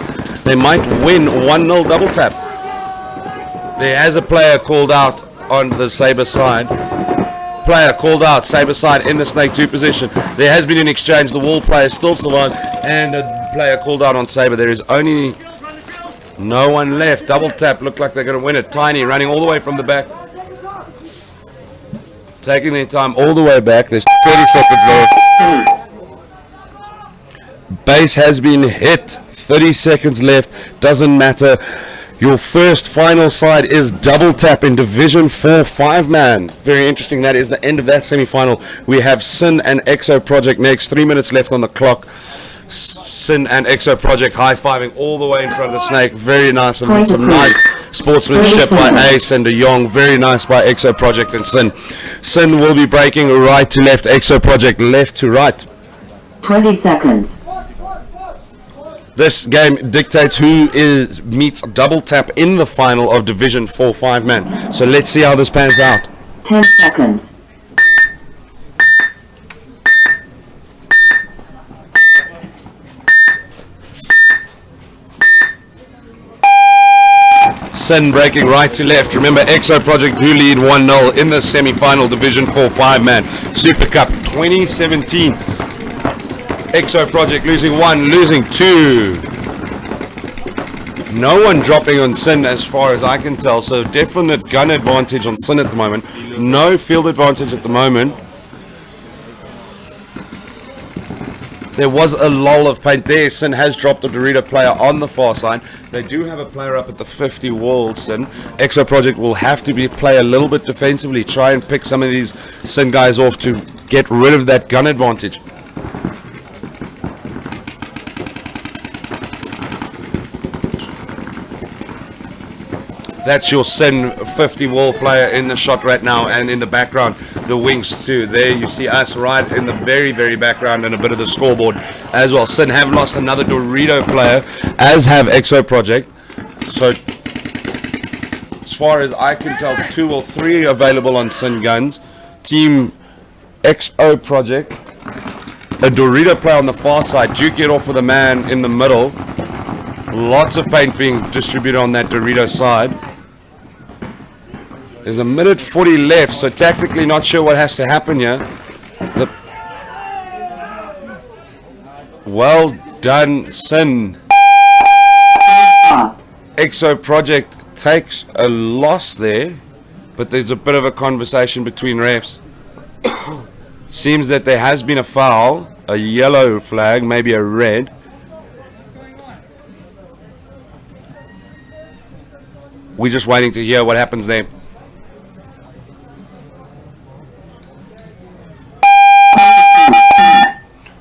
they might win 1-0 Double Tap. There has a player called out on the Saber side. Player called out, Saber side in the Snake 2 position. There has been an exchange. The wall player still survived, and a player called out on Saber. There is only no one left. Double Tap look like they're going to win it. Tiny running all the way from the back. Taking their time all the way back. There's 30 seconds left. Base has been hit. 30 seconds left. Doesn't matter. Your first final side is Double Tap in Division 4 5-man. Very interesting. That is the end of that semi-final. We have Sin and Exo Project next. 3 minutes left on the clock. Sin and Exo Project high-fiving all the way in front of the Snake. Very nice. Some nice sportsmanship by Ace and De Jong. Very nice by Exo Project and Sin. Sin will be breaking right to left. Exo Project left to right. 20 seconds. This game dictates who meets double tap in the final of Division 4 5-man. So let's see how this pans out. 10 seconds. Sin breaking right to left. Remember, EXO Project who lead 1-0 in the semi-final Division 4 5-man Super Cup 2017. EXO Project losing 1, losing 2. No one dropping on Sin as far as I can tell, so definite gun advantage on Sin at the moment. No field advantage at the moment. There was a lull of paint there. Sin has dropped a Dorito player on the far side. They do have a player up at the 50 wall, Sin. EXO Project will have to play a little bit defensively, try and pick some of these Sin guys off to get rid of that gun advantage. That's your Sin 50 wall player in the shot right now, and in the background the wings too. There you see us right in the very, very background and a bit of the scoreboard as well. Sin have lost another Dorito player, as have EXO Project. So as far as I can tell, 2 or 3 available on Sin guns. Team EXO Project, a Dorito player on the far side, duke it off with a man in the middle. Lots of paint being distributed on that Dorito side. There's a minute 40 left, so tactically not sure what has to happen here. Well done, Sin. EXO Project takes a loss there, but there's a bit of a conversation between refs. Seems that there has been a foul, a yellow flag, maybe a red. We're just waiting to hear what happens there.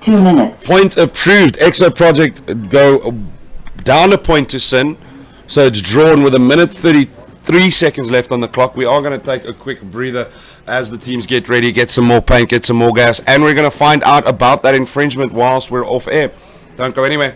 Two minutes. Point approved. EXO Project go down a point to Sin. So it's drawn with a minute 33 seconds left on the clock. We are going to take a quick breather as the teams get ready, get some more paint, get some more gas. And we're going to find out about that infringement whilst we're off air. Don't go anywhere.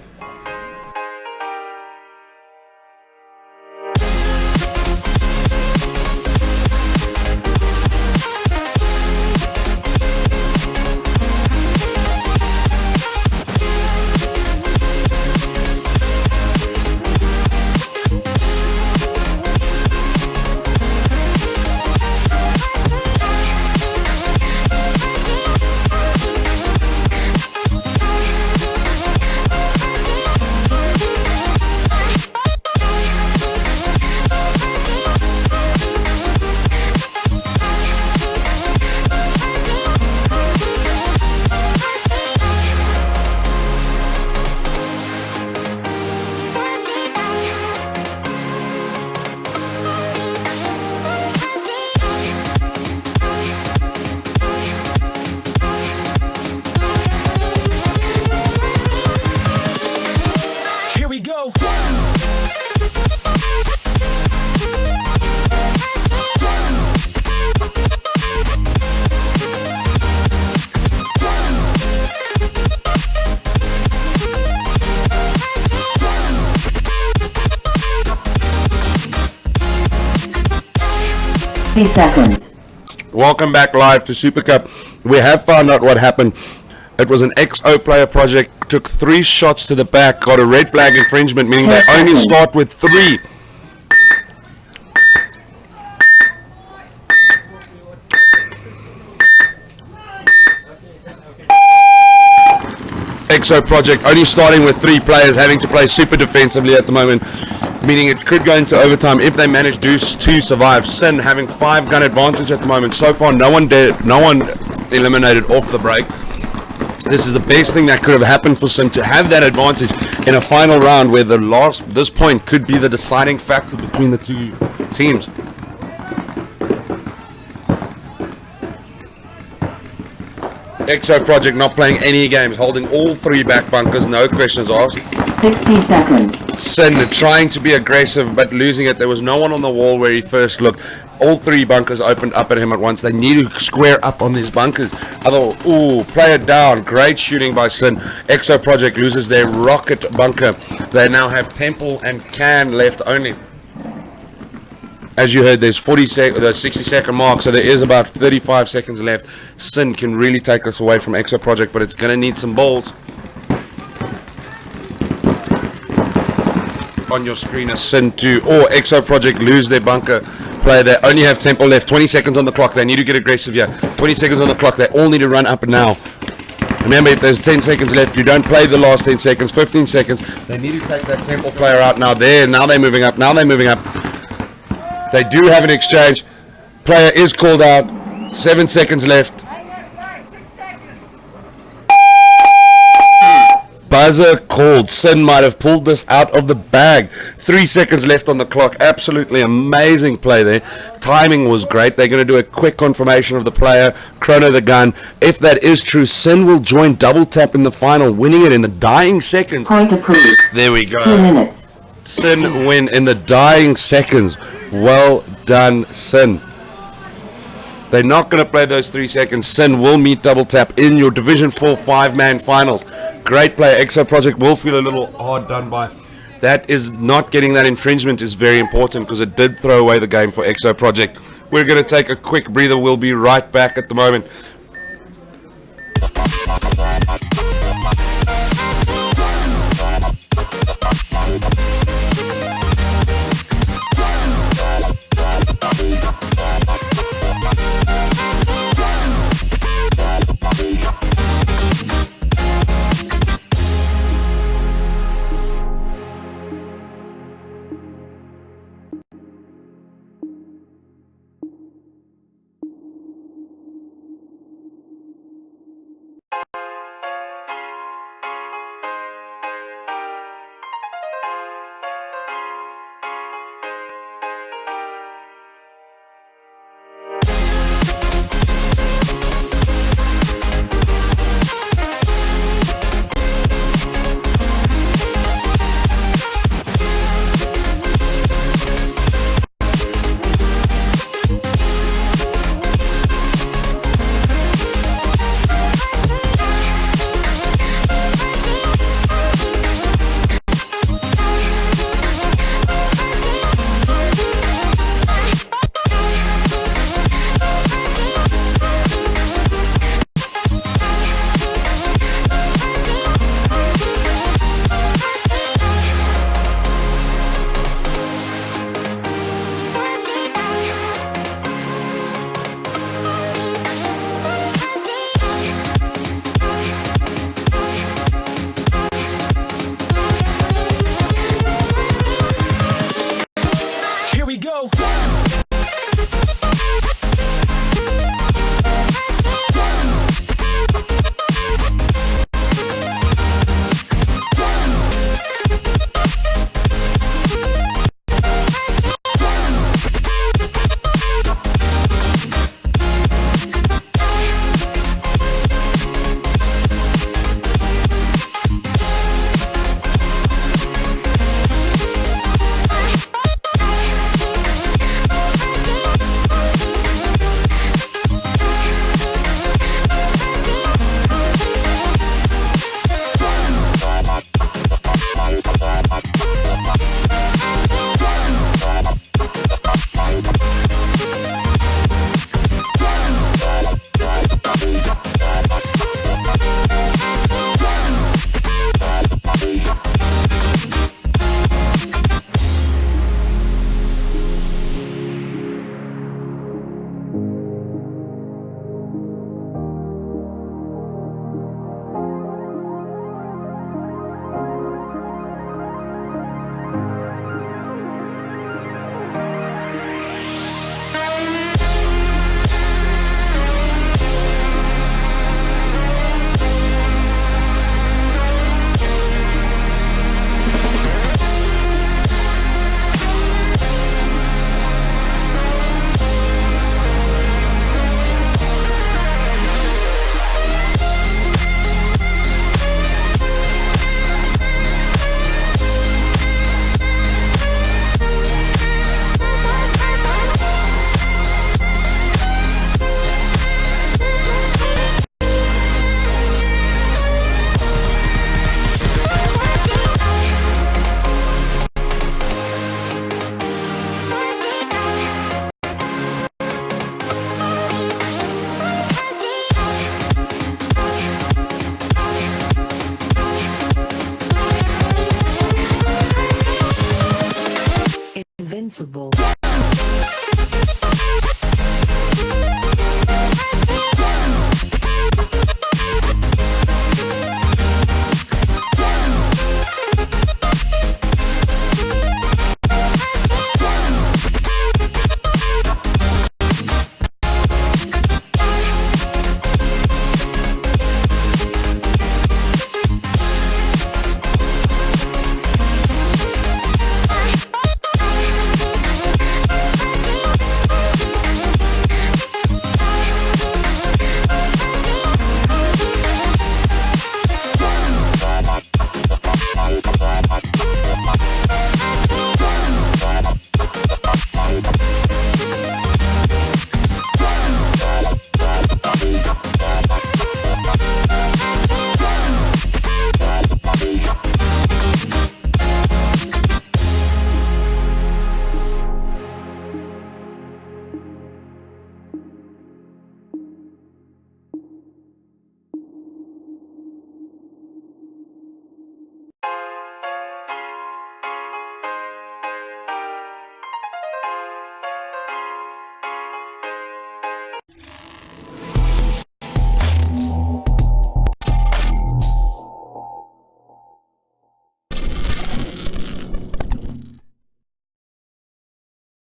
Seconds. Welcome back live to Super Cup. We have found out what happened. It was an EXO player project, took 3 shots to the back, got a red flag infringement, meaning they only start with 3. EXO Project only starting with 3 players, having to play super defensively at the moment, meaning it could go into overtime if they manage to survive. Sin having 5 gun advantage at the moment. So far, no one eliminated off the break. This is the best thing that could have happened for Sin, to have that advantage in a final round where this point could be the deciding factor between the 2 teams. EXO Project not playing any games, holding all 3 back bunkers, no questions asked. 60 seconds. Sin trying to be aggressive but losing it. There was no one on the wall where he first looked. All three bunkers opened up at him at once. They need to square up on these bunkers. Player down. Great shooting by Sin. Exo Project loses their rocket bunker. They now have Temple and Can left only. As you heard, there's 60-second mark, so there is about 35 seconds left. Sin can really take us away from Exo Project, but it's going to need some balls. On your screen, a Sin 2 or Exo Project lose their bunker player. They only have Temple left. 20 seconds on the clock. They need to get aggressive here. 20 seconds on the clock. They all need to run up now. Remember, if there's 10 seconds left, you don't play the last 10 seconds. 15 seconds. They need to take that Temple player out now. Now they're moving up. They do have an exchange. Player is called out. 7 seconds left. Buzzer called. Sin might have pulled this out of the bag. 3 seconds left on the clock. Absolutely amazing play there. Timing was great. They're going to do a quick confirmation of the player. Chrono the gun. If that is true, Sin will join double tap in the final, winning it in the dying seconds. Point approved. There we go. 2 minutes. Sin win in the dying seconds. Well done, Sin. They're not going to play those 3 seconds. Sin will meet double tap in your Division 4 5-man finals. Great play. Exo Project will feel a little hard done by. That is not getting that infringement is very important because it did throw away the game for Exo Project. We're going to take a quick breather. We'll be right back at the moment